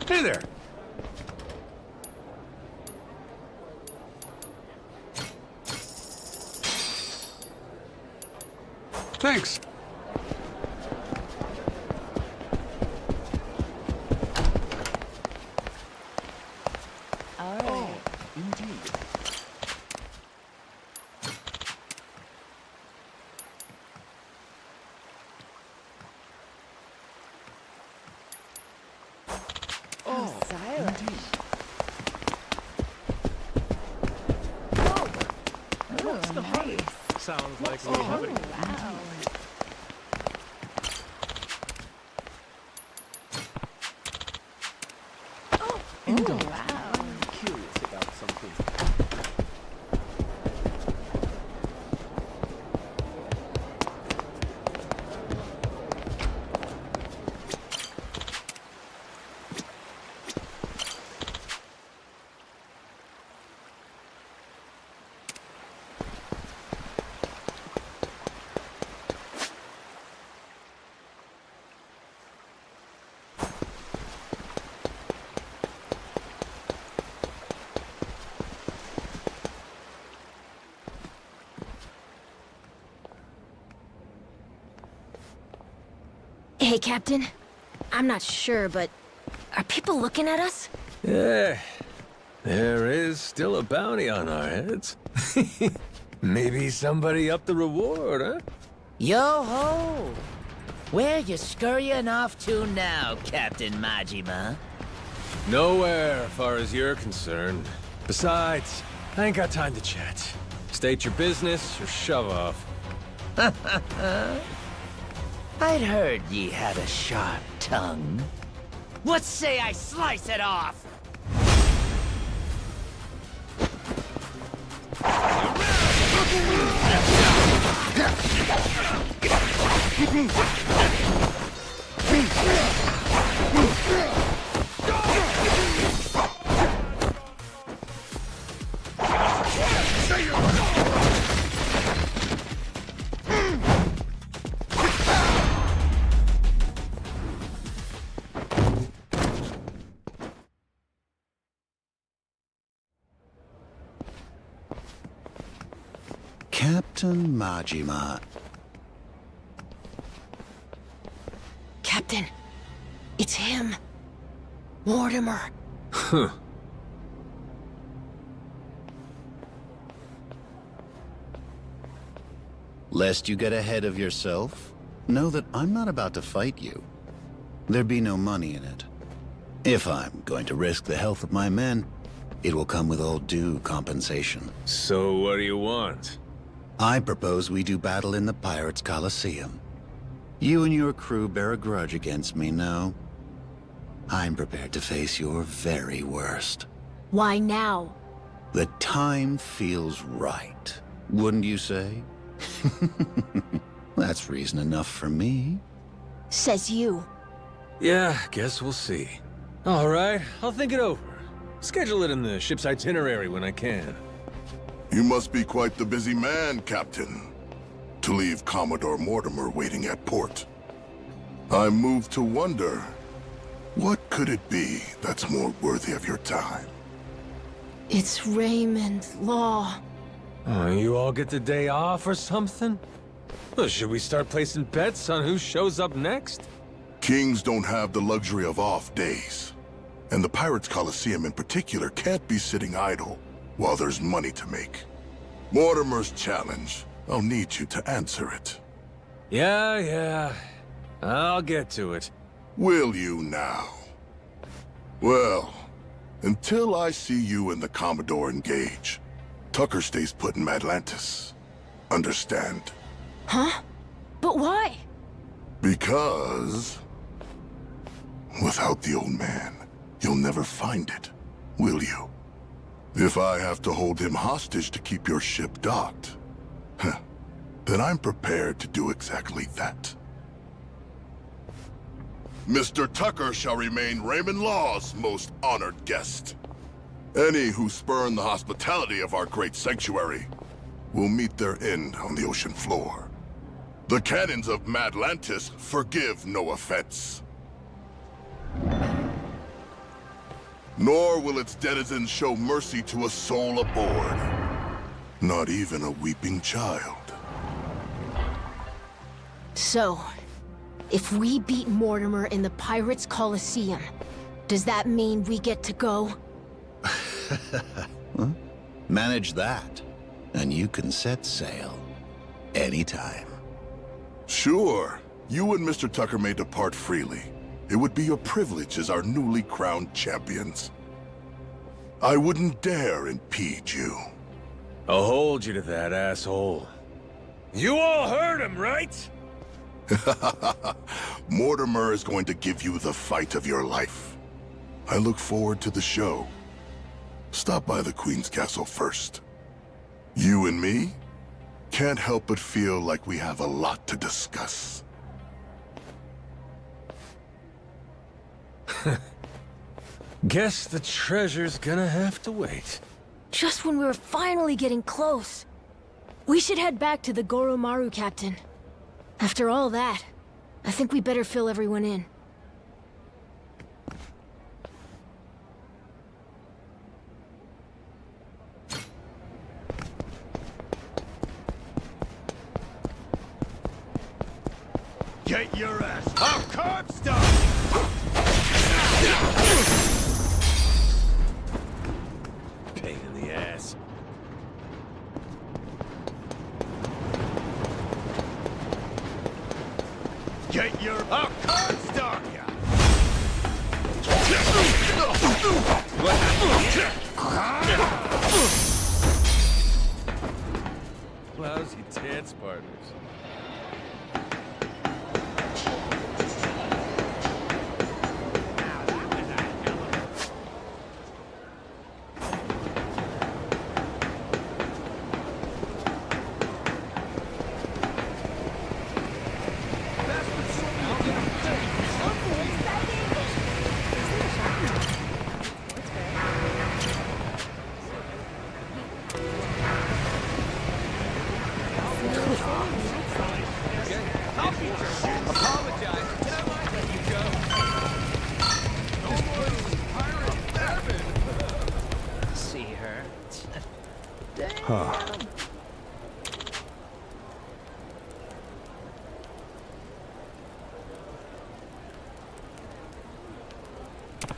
Hey there. Thanks. Oh, indeed. Oh, silent. Indeed. Oh, nice. Sounds like we Oh, have it. wow. Indulge. Oh, wow. I'm curious about something. Hey, Captain. I'm not sure, but are people looking at us? Yeah. There is still a bounty on our heads. Maybe somebody upped the reward, huh? Yo-ho! Where you scurrying off to now, Captain Majima? Nowhere, as far as you're concerned. Besides, I ain't got time to chat. State your business or shove off. I'd heard ye had a sharp tongue. What say I slice it off? Captain Majima. Captain, it's him. Mortimer. Huh. Lest you get ahead of yourself, know that I'm not about to fight you. There'd be no money in it. If I'm going to risk the health of my men, it will come with all due compensation. So what do you want? I propose we do battle in the Pirates' Coliseum. You and your crew bear a grudge against me, no? I'm prepared to face your very worst. Why now? The time feels right, wouldn't you say? That's reason enough for me. Says you. Yeah, guess we'll see. All right, I'll think it over. Schedule it in the ship's itinerary when I can. You must be quite the busy man, Captain, to leave Commodore Mortimer waiting at port. I'm moved to wonder, what could it be that's more worthy of your time? It's Raymond Law. Oh, you all get the day off or something? Well, should we start placing bets on who shows up next? Kings don't have the luxury of off days. And the Pirates' Coliseum in particular can't be sitting idle while there's money to make. Mortimer's challenge. I'll need you to answer it. Yeah. I'll get to it. Will you now? Well, until I see you and the Commodore engage, Tucker stays put in Atlantis. Understand? Huh? But why? Because without the old man, you'll never find it, will you? If I have to hold him hostage to keep your ship docked, then I'm prepared to do exactly that. Mr. Tucker shall remain Raymond Law's most honored guest. Any who spurn the hospitality of our great sanctuary will meet their end on the ocean floor. The cannons of Madlantis forgive no offense. Nor will its denizens show mercy to a soul aboard. Not even a weeping child. So, if we beat Mortimer in the Pirates' Coliseum, does that mean we get to go? Huh? Manage that, and you can set sail anytime. Sure. You and Mr. Tucker may depart freely. It would be your privilege as our newly crowned champions. I wouldn't dare impede you. I'll hold you to that, asshole. You all heard him, right? Mortimer is going to give you the fight of your life. I look forward to the show. Stop by the Queen's Castle first. You and me can't help but feel like we have a lot to discuss. Guess the treasure's gonna have to wait. Just when we were finally getting close. We should head back to the Goromaru, Captain. After all that, I think we better fill everyone in. Get your ass up, corpse stuff! Pain in the ass. Get your up, corpse stuff! Lousy dance partners.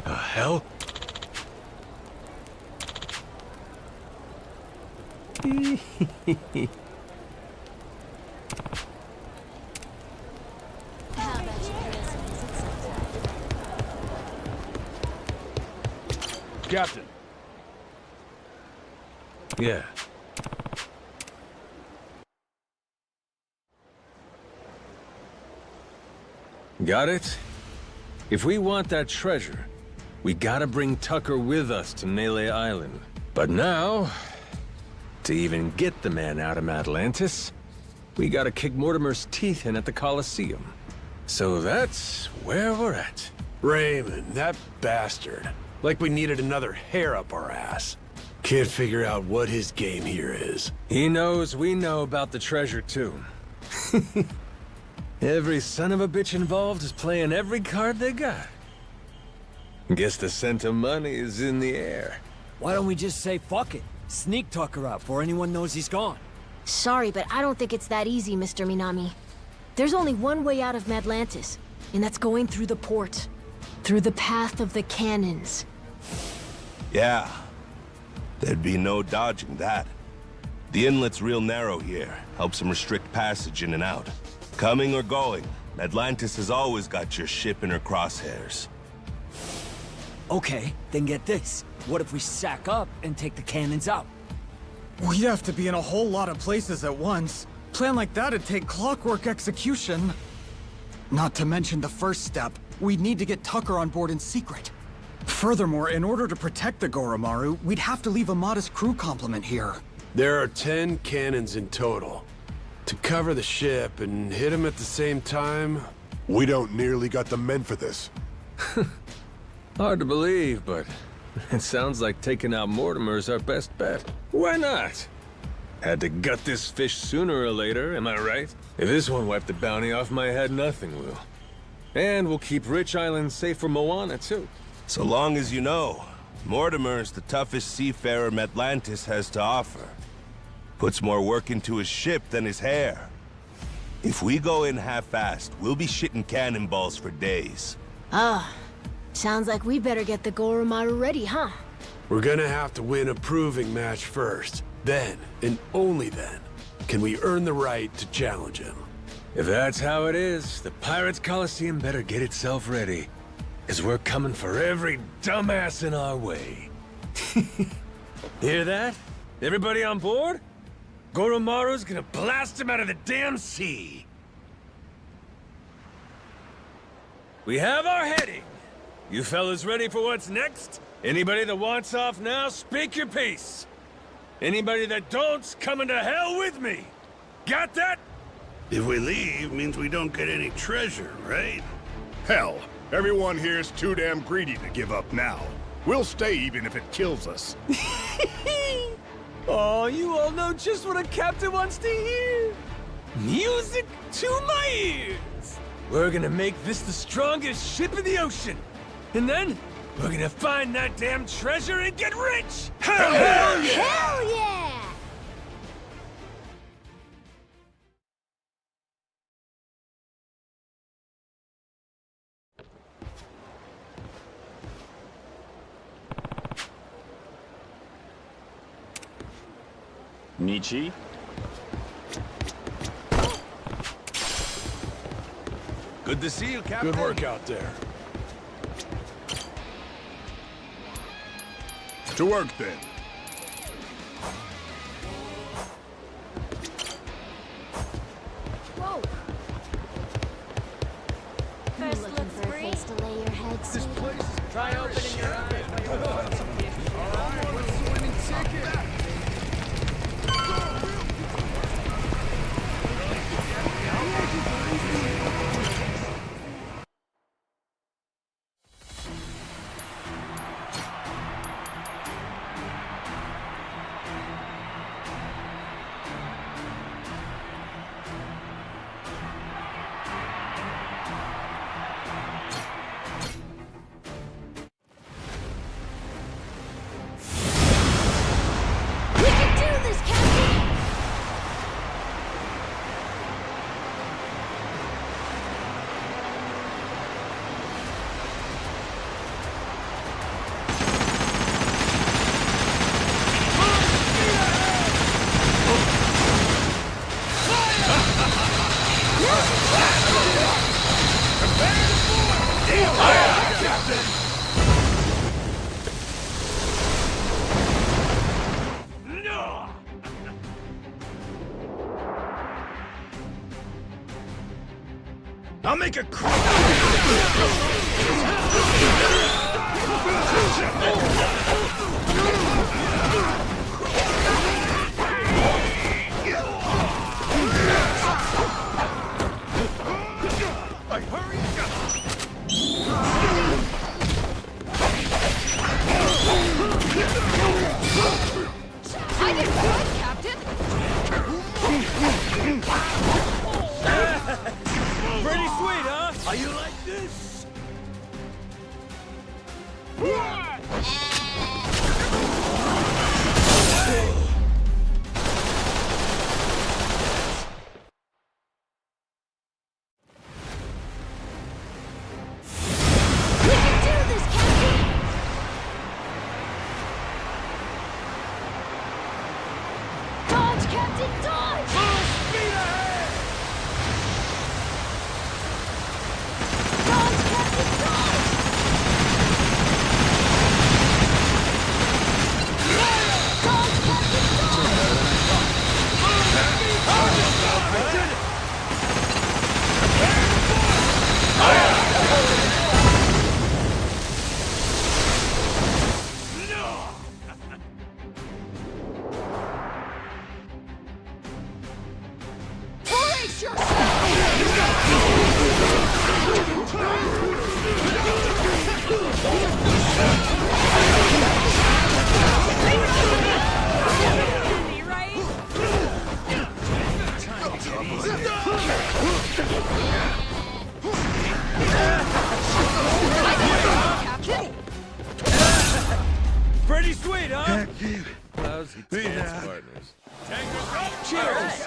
The hell? Captain. Yeah. Got it? If we want that treasure, we gotta bring Tucker with us to Melee Island. But now, to even get the man out of Atlantis, we gotta kick Mortimer's teeth in at the Colosseum. So that's where we're at. Raymond, that bastard. Like we needed another hair up our ass. Can't figure out what his game here is. He knows we know about the treasure, too. Every son of a bitch involved is playing every card they got. Guess the scent of money is in the air. Why don't we just say fuck it? Sneak Tucker out before anyone knows he's gone. Sorry, but I don't think it's that easy, Mr. Minami. There's only one way out of Atlantis, and that's going through the port. Through the path of the cannons. Yeah. There'd be no dodging that. The inlet's real narrow here. Helps them restrict passage in and out. Coming or going, Atlantis has always got your ship in her crosshairs. Okay, then get this. What if we sack up and take the cannons out? We'd have to be in a whole lot of places at once. Plan like that'd take clockwork execution. Not to mention the first step, we'd need to get Tucker on board in secret. Furthermore, in order to protect the Goromaru, we'd have to leave a modest crew complement here. There are 10 cannons in total. To cover the ship and hit them at the same time... We don't nearly got the men for this. Hard to believe, but it sounds like taking out Mortimer's our best bet. Why not? Had to gut this fish sooner or later, am I right? If this one wiped the bounty off my head, nothing will. And we'll keep Rich Island safe for Moana, too. So long as you know, Mortimer's the toughest seafarer Atlantis has to offer. Puts more work into his ship than his hair. If we go in half-assed, we'll be shitting cannonballs for days. Sounds like we better get the Goromaru ready, huh? We're gonna have to win a proving match first. Then, and only then, can we earn the right to challenge him. If that's how it is, the Pirates Coliseum better get itself ready. 'Cause we're coming for every dumbass in our way. Hear that? Everybody on board? Goromaru's gonna blast him out of the damn sea. We have our heading. You fellas ready for what's next? Anybody that wants off now, speak your piece. Anybody that don't's coming to hell with me. Got that? If we leave, means we don't get any treasure, right? Hell, everyone here is too damn greedy to give up now. We'll stay even if it kills us. Oh, you all know just what a captain wants to hear. Music to my ears. We're gonna make this the strongest ship in the ocean. And then, we're gonna find that damn treasure and get rich! Hell yeah! Hell yeah! Michi? Good to see you, Captain. Good work out there. To work, then. Whoa! First looking for a place to lay your head, This place is try opening your eyes. All right, swimming ticket. I'll make a I did good, Captain! Pretty sweet, huh? How you like this? We can do this, Captain! Dodge, Captain, dodge! Full speed ahead! Dodge, Captain, dodge! Dodge, Captain, brace Pretty sweet, huh? Lousy partners. Tankers up! Cheers!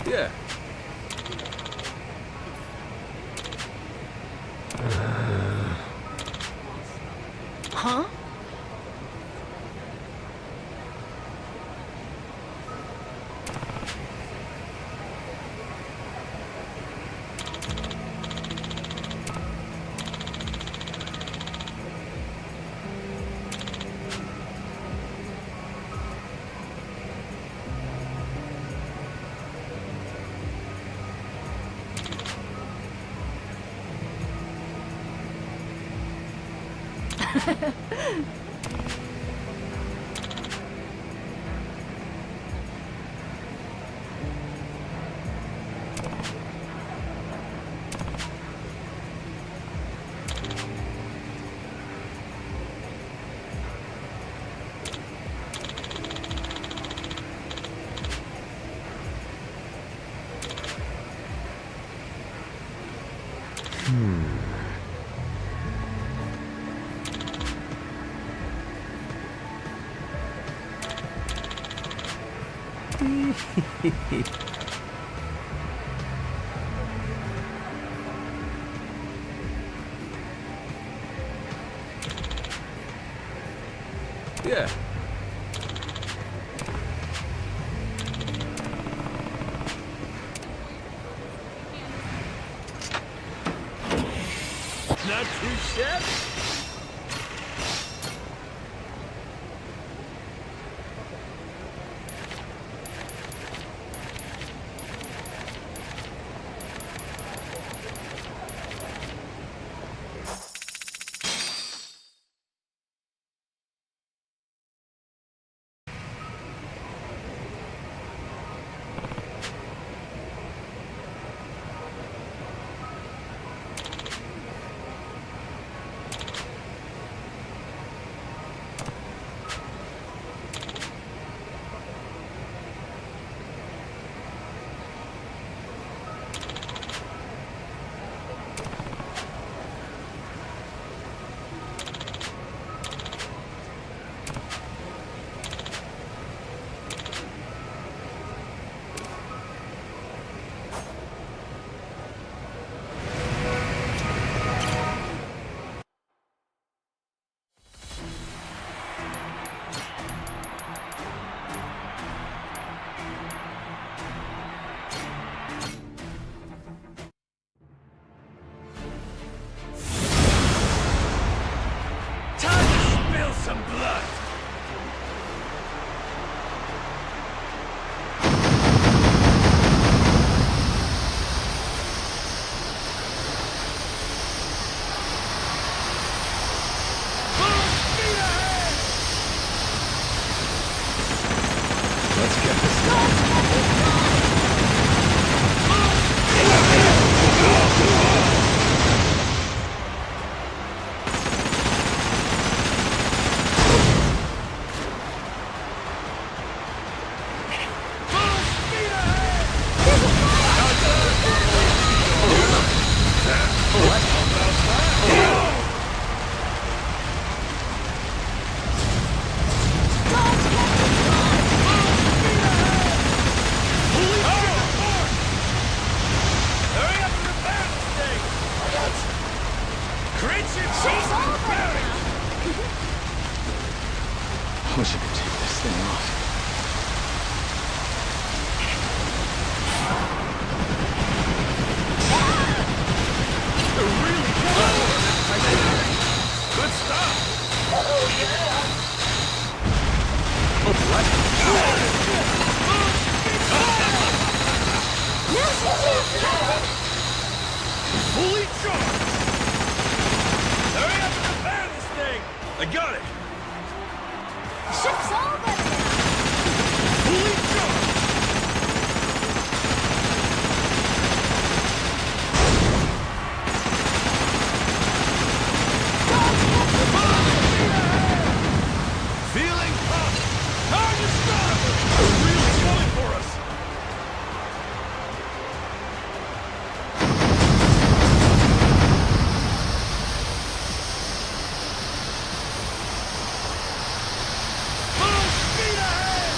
Yeah. Huh? Yeah. Not too shabby. Let's get this done. Wish I could take this thing off. Good stuff! Fully charged! Hurry up and repair this thing! I got it! Ship's all ready now. Fully charged! Feeling hot! Target stop! They're really coming for us! Full speed ahead!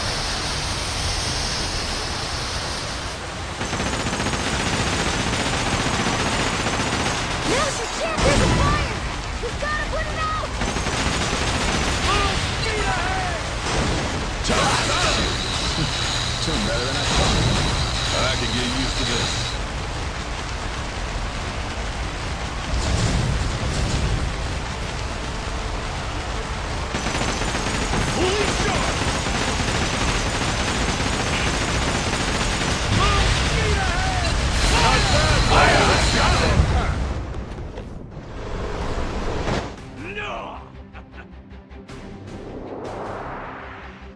Now's your chance. There's a fire. We've got to put it out. Full speed ahead! Doing better than I thought. I could get used to this. Fully charged! Full speed ahead! Fire! No!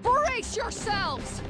Brace yourselves!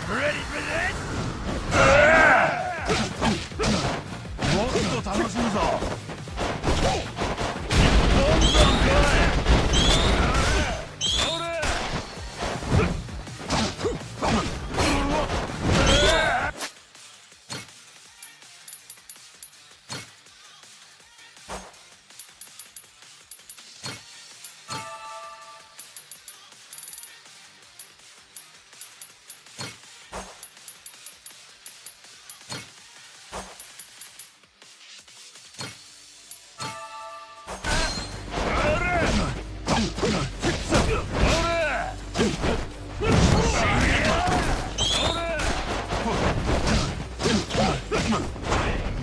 Ready for this? もっと楽しむぞ。どんどん来い。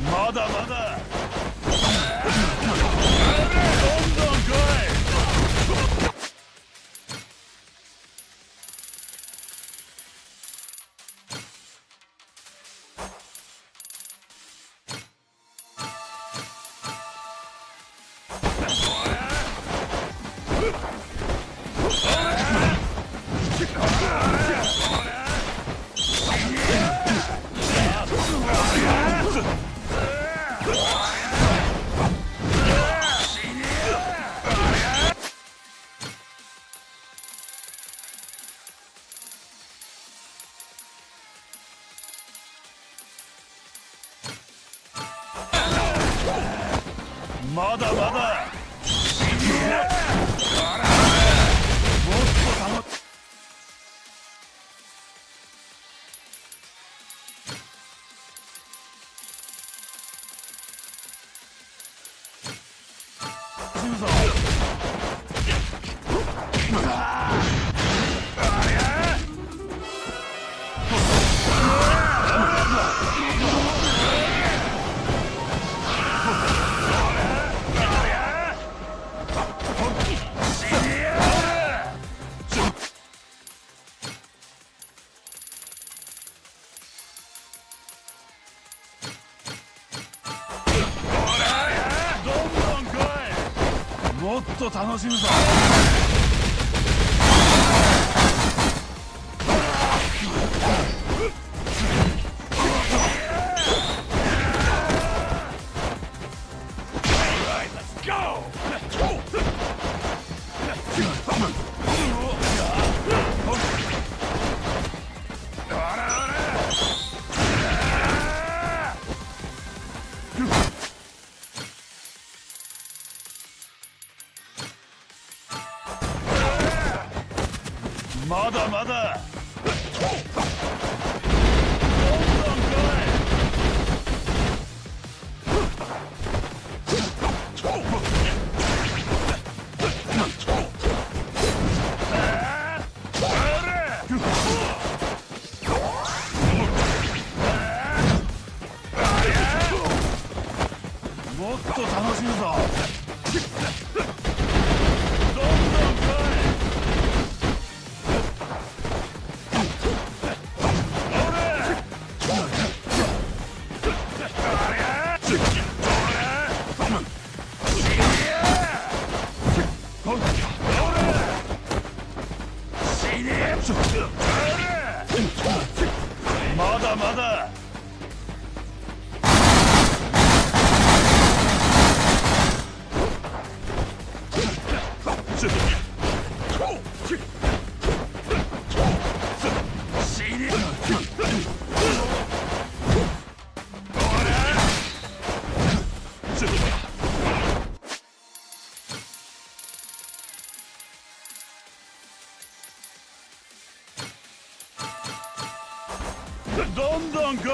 まだまだ。どんどん来い。まだまだ。もっと楽しむぞ。まだまだ。もっと楽しむぞ。どんどん来い。まだまだ。どんどん来い。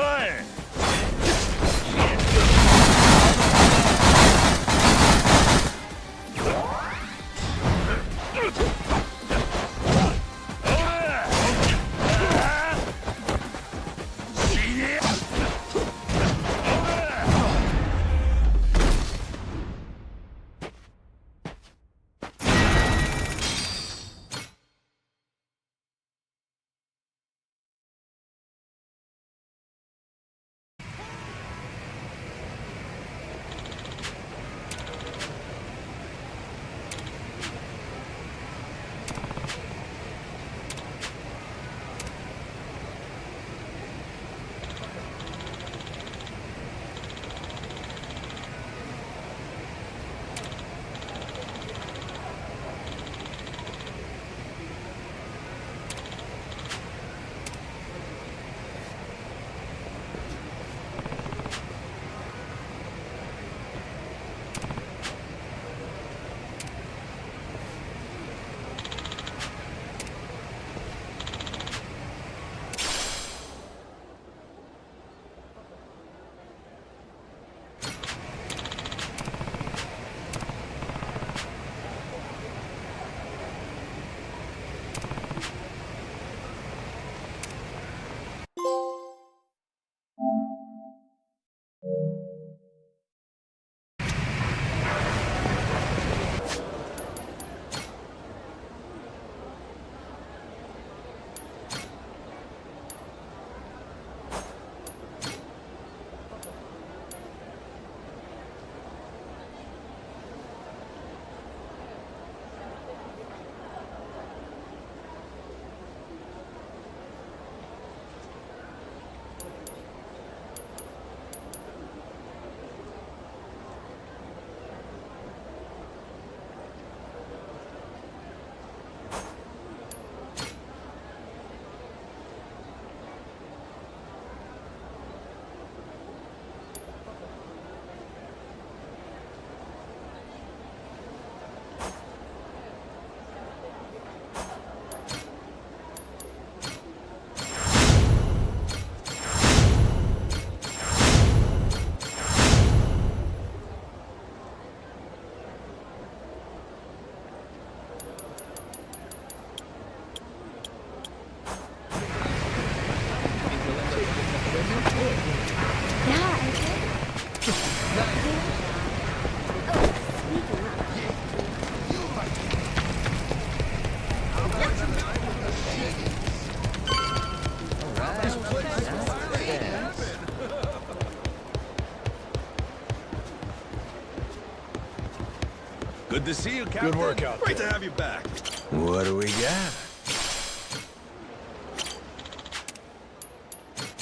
Good to see you, Captain. Good work out Great there. to have you back. What do we got?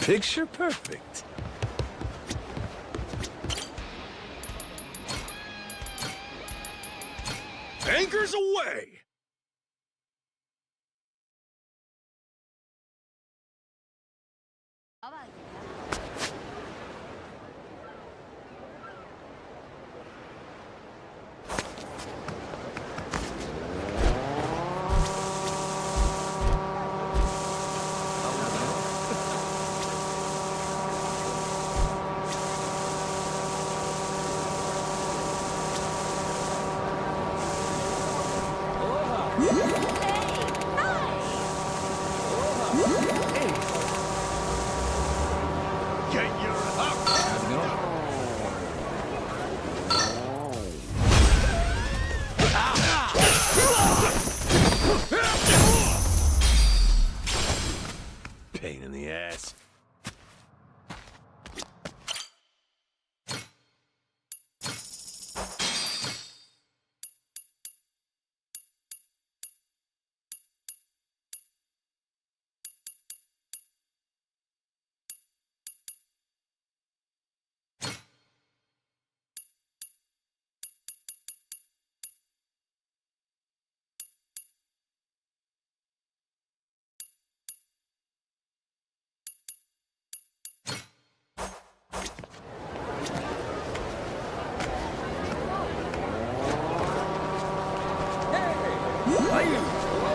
Picture perfect. Anchors away! Pain in the ass.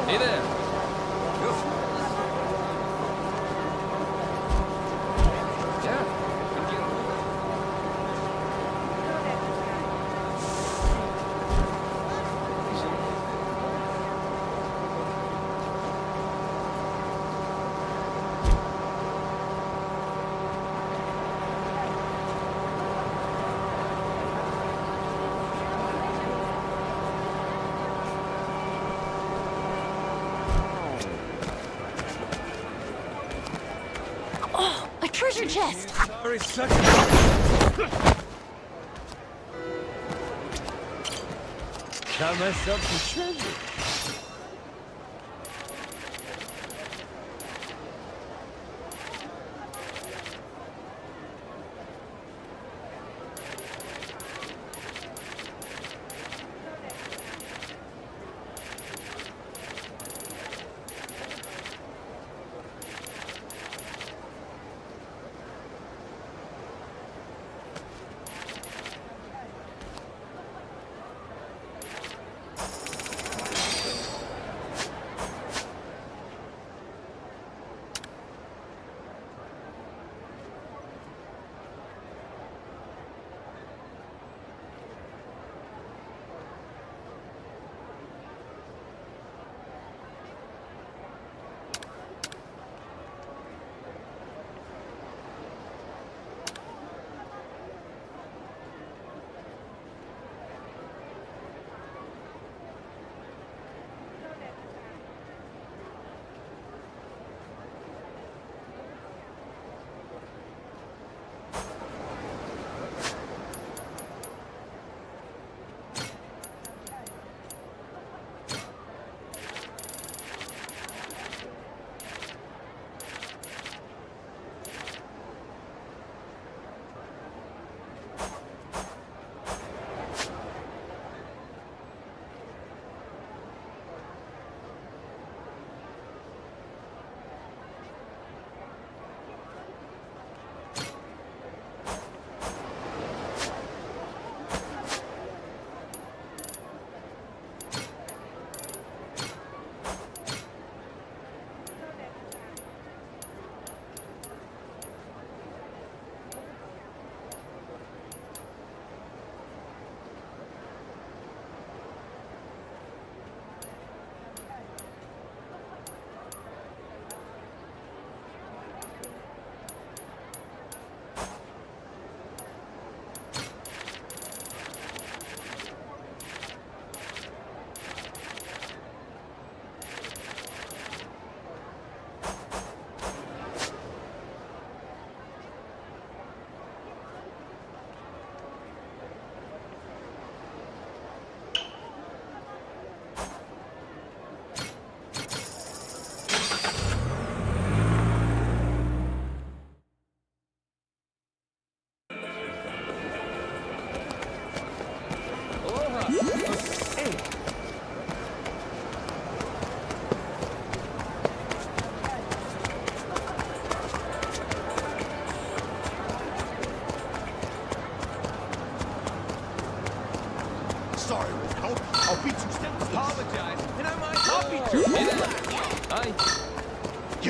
Hey there. Oh, a treasure chest! Sorry, suck. Got myself some treasure.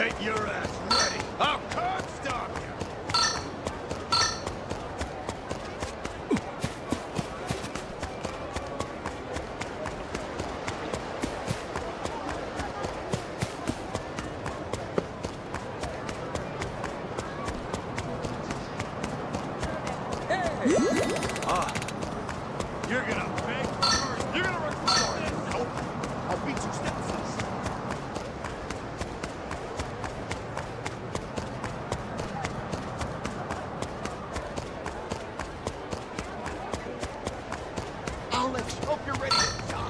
Get your ass ready. I'll curb stomp you. You're gonna beg first. You're gonna record it. Nope. I'll beat you senseless. Alex, hope you're ready to die.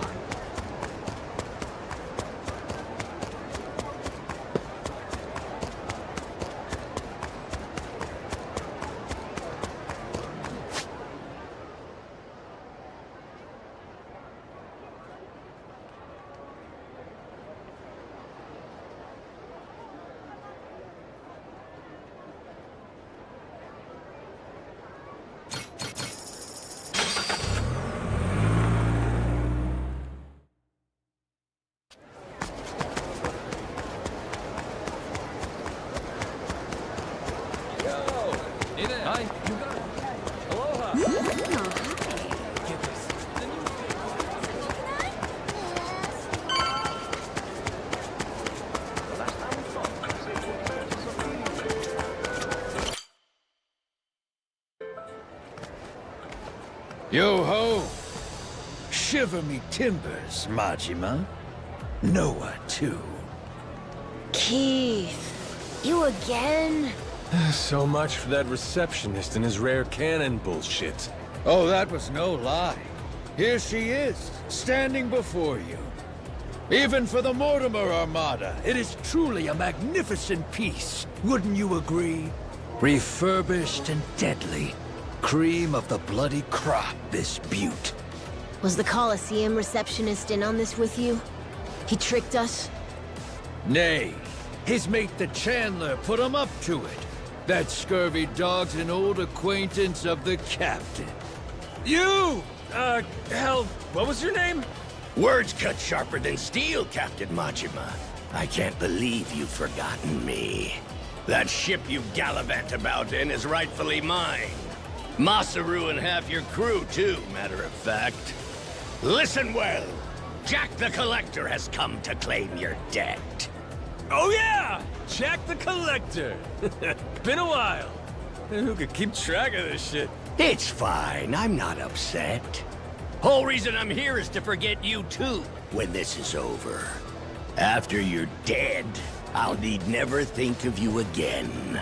Hi. You got it. Aloha. Yo-ho! Shiver me timbers, Majima. Noah, too. Keith, you again? So much for that receptionist and his rare cannon bullshit. Oh, that was no lie. Here she is, standing before you. Even for the Mortimer Armada, it is truly a magnificent piece. Wouldn't you agree? Refurbished and deadly. Cream of the bloody crop, this beaut. Was the Coliseum receptionist in on this with you? He tricked us? Nay, his mate the Chandler put him up to it. That scurvy dog's an old acquaintance of the captain. You! Hell, what was your name? Words cut sharper than steel, Captain Majima. I can't believe you've forgotten me. That ship you gallivant about in is rightfully mine. Masaru and half your crew, too, matter of fact. Listen well. Jack the Collector has come to claim your debt. Oh yeah! Jack the Collector. Been a while. Who could keep track of this shit? It's fine. I'm not upset. Whole reason I'm here is to forget you too when this is over. After you're dead, I'll need never think of you again.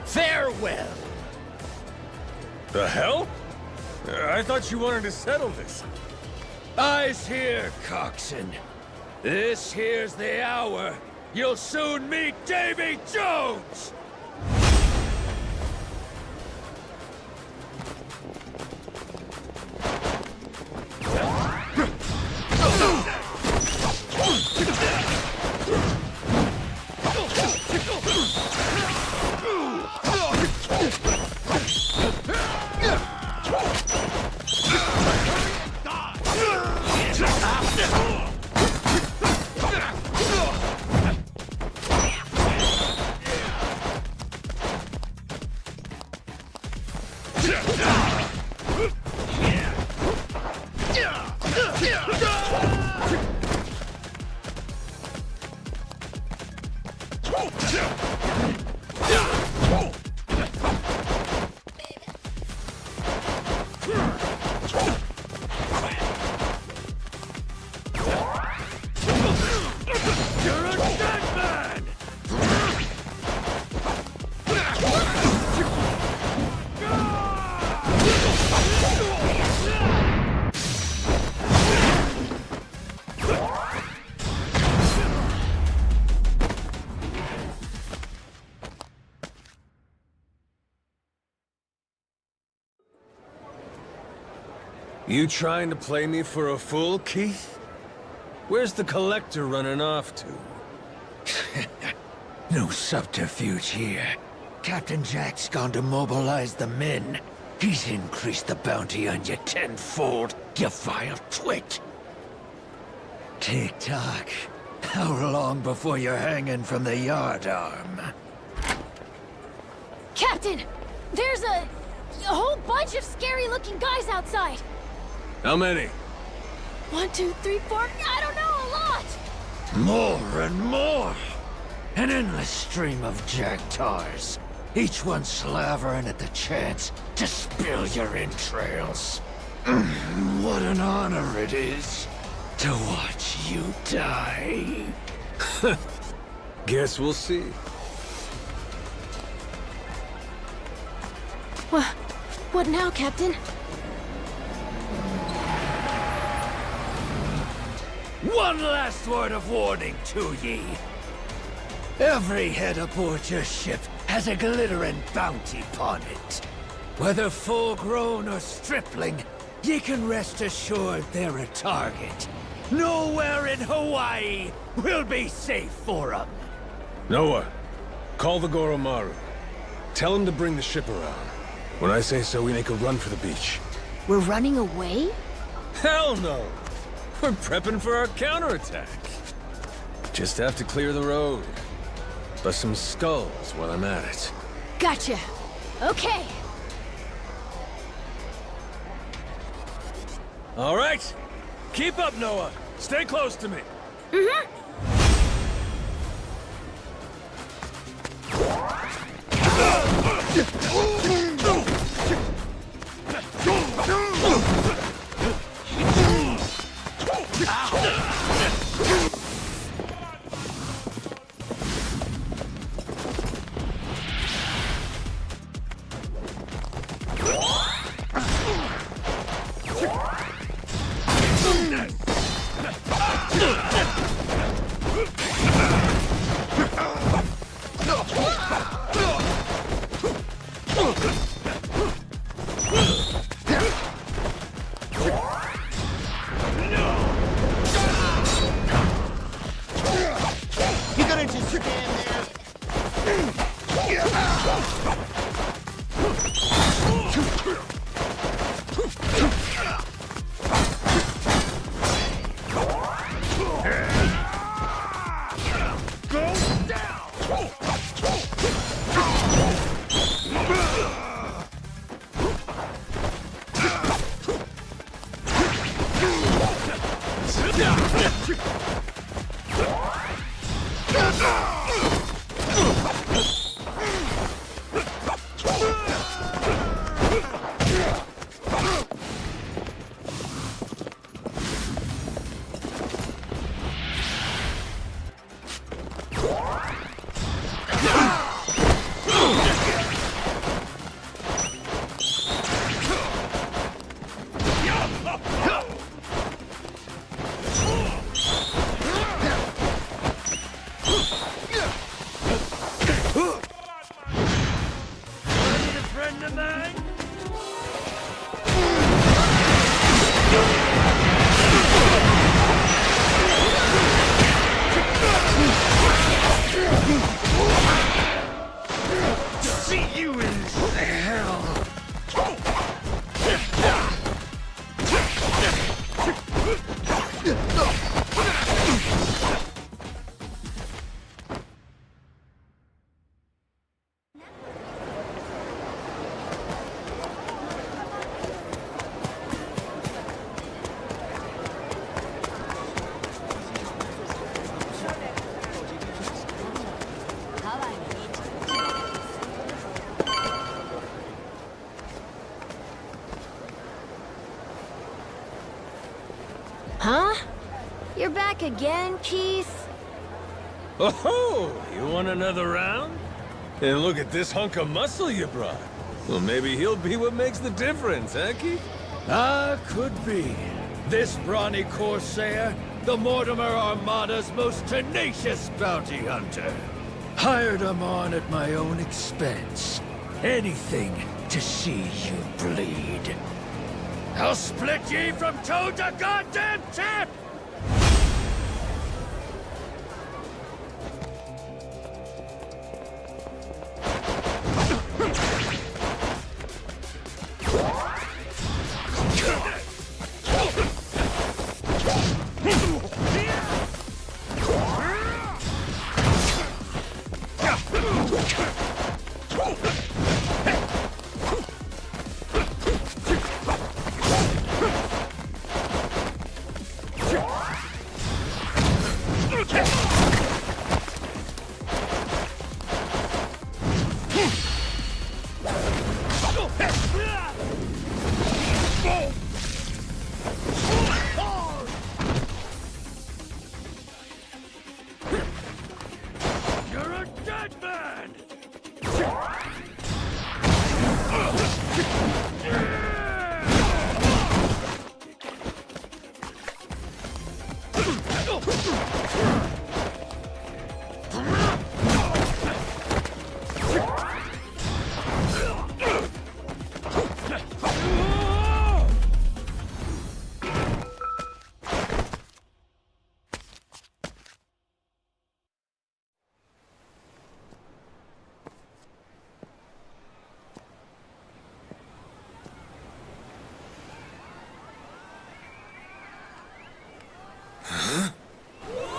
Farewell. The hell? I thought you wanted to settle this. Eyes here, coxswain. This here's the hour. You'll soon meet Davy Jones! You trying to play me for a fool, Keith? Where's the Collector running off to? No subterfuge here. Captain Jack's gone to mobilize the men. He's increased the bounty on you tenfold, you vile twit. Tick-tock. How long before you're hanging from the yardarm? Captain! There's a whole bunch of scary-looking guys outside! How many? 1, 2, 3, 4, I don't know, a lot! More and more! An endless stream of jagtars, each one slavering at the chance to spill your entrails. What an honor it is to watch you die. Guess we'll see. What now, Captain? One last word of warning to ye. Every head aboard your ship has a glittering bounty upon it. Whether full-grown or stripling, ye can rest assured they're a target. Nowhere in Hawaii will be safe for 'em. Noah, call the Goromaru. Tell him to bring the ship around. When I say so, we make a run for the beach. We're running away? Hell no! We're prepping for our counterattack. Just have to clear the road. Bust some skulls while I'm at it. Gotcha. Okay. All right. Keep up, Noah. Stay close to me. Mm-hmm. Huh? You're back again, Keith? Oh, you want another round? And look at this hunk of muscle you brought. Well, maybe he'll be what makes the difference, huh, Keith? Could be. This brawny corsair, the Mortimer Armada's most tenacious bounty hunter. Hired him on at my own expense. Anything to see you bleed. I'll split ye from toe to goddamn tip!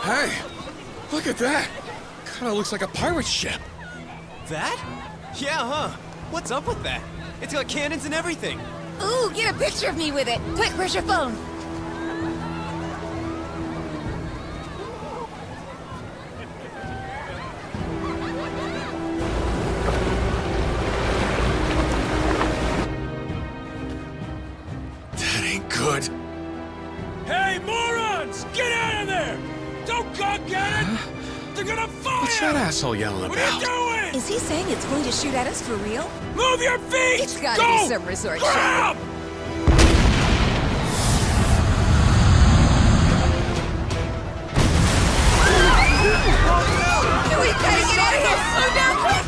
Hey, look at that. Kinda looks like a pirate ship. That? Yeah, huh? What's up with that? It's got cannons and everything. Ooh, get a picture of me with it. Quick, where's your phone? That ain't good. Hey, morons! Get out of there! Don't cock at it! They're gonna fire! What's that asshole yelling What about? are you doing? Is he saying it's going to shoot at us for real? Move your feet! It's gotta Go! be some resort Grab! shit. We gotta get out of here! Slow down, quick!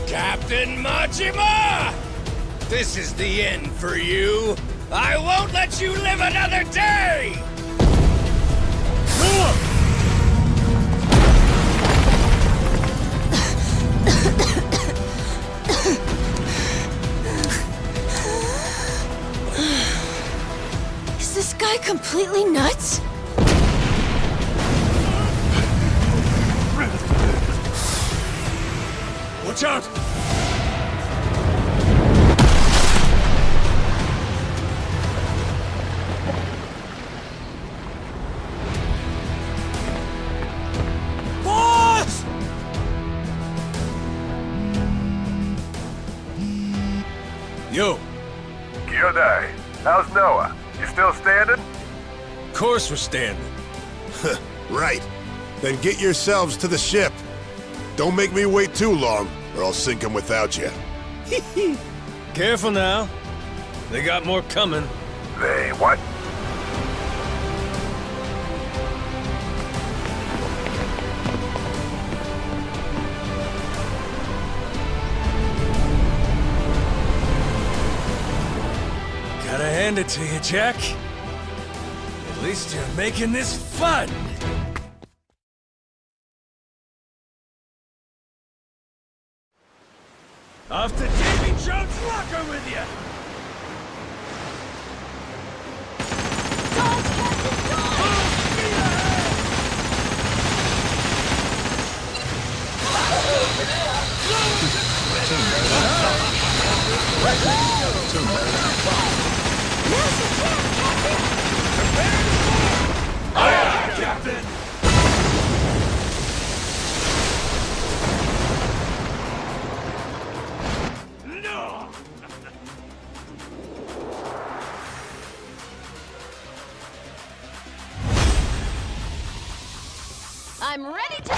Captain Majima! This is the end for you. I won't let you live another day! Is this guy completely nuts? Watch out! Boss! Yo. Kyodai, how's Noah? You still standing? Of course we're standing. Right. Then get yourselves to the ship. Don't make me wait too long, or I'll sink him without you. Careful now. They got more coming. They what? Gotta hand it to you, Jack. At least you're making this fun. Off to Davy Jones' locker with you! Aye, Captain! No! I'm ready to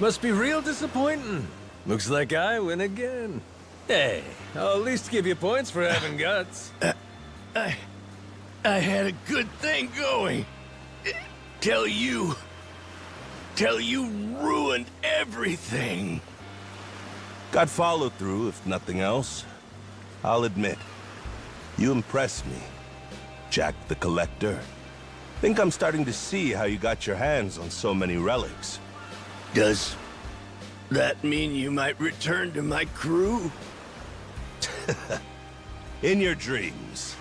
Must be real disappointing. Looks like I win again. Hey, I'll at least give you points for having guts. I had a good thing going. Till you ruined everything. Got follow through, if nothing else. I'll admit, you impress me, Jack the Collector. Think I'm starting to see how you got your hands on so many relics. Does that mean you might return to my crew? In your dreams.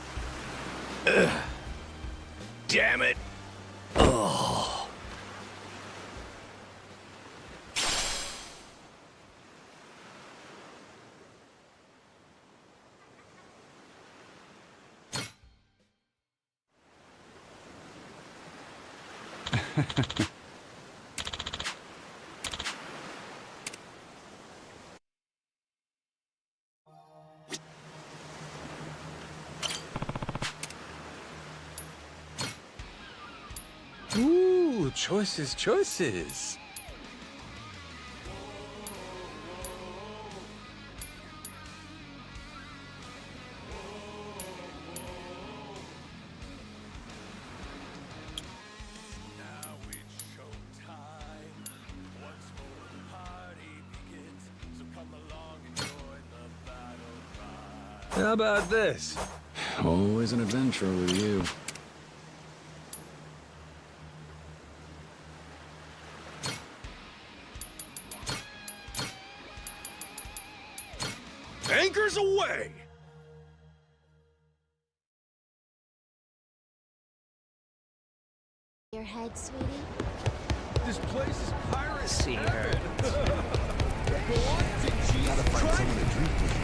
Damn it. Oh. Ooh, choices, choices. How about this? Always an adventure with you. Anchors away! Your head, sweetie? This place is piracy. Her. Gotta find someone to drink with.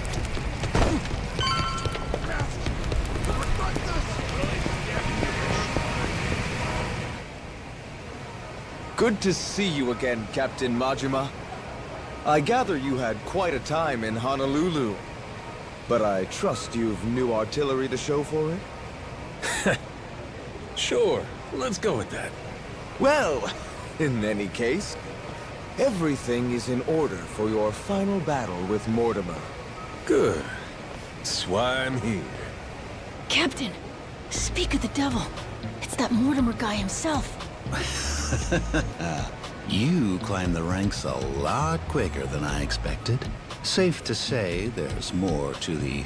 Good to see you again, Captain Majima. I gather you had quite a time in Honolulu. But I trust you've new artillery to show for it? Sure, let's go with that. Well, in any case, everything is in order for your final battle with Mortimer. Good. That's why I'm here. Captain, speak of the devil. It's that Mortimer guy himself. You climbed the ranks a lot quicker than I expected. Safe to say there's more to the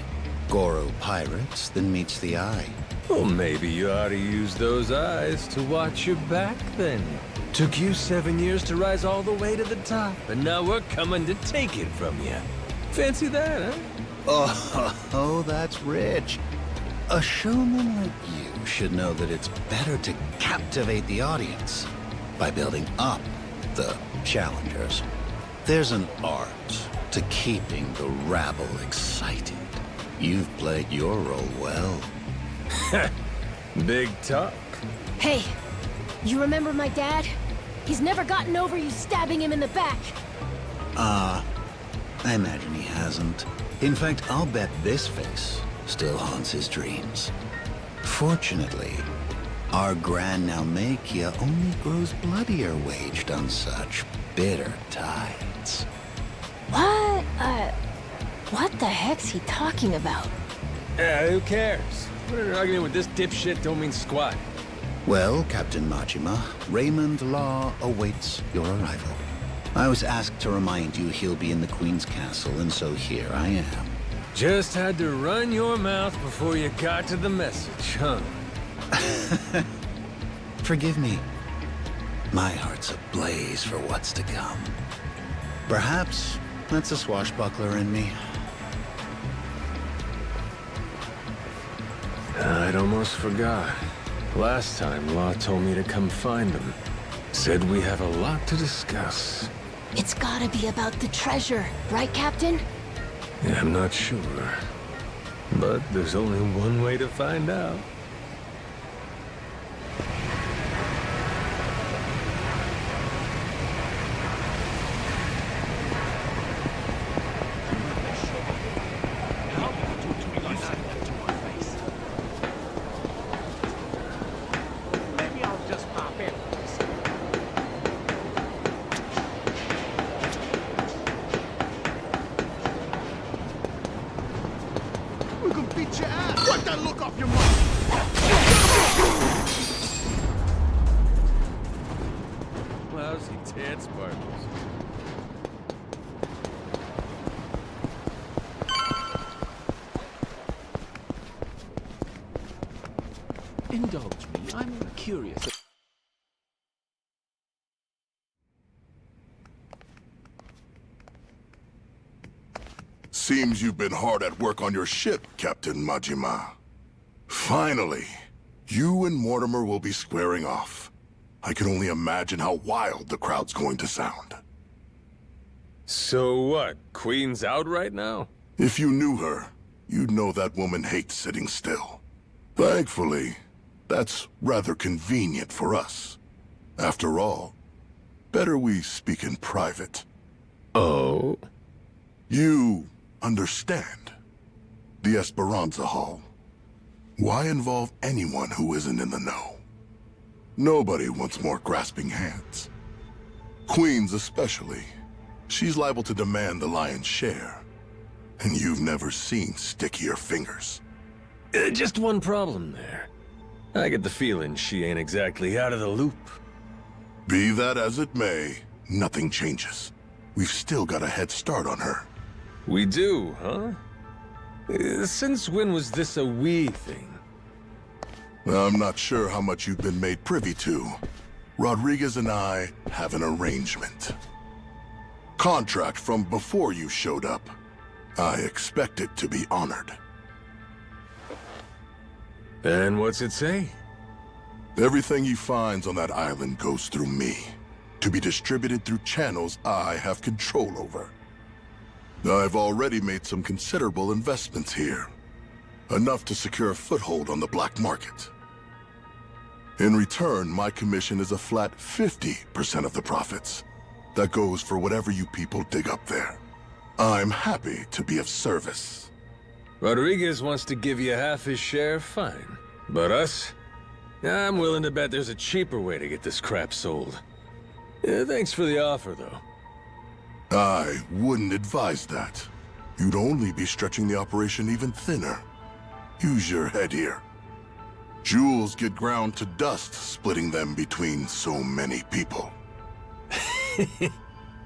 Goro pirates than meets the eye. Well, maybe you ought to use those eyes to watch your back, then. Took you 7 years to rise all the way to the top, and now we're coming to take it from you. Fancy that, huh? Oh, that's rich. A showman like you should know that it's better to captivate the audience by building up the challengers. There's an art to keeping the rabble excited. You've played your role well. Big talk. Hey, you remember my dad? He's never gotten over you stabbing him in the back. I imagine he hasn't. In fact, I'll bet this face still haunts his dreams. Fortunately, our Grand Naumachia only grows bloodier waged on such bitter tides. What the heck's he talking about? Who cares? What an argument with this dipshit don't mean squat. Well, Captain Majima, Raymond Law awaits your arrival. I was asked to remind you he'll be in the Queen's Castle, and so here I am. Just had to run your mouth before you got to the message, huh? Forgive me. My heart's ablaze for what's to come. Perhaps that's a swashbuckler in me. I'd almost forgot. Last time, Law told me to come find them. Said we have a lot to discuss. It's gotta be about the treasure, right, Captain? Yeah, I'm not sure. But there's only one way to find out. We can beat your ass. Wipe that look off your mouth. indulge me, I'm curious. Seems you've been hard at work on your ship, Captain Majima. Finally, you and Mortimer will be squaring off. I can only imagine how wild the crowd's going to sound. So what? Queen's out right now? If you knew her, you'd know that woman hates sitting still. Thankfully, that's rather convenient for us. After all, better we speak in private. Oh? You understand. The Esperanza Hall. Why involve anyone who isn't in the know? Nobody wants more grasping hands. Queens especially. She's liable to demand the lion's share. And you've never seen stickier fingers. Just one problem there. I get the feeling she ain't exactly out of the loop. Be that as it may, nothing changes. We've still got a head start on her. We do, huh? Since when was this a we thing? I'm not sure how much you've been made privy to. Rodriguez and I have an arrangement. Contract from before you showed up. I expect it to be honored. And what's it say? Everything he finds on that island goes through me, to be distributed through channels I have control over. I've already made some considerable investments here, enough to secure a foothold on the black market. In return, my commission is a flat 50% of the profits. That goes for whatever you people dig up there. I'm happy to be of service. Rodriguez wants to give you half his share, fine. But us? I'm willing to bet there's a cheaper way to get this crap sold. Thanks for the offer, though. I wouldn't advise that. You'd only be stretching the operation even thinner. Use your head here. Jewels get ground to dust splitting them between so many people.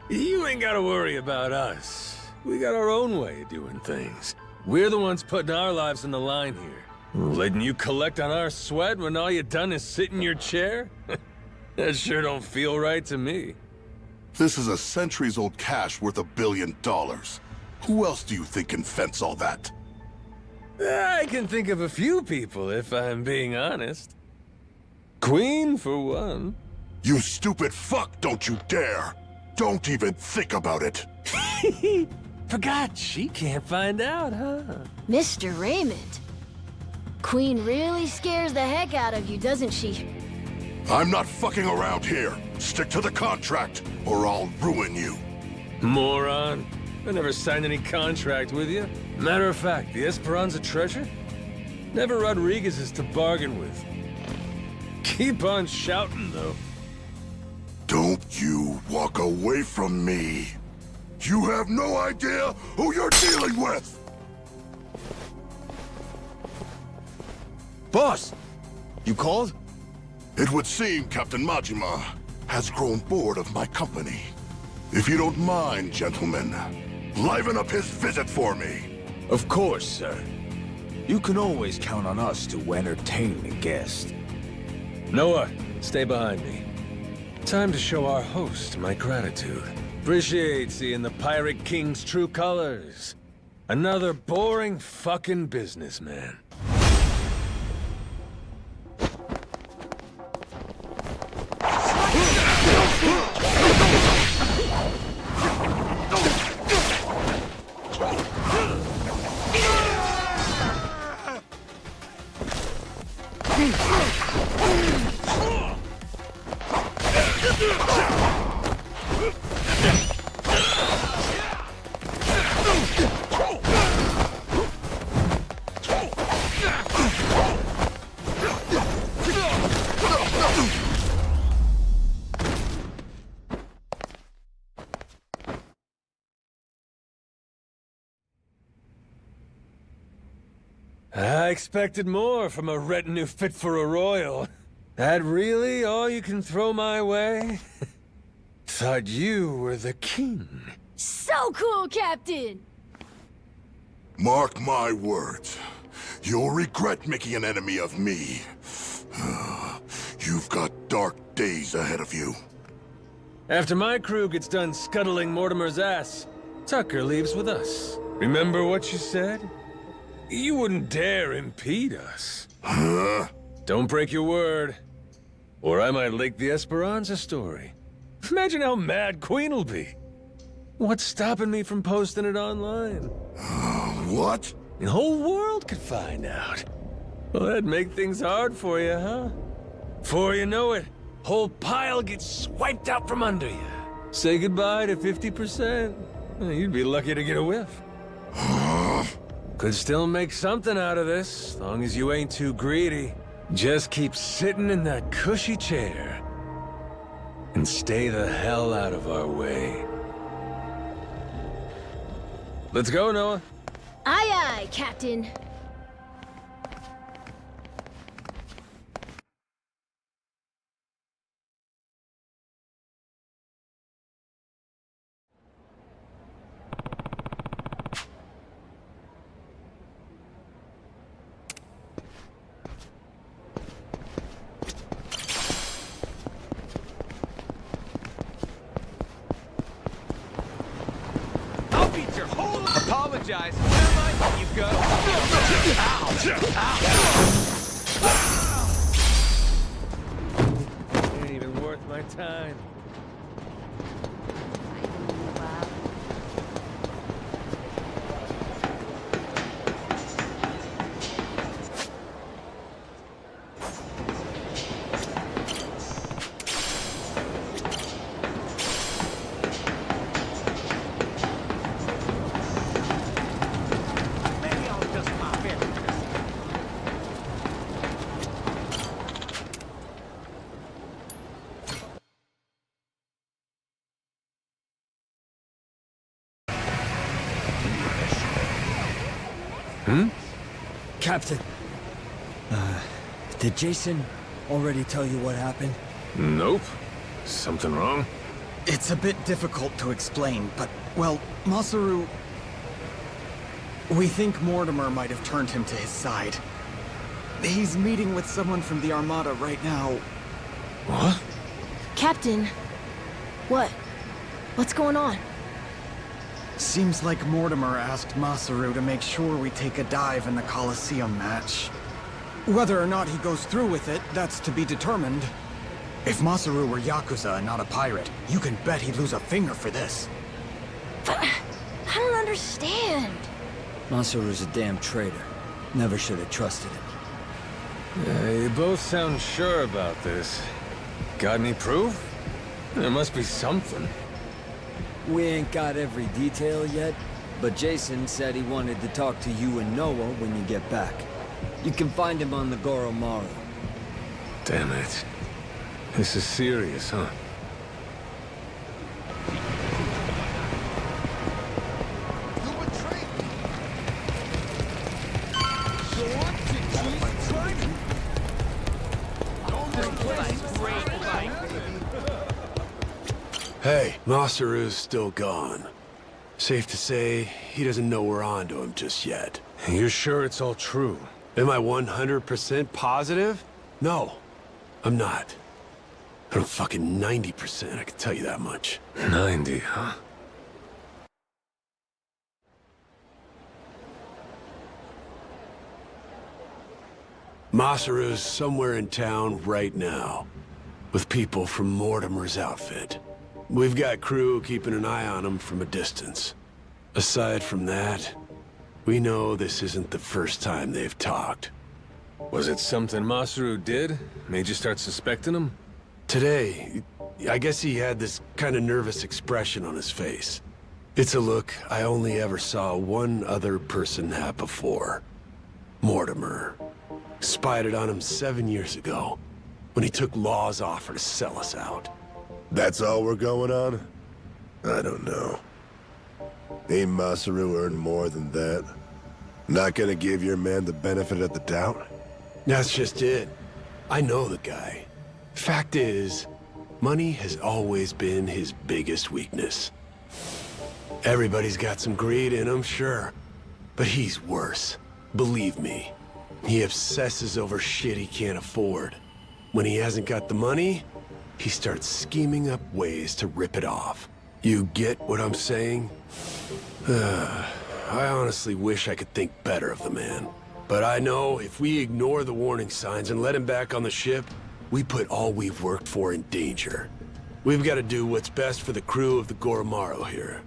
You ain't gotta worry about us. We got our own way of doing things. We're the ones putting our lives on the line here. Letting you collect on our sweat when all you done is sit in your chair? That sure don't feel right to me. This is a centuries-old cache worth $1 billion. Who else do you think can fence all that? I can think of a few people, if I'm being honest. Queen, for one. You stupid fuck, don't you dare! Don't even think about it! Forgot she can't find out, huh? Mr. Raymond. Queen really scares the heck out of you, doesn't she? I'm not fucking around here. Stick to the contract, or I'll ruin you. Moron. I never signed any contract with you. Matter of fact, the Esperanza treasure? Never Rodriguez's to bargain with. Keep on shouting, though. Don't you walk away from me. You have no idea who you're dealing with! Boss! You called? It would seem Captain Majima has grown bored of my company. If you don't mind, gentlemen, liven up his visit for me. Of course, sir. You can always count on us to entertain a guest. Noah, stay behind me. Time to show our host my gratitude. Appreciate seeing the Pirate King's true colors. Another boring fucking businessman. I expected more from a retinue fit for a royal. That really all you can throw my way? Thought you were the king. So cool, Captain! Mark my words. You'll regret making an enemy of me. You've got dark days ahead of you. After my crew gets done scuttling Mortimer's ass, Tucker leaves with us. Remember what you said? You wouldn't dare impede us. Huh? Don't break your word, or I might leak the Esperanza story. Imagine how mad Queen'll be. What's stopping me from posting it online? What? The whole world could find out. Well, that'd make things hard for you, huh? Before you know it, whole pile gets swiped out from under you. Say goodbye to 50%. You'd be lucky to get a whiff. Could still make something out of this, as long as you ain't too greedy. Just keep sitting in that cushy chair. And stay the hell out of our way. Let's go, Noah. Aye, aye, Captain. Apologize. Never mind. You go. Ain't even worth my time. Captain, did Jason already tell you what happened? Nope. Something wrong? It's a bit difficult to explain, but, well, Masaru... We think Mortimer might have turned him to his side. He's meeting with someone from the Armada right now. What? Captain, what? What's going on? Seems like Mortimer asked Masaru to make sure we take a dive in the Colosseum match. Whether or not he goes through with it, that's to be determined. If Masaru were Yakuza and not a pirate, you can bet he'd lose a finger for this. But I don't understand. Masaru's a damn traitor. Never should have trusted him. You both sound sure about this. Got any proof? There must be something. We ain't got every detail yet, but Jason said he wanted to talk to you and Noah when you get back. You can find him on the Goromaru. Damn it. This is serious, huh? Hey, Masaru's still gone. Safe to say, he doesn't know we're onto him just yet. You're sure it's all true? Am I 100% positive? No, I'm not. But I'm fucking 90%, I can tell you that much. 90, huh? Masaru's somewhere in town right now, with people from Mortimer's outfit. We've got crew keeping an eye on him from a distance. Aside from that, we know this isn't the first time they've talked. Was it something Masaru did? Made you start suspecting him? Today, I guess he had this kind of nervous expression on his face. It's a look I only ever saw one other person have before. Mortimer. Spied it on him 7 years ago, when he took Law's offer to sell us out. That's all we're going on? I don't know. Ain't Masaru earned more than that? Not gonna give your man the benefit of the doubt? That's just it. I know the guy. Fact is, money has always been his biggest weakness. Everybody's got some greed in them, sure. But he's worse. Believe me. He obsesses over shit he can't afford. When he hasn't got the money, he starts scheming up ways to rip it off. You get what I'm saying? I honestly wish I could think better of the man. But I know if we ignore the warning signs and let him back on the ship, we put all we've worked for in danger. We've got to do what's best for the crew of the Goromaru here.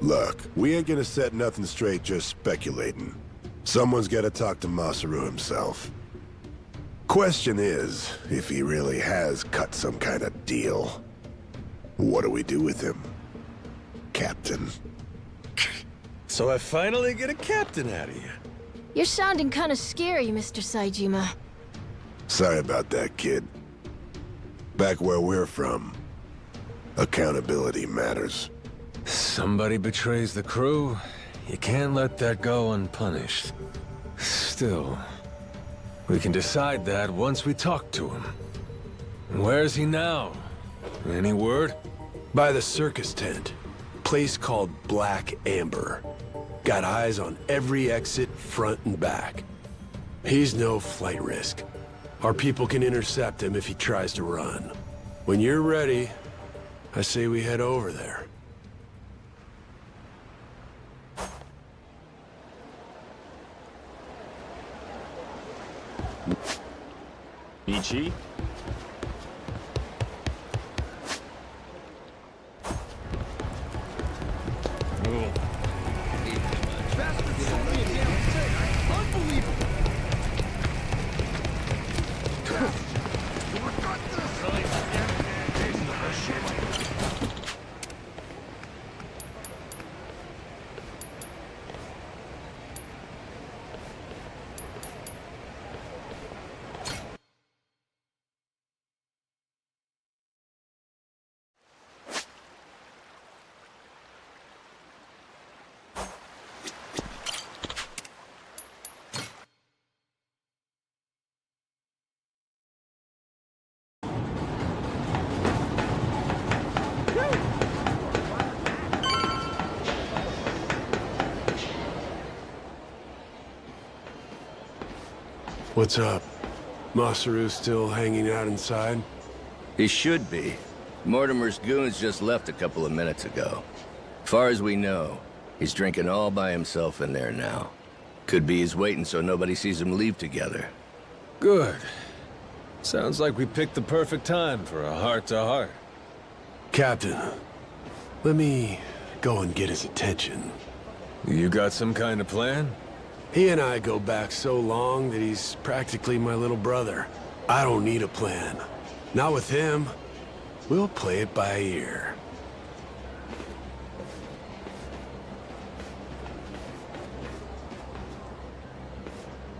Look, we ain't gonna set nothing straight just speculating. Someone's gotta talk to Masaru himself. Question is, if he really has cut some kind of deal, what do we do with him, Captain? So I finally get a captain out of you. You're sounding kind of scary, Mr. Saejima. Sorry about that, kid. Back where we're from, accountability matters. Somebody betrays the crew, you can't let that go unpunished. Still, we can decide that once we talk to him. Where's he now? Any word? By the circus tent. Place called Black Amber. Got eyes on every exit, front and back. He's no flight risk. Our people can intercept him if he tries to run. When you're ready, I say we head over there. Ichi? What's up? Masaru still hanging out inside? He should be. Mortimer's goons just left a couple of minutes ago. Far as we know, he's drinking all by himself in there now. Could be he's waiting so nobody sees him leave together. Good. Sounds like we picked the perfect time for a heart-to-heart. Captain, let me go and get his attention. You got some kind of plan? He and I go back so long that he's practically my little brother. I don't need a plan. Not with him. We'll play it by ear.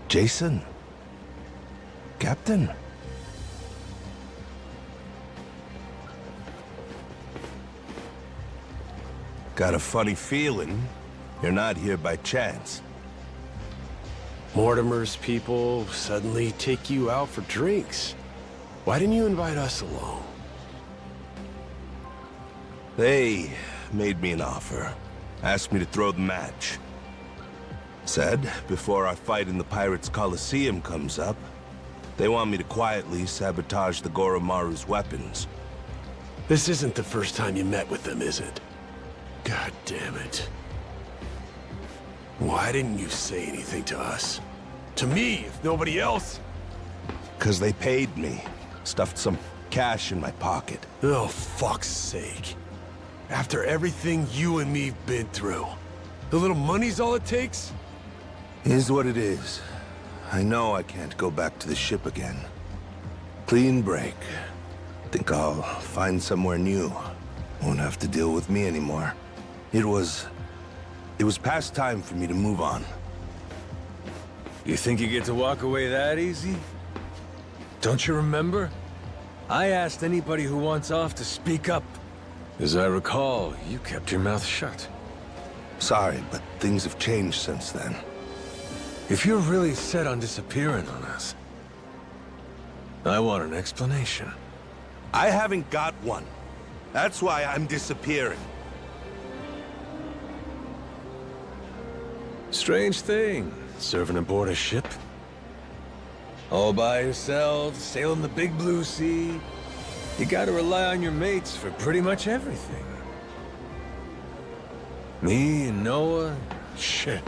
Jason? Captain? Got a funny feeling you're not here by chance. Mortimer's people suddenly take you out for drinks. Why didn't you invite us along? They made me an offer. Asked me to throw the match. Said, before our fight in the Pirates' Coliseum comes up, they want me to quietly sabotage the Goromaru's weapons. This isn't the first time you met with them, is it? God damn it. Why didn't you say anything to us? To me, if nobody else? 'Cause they paid me. Stuffed some cash in my pocket. Oh, fuck's sake. After everything you and me've been through, the little money's all it takes? Is what it is. I know I can't go back to the ship again. Clean break. Think I'll find somewhere new. Won't have to deal with me anymore. It was past time for me to move on. You think you get to walk away that easy? Don't you remember? I asked anybody who wants off to speak up. As I recall, you kept your mouth shut. Sorry, but things have changed since then. If you're really set on disappearing on us, I want an explanation. I haven't got one. That's why I'm disappearing. Strange thing, serving aboard a ship. All by yourselves, sailing the big blue sea. You gotta rely on your mates for pretty much everything. Me and Noah, shit,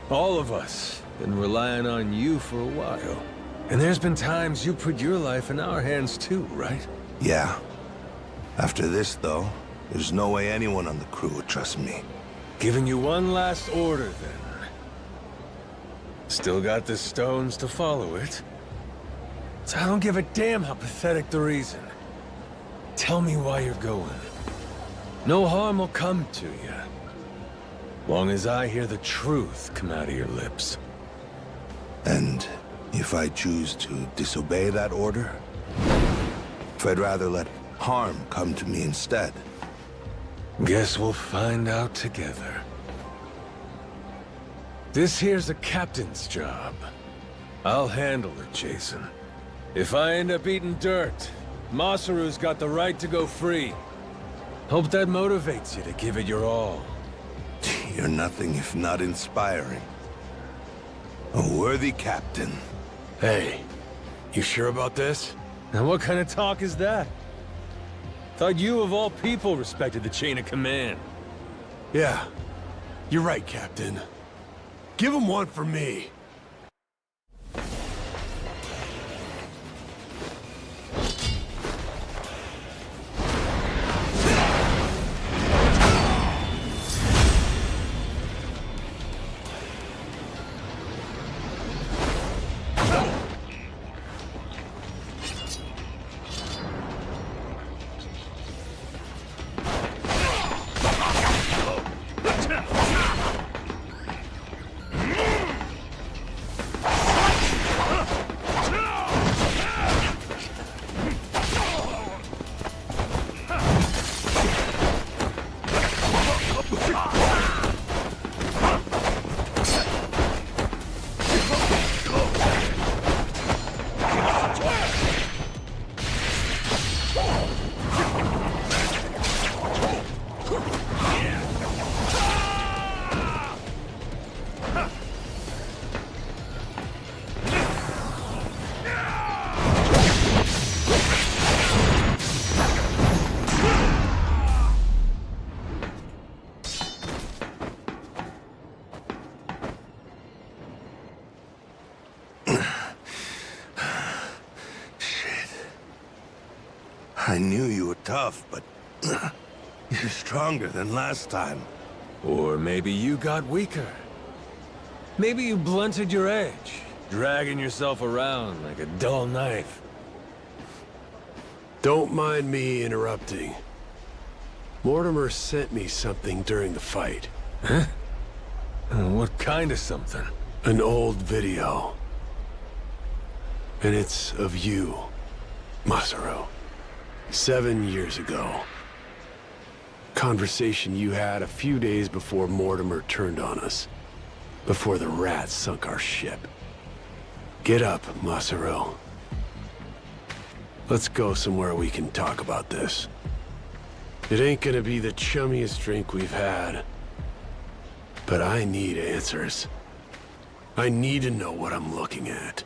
all of us been relying on you for a while. And there's been times you put your life in our hands too, right? Yeah. After this, though, there's no way anyone on the crew would trust me. Giving you one last order, then. Still got the stones to follow it. So I don't give a damn how pathetic the reason. Tell me why you're going. No harm will come to you. Long as I hear the truth come out of your lips. And if I choose to disobey that order? If I'd rather let harm come to me instead? Guess we'll find out together. This here's a captain's job. I'll handle it, Jason. If I end up eating dirt, Masaru's got the right to go free. Hope that motivates you to give it your all. You're nothing if not inspiring. A worthy captain. Hey, you sure about this? Now what kind of talk is that? Thought you of all people respected the chain of command. Yeah, you're right, Captain. Give him one for me. I knew you were tough, but you're stronger than last time. Or maybe you got weaker. Maybe you blunted your edge, dragging yourself around like a dull knife. Don't mind me interrupting. Mortimer sent me something during the fight. Huh? What kind of something? An old video. And it's of you, Masaru. 7 years ago. Conversation you had a few days before Mortimer turned on us. Before the rats sunk our ship. Get up, Masaru. Let's go somewhere we can talk about this. It ain't gonna be the chummiest drink we've had. But I need answers. I need to know what I'm looking at.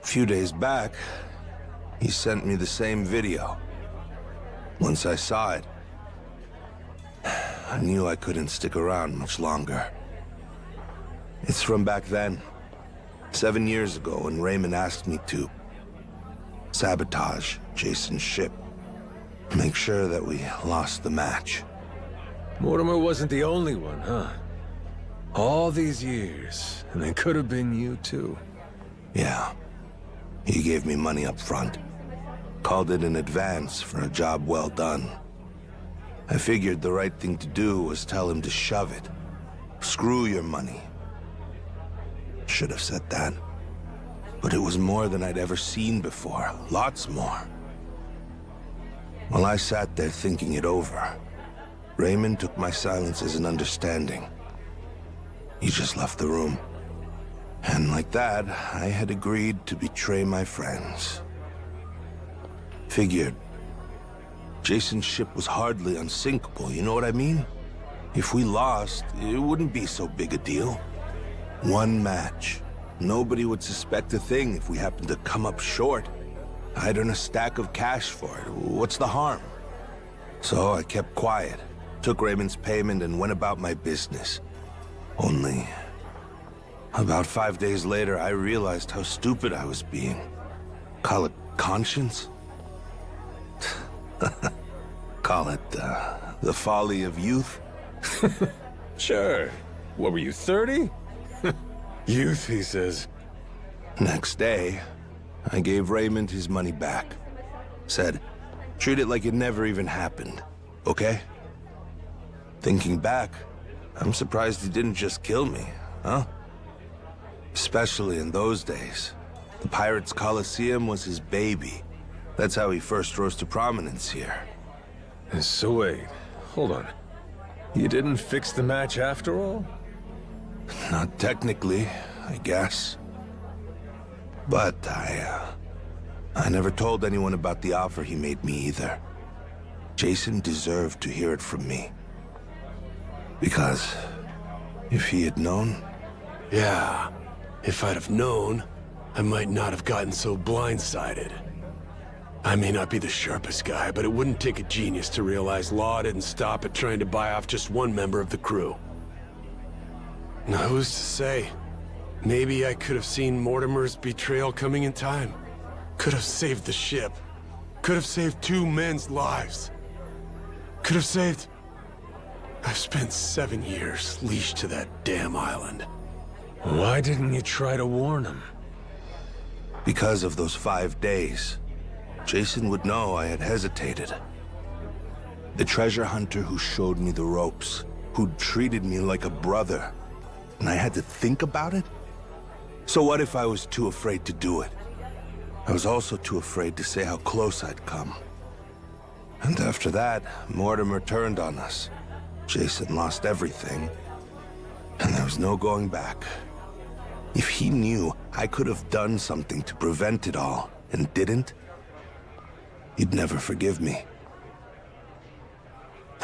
A few days back, he sent me the same video. Once I saw it, I knew I couldn't stick around much longer. It's from back then, 7 years ago, when Raymond asked me to sabotage Jason's ship. Make sure that we lost the match. Mortimer wasn't the only one, huh? All these years, and it could have been you too. Yeah. He gave me money up front. Called it an advance for a job well done. I figured the right thing to do was tell him to shove it. Screw your money. Should have said that. But it was more than I'd ever seen before. Lots more. While I sat there thinking it over, Raymond took my silence as an understanding. He just left the room. And like that, I had agreed to betray my friends. Figured Jason's ship was hardly unsinkable, you know what I mean? If we lost, it wouldn't be so big a deal. One match. Nobody would suspect a thing if we happened to come up short. I'd earn a stack of cash for it. What's the harm? So I kept quiet, took Raymond's payment, and went about my business. Only, about 5 days later, I realized how stupid I was being. Call it conscience? Call it, the folly of youth? Sure. What were you, 30? Youth, he says. Next day, I gave Raymond his money back. Said, treat it like it never even happened, okay? Thinking back, I'm surprised he didn't just kill me, huh? Especially in those days. The Pirates Coliseum was his baby. That's how he first rose to prominence here. So wait, hold on. You didn't fix the match after all? Not technically, I guess. But I never told anyone about the offer he made me either. Jason deserved to hear it from me. Because if he had known... Yeah, if I'd have known, I might not have gotten so blindsided. I may not be the sharpest guy, but it wouldn't take a genius to realize Law didn't stop at trying to buy off just one member of the crew. Now, who's to say? Maybe I could have seen Mortimer's betrayal coming in time. Could have saved the ship. Could have saved 2 men's lives. Could have saved... I've spent 7 years leashed to that damn island. Why didn't you try to warn him? Because of those 5 days. Jason would know I had hesitated. The treasure hunter who showed me the ropes, who'd treated me like a brother. And I had to think about it? So what if I was too afraid to do it? I was also too afraid to say how close I'd come. And after that, Mortimer turned on us. Jason lost everything. And there was no going back. If he knew I could have done something to prevent it all, and didn't, he'd never forgive me.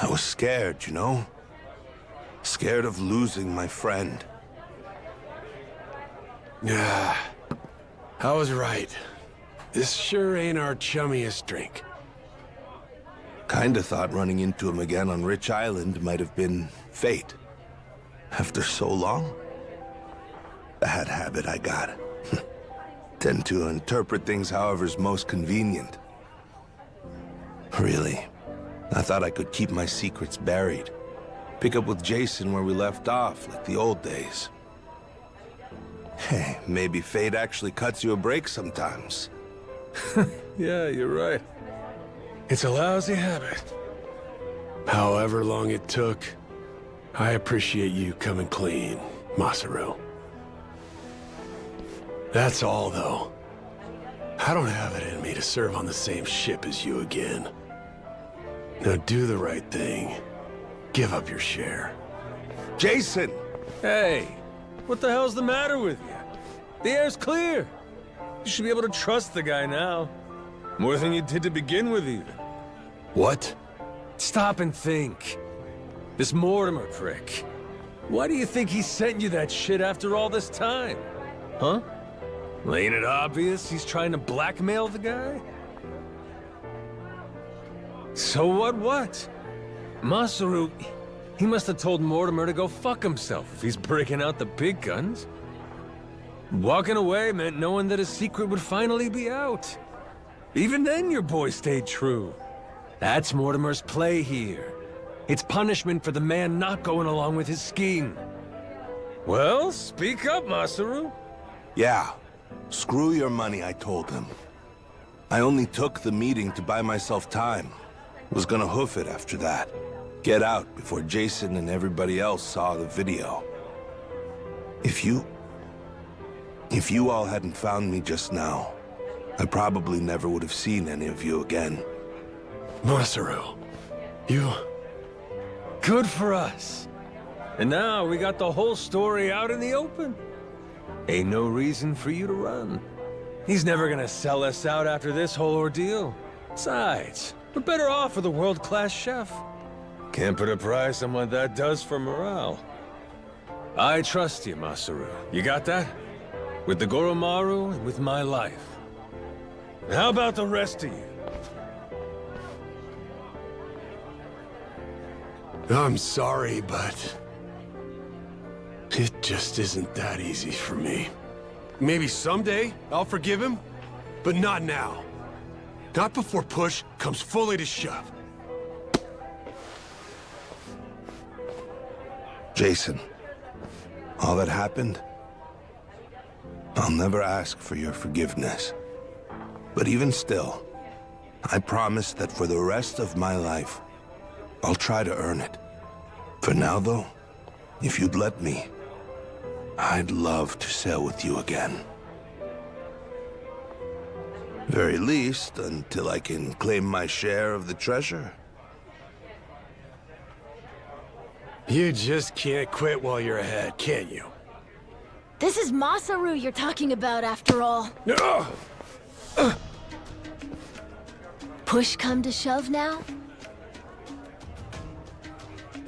I was scared, you know? Scared of losing my friend. Yeah, I was right. This sure ain't our chummiest drink. Kinda thought running into him again on Rich Island might have been fate. After so long? Bad habit I got. Tend to interpret things however's most convenient. Really, I thought I could keep my secrets buried. Pick up with Jason where we left off, like the old days. Hey, maybe fate actually cuts you a break sometimes. Yeah, you're right. It's a lousy habit. However long it took, I appreciate you coming clean, Masaru. That's all, though. I don't have it in me to serve on the same ship as you again. Now do the right thing. Give up your share. Jason! Hey, what the hell's the matter with you? The air's clear. You should be able to trust the guy now. More than you did to begin with, even. What? Stop and think. This Mortimer prick. Why do you think he sent you that shit after all this time? Huh? Ain't it obvious he's trying to blackmail the guy? So what? Masaru, he must have told Mortimer to go fuck himself if he's breaking out the big guns. Walking away meant knowing that his secret would finally be out. Even then, your boy stayed true. That's Mortimer's play here. It's punishment for the man not going along with his scheme. Well, speak up, Masaru. Yeah. Screw your money, I told him. I only took the meeting to buy myself time. Was gonna hoof it after that. Get out before Jason and everybody else saw the video. If you all hadn't found me just now, I probably never would have seen any of you again. Masaru, you... Good for us. And now we got the whole story out in the open. Ain't no reason for you to run. He's never gonna sell us out after this whole ordeal. Besides, We're better off with a world-class chef. Can't put a price on what that does for morale. I trust you, Masaru. You got that? With the Goromaru and with my life. How about the rest of you? I'm sorry, but it just isn't that easy for me. Maybe someday I'll forgive him, but not now. Not before push comes fully to shove. Jason, all that happened, I'll never ask for your forgiveness. But even still, I promise that for the rest of my life, I'll try to earn it. For now, though, if you'd let me, I'd love to sail with you again. Very least, until I can claim my share of the treasure. You just can't quit while you're ahead, can you? This is Masaru you're talking about, after all. Push come to shove now?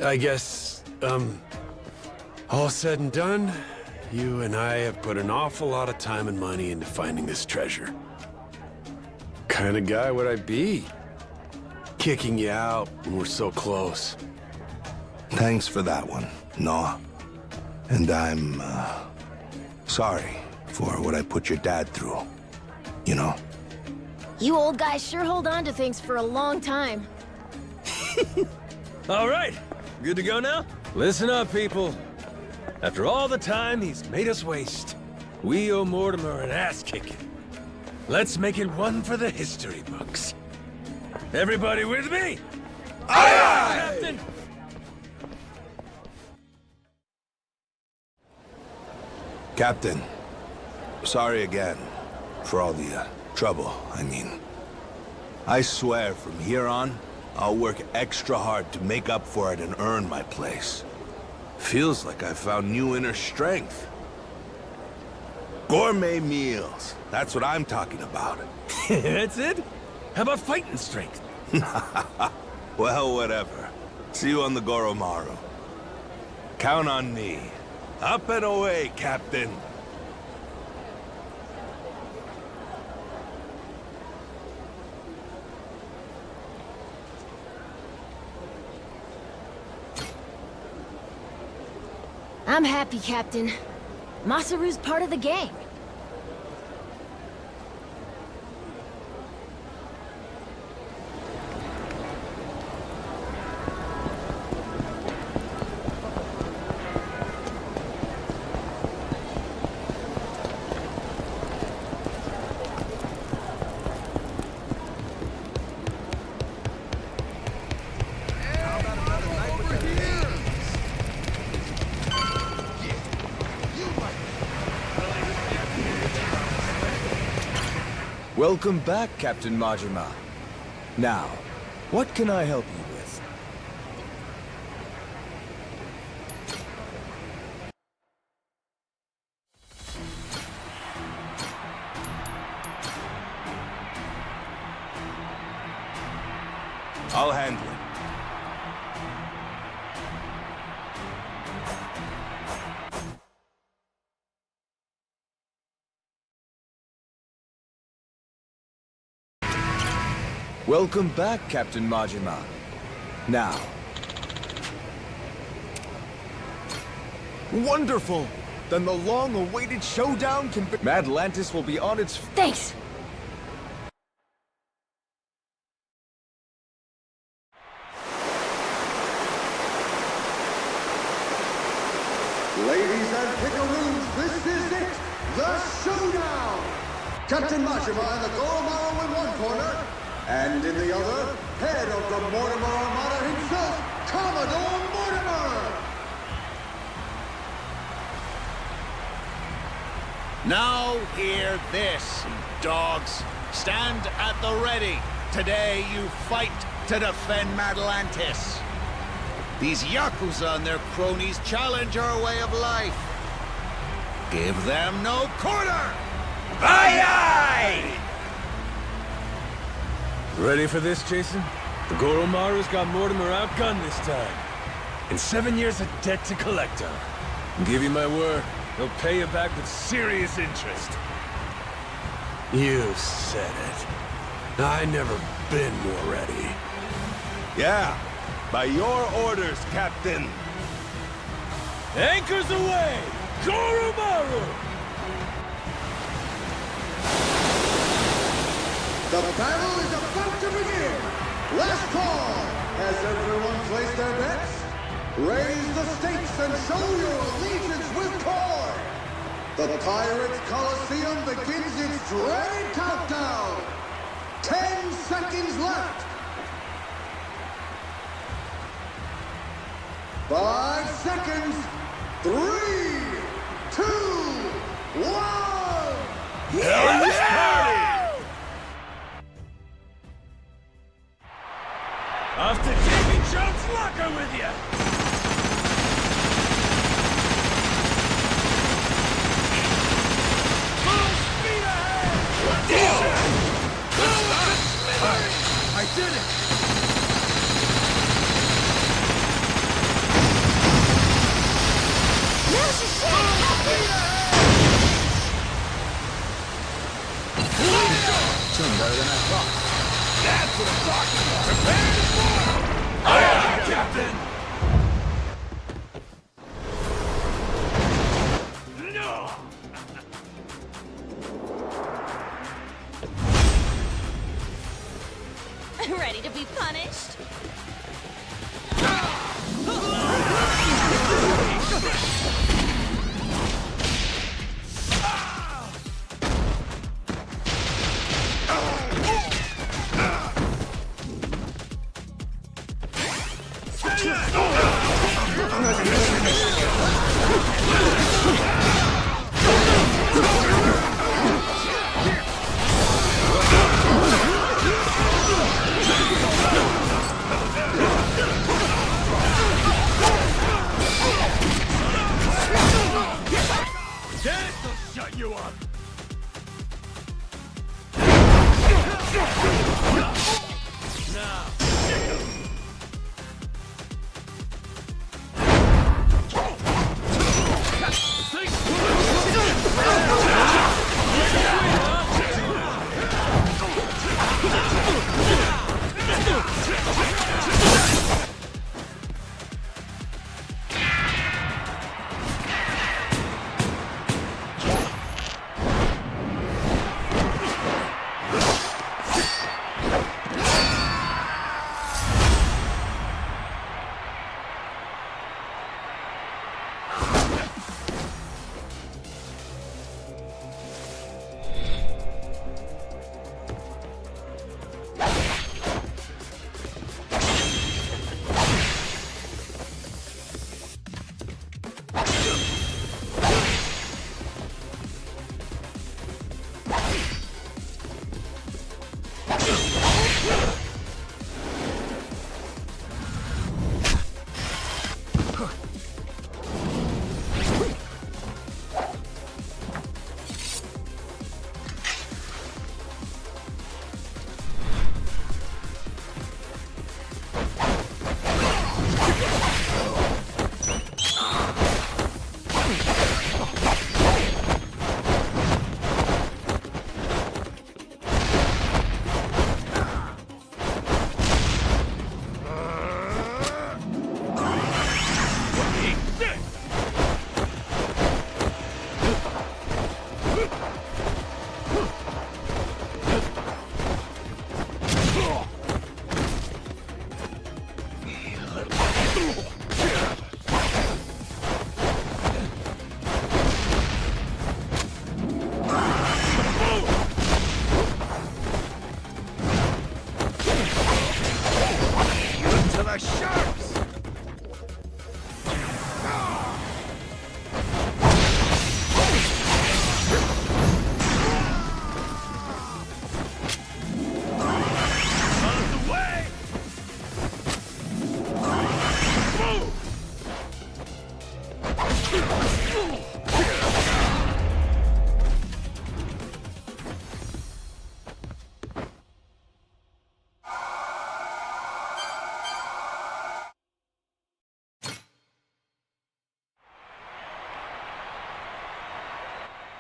I guess, all said and done, you and I have put an awful lot of time and money into finding this treasure. Kind of guy would I be? Kicking you out when we're so close. Thanks for that one, Noah. And I'm, sorry for what I put your dad through. You know? You old guys sure hold on to things for a long time. All right, good to go now? Listen up, people. After all the time he's made us waste, we owe Mortimer an ass-kicking. Let's make it one for the history books. Everybody with me? Aye, aye! Captain! Captain, sorry again for all the trouble, I mean. I swear from here on, I'll work extra hard to make up for it and earn my place. Feels like I found new inner strength. Gourmet meals, that's what I'm talking about. That's it? How about fighting strength? Well, whatever. See you on the Goromaru. Count on me. Up and away, Captain. I'm happy, Captain. Masaru's part of the gang. Welcome back, Captain Majima. Now, what can I help you with? I'll handle it. Welcome back, Captain Majima. Now. Wonderful! Then the long-awaited showdown can be— Madlantis will be on its— Thanks! Ladies and pickaroos, this is it! The showdown! Captain Majima and the Goromaru in one corner, and in the other, head of the Mortimer Armada himself, Commodore Mortimer! Now hear this, dogs. Stand at the ready. Today you fight to defend Madlantis. These Yakuza and their cronies challenge our way of life. Give them no quarter! Aye, aye! Ready for this, Jason? The Goromaru's got Mortimer outgunned this time. And 7 years of debt to collect on. I'll give you my word, they'll pay you back with serious interest. You said it. I never been more ready. Yeah, by your orders, Captain. Anchors away! Goromaru! The battle is about to begin! Last call! Has everyone placed their bets? Raise the stakes and show your allegiance with Koi! The Pirates Coliseum begins its dreaded countdown! 10 seconds left! 5 seconds! 3, 2, 1! Off to Davy Jones' locker with you! Full speed ahead! I did it! Now's your chance, Captain! Doing better than I thought. That's what I'm talking about! Prepare to fire! Aye, Captain! No! Ready to be punished?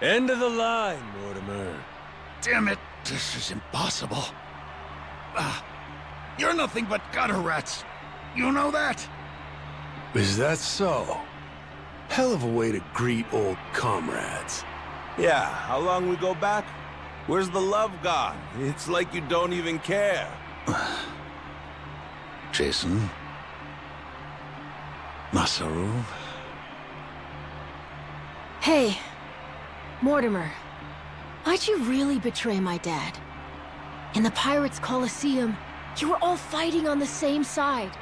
End of the line, Mortimer. Damn it, this is impossible. You're nothing but gutter rats. You know that? Is that so? Hell of a way to greet old comrades. Yeah, how long we go back? Where's the love gone? It's like you don't even care. Jason. Masaru. Hey, Mortimer. Why'd you really betray my dad? In the Pirates' Coliseum, you were all fighting on the same side.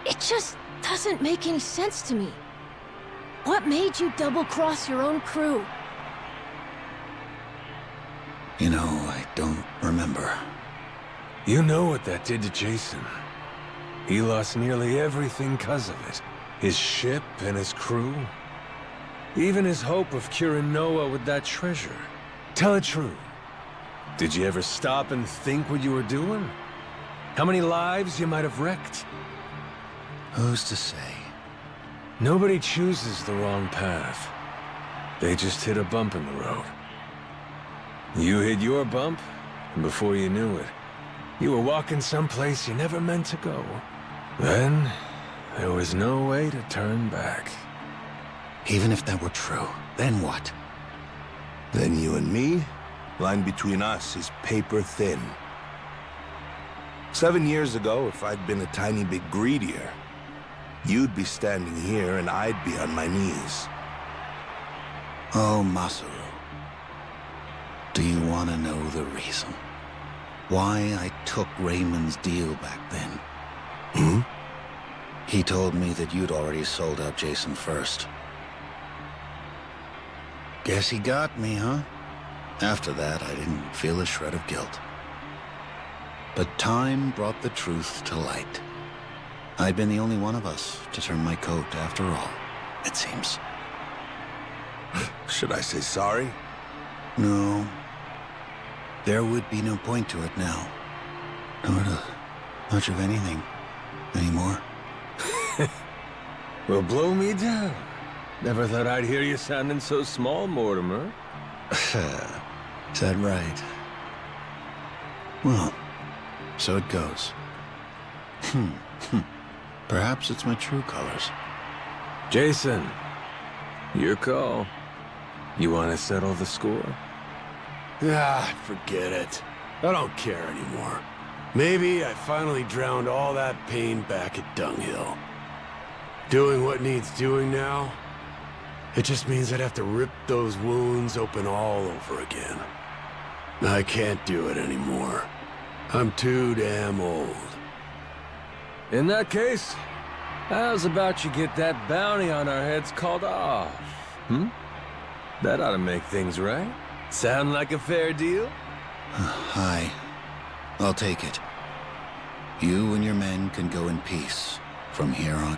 It just doesn't make any sense to me. What made you double-cross your own crew? You know, I don't remember. You know what that did to Jason. He lost nearly everything because of it. His ship and his crew. Even his hope of curing Noah with that treasure. Tell it true. Did you ever stop and think what you were doing? How many lives you might have wrecked? Who's to say? Nobody chooses the wrong path. They just hit a bump in the road. You hit your bump, and before you knew it, you were walking someplace you never meant to go. Then, there was no way to turn back. Even if that were true, then what? Then you and me? Line between us is paper thin. 7 years ago, if I'd been a tiny bit greedier, you'd be standing here and I'd be on my knees. Oh, Masaru. Do you want to know the reason? Why I took Raymond's deal back then? Hmm? He told me that you'd already sold out Jason first. Guess he got me, huh? After that, I didn't feel a shred of guilt. But time brought the truth to light. I'd been the only one of us to turn my coat after all, it seems. Should I say sorry? No. There would be no point to it now. Nor to much of anything anymore. Well, blow me down. Never thought I'd hear you sounding so small, Mortimer. Is that right? Well, so it goes. Perhaps it's my true colors. Jason, your call. You want to settle the score? Ah, forget it. I don't care anymore. Maybe I finally drowned all that pain back at Dunghill. Doing what needs doing now, it just means I'd have to rip those wounds open all over again. I can't do it anymore. I'm too damn old. In that case, how's about you get that bounty on our heads called off? That ought to make things right. Sound like a fair deal? Aye. I'll take it. You and your men can go in peace from here on.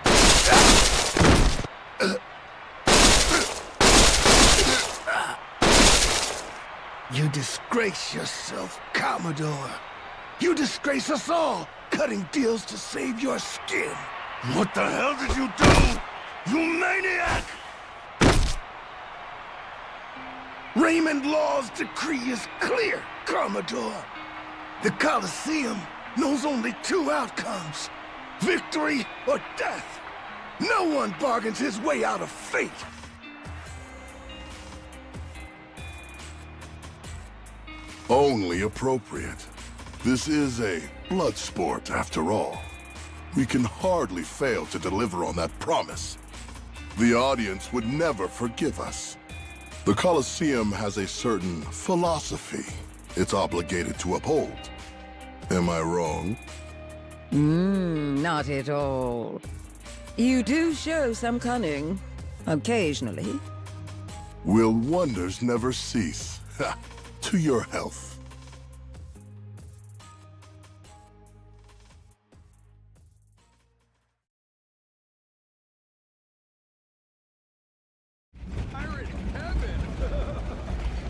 You disgrace yourself, Commodore. You disgrace us all, cutting deals to save your skin. What the hell did you do, you maniac? Raymond Law's decree is clear, Commodore. The Coliseum knows only two outcomes: victory or death. No one bargains his way out of fate. Only appropriate. This is a blood sport, after all. We can hardly fail to deliver on that promise. The audience would never forgive us. The Colosseum has a certain philosophy it's obligated to uphold. Am I wrong? Not at all. You do show some cunning, occasionally. Will wonders never cease? Ha! To your health.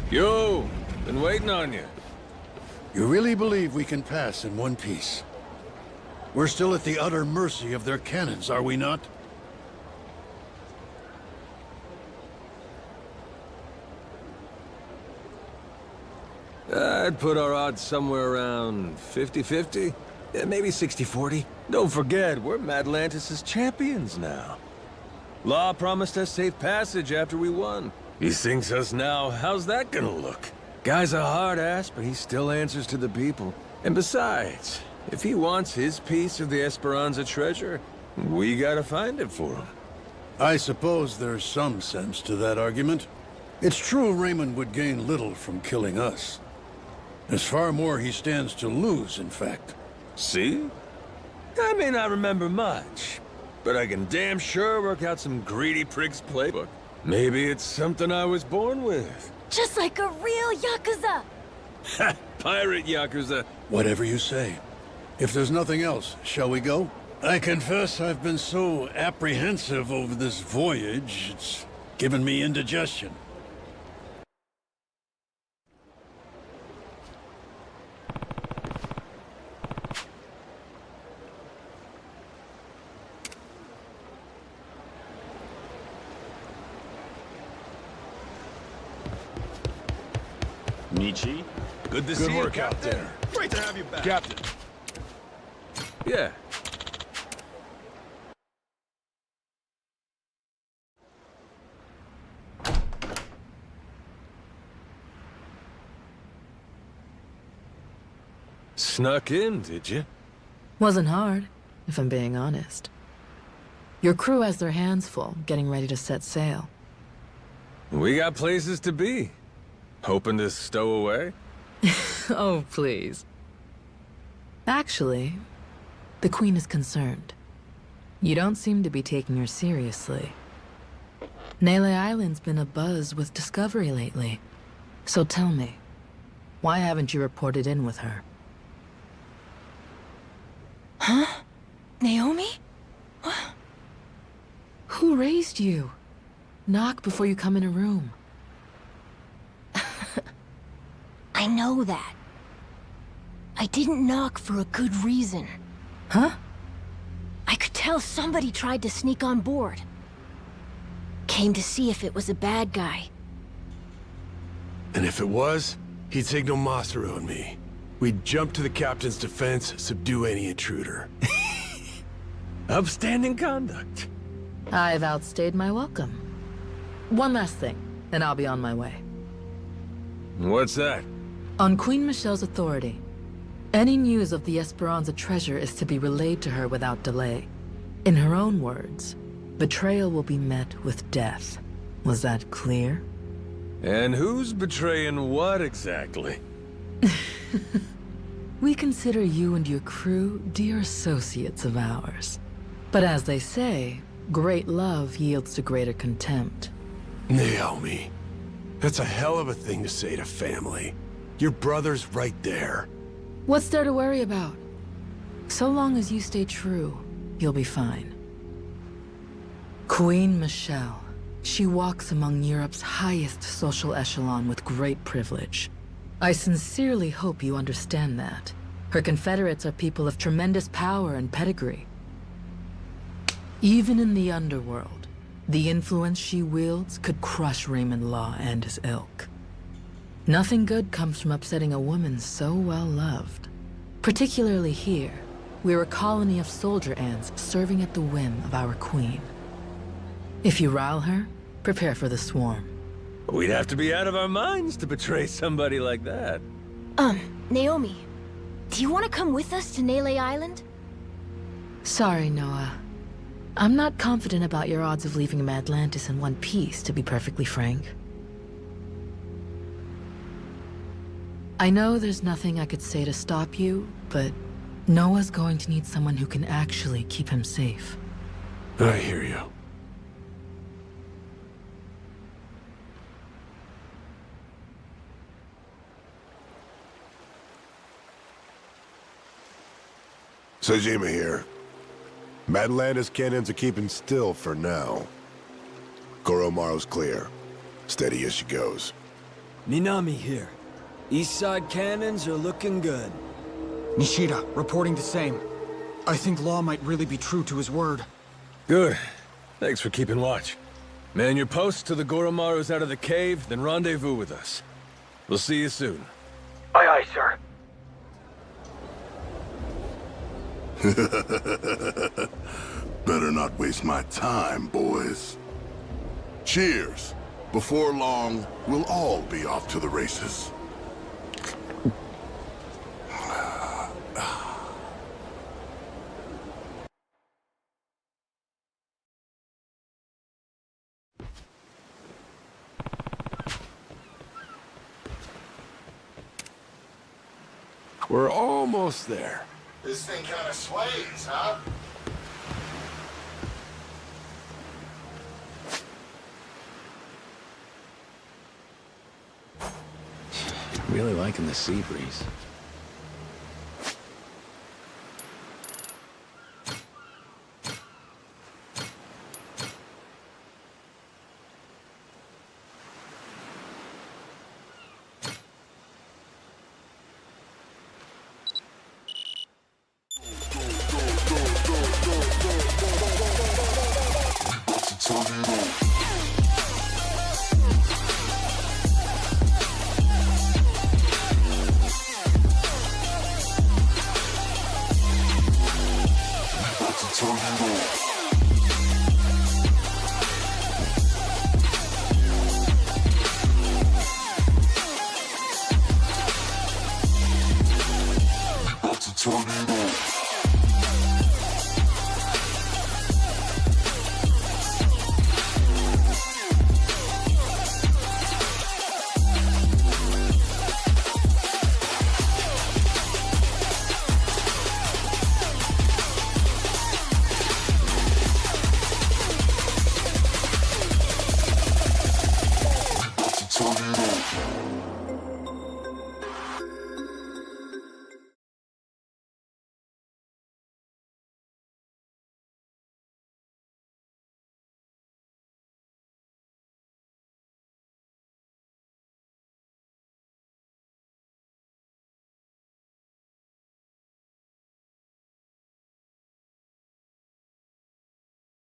Yo, been waiting on you. You really believe we can pass in one piece? We're still at the utter mercy of their cannons, are we not? I'd put our odds somewhere around 50-50. Yeah, maybe 60-40. Don't forget, we're Madlantis' champions now. Law promised us safe passage after we won. He sinks us now, how's that gonna look? Guy's a hard ass, but he still answers to the people. And besides, if he wants his piece of the Esperanza treasure, we gotta find it for him. I suppose there's some sense to that argument. It's true Raymond would gain little from killing us. There's far more he stands to lose, in fact. See? I may not remember much, but I can damn sure work out some greedy prick's playbook. Maybe it's something I was born with. Just like a real Yakuza! Ha! Pirate Yakuza. Whatever you say. If there's nothing else, shall we go? I confess I've been so apprehensive over this voyage, it's given me indigestion. Michi? Good to see you, Good work Captain. out there. Great to have you back. Captain. Yeah. Snuck in, did you? Wasn't hard, if I'm being honest. Your crew has their hands full, getting ready to set sail. We got places to be. Hoping to stow away? Oh, please. Actually, the Queen is concerned. You don't seem to be taking her seriously. Nele Island's been abuzz with discovery lately. So tell me, why haven't you reported in with her? Huh? Naomi? What? Who raised you? Knock before you come in a room. I know that. I didn't knock for a good reason. Huh? I could tell somebody tried to sneak on board. Came to see if it was a bad guy. And if it was, he'd signal Masaru and me. We'd jump to the captain's defense, subdue any intruder. Upstanding conduct. I've outstayed my welcome. One last thing, and I'll be on my way. What's that? On Queen Michelle's authority, any news of the Esperanza treasure is to be relayed to her without delay. In her own words, betrayal will be met with death. Was that clear? And who's betraying what exactly? We consider you and your crew dear associates of ours. But as they say, great love yields to greater contempt. Naomi, that's a hell of a thing to say to family. Your brother's right there. What's there to worry about? So long as you stay true, you'll be fine. Queen Michelle. She walks among Europe's highest social echelon with great privilege. I sincerely hope you understand that. Her confederates are people of tremendous power and pedigree. Even in the underworld, the influence she wields could crush Raymond Law and his ilk. Nothing good comes from upsetting a woman so well loved. Particularly here, we're a colony of soldier ants serving at the whim of our queen. If you rile her, prepare for the swarm. We'd have to be out of our minds to betray somebody like that. Naomi, do you want to come with us to Nele Island? Sorry, Noah. I'm not confident about your odds of leaving Madlantis in one piece, to be perfectly frank. I know there's nothing I could say to stop you, but Noah's going to need someone who can actually keep him safe. I hear you. Sejima here. Madlantis cannons are keeping still for now. Goromaru's clear. Steady as she goes. Minami here. East side cannons are looking good. Nishida, reporting the same. I think Law might really be true to his word. Good. Thanks for keeping watch. Man your posts till the Goromaru's out of the cave, then rendezvous with us. We'll see you soon. Aye, aye, sir. Better not waste my time, boys. Cheers. Before long, we'll all be off to the races. We're almost there. This thing kind of sways, huh? Really liking the sea breeze. Tornado.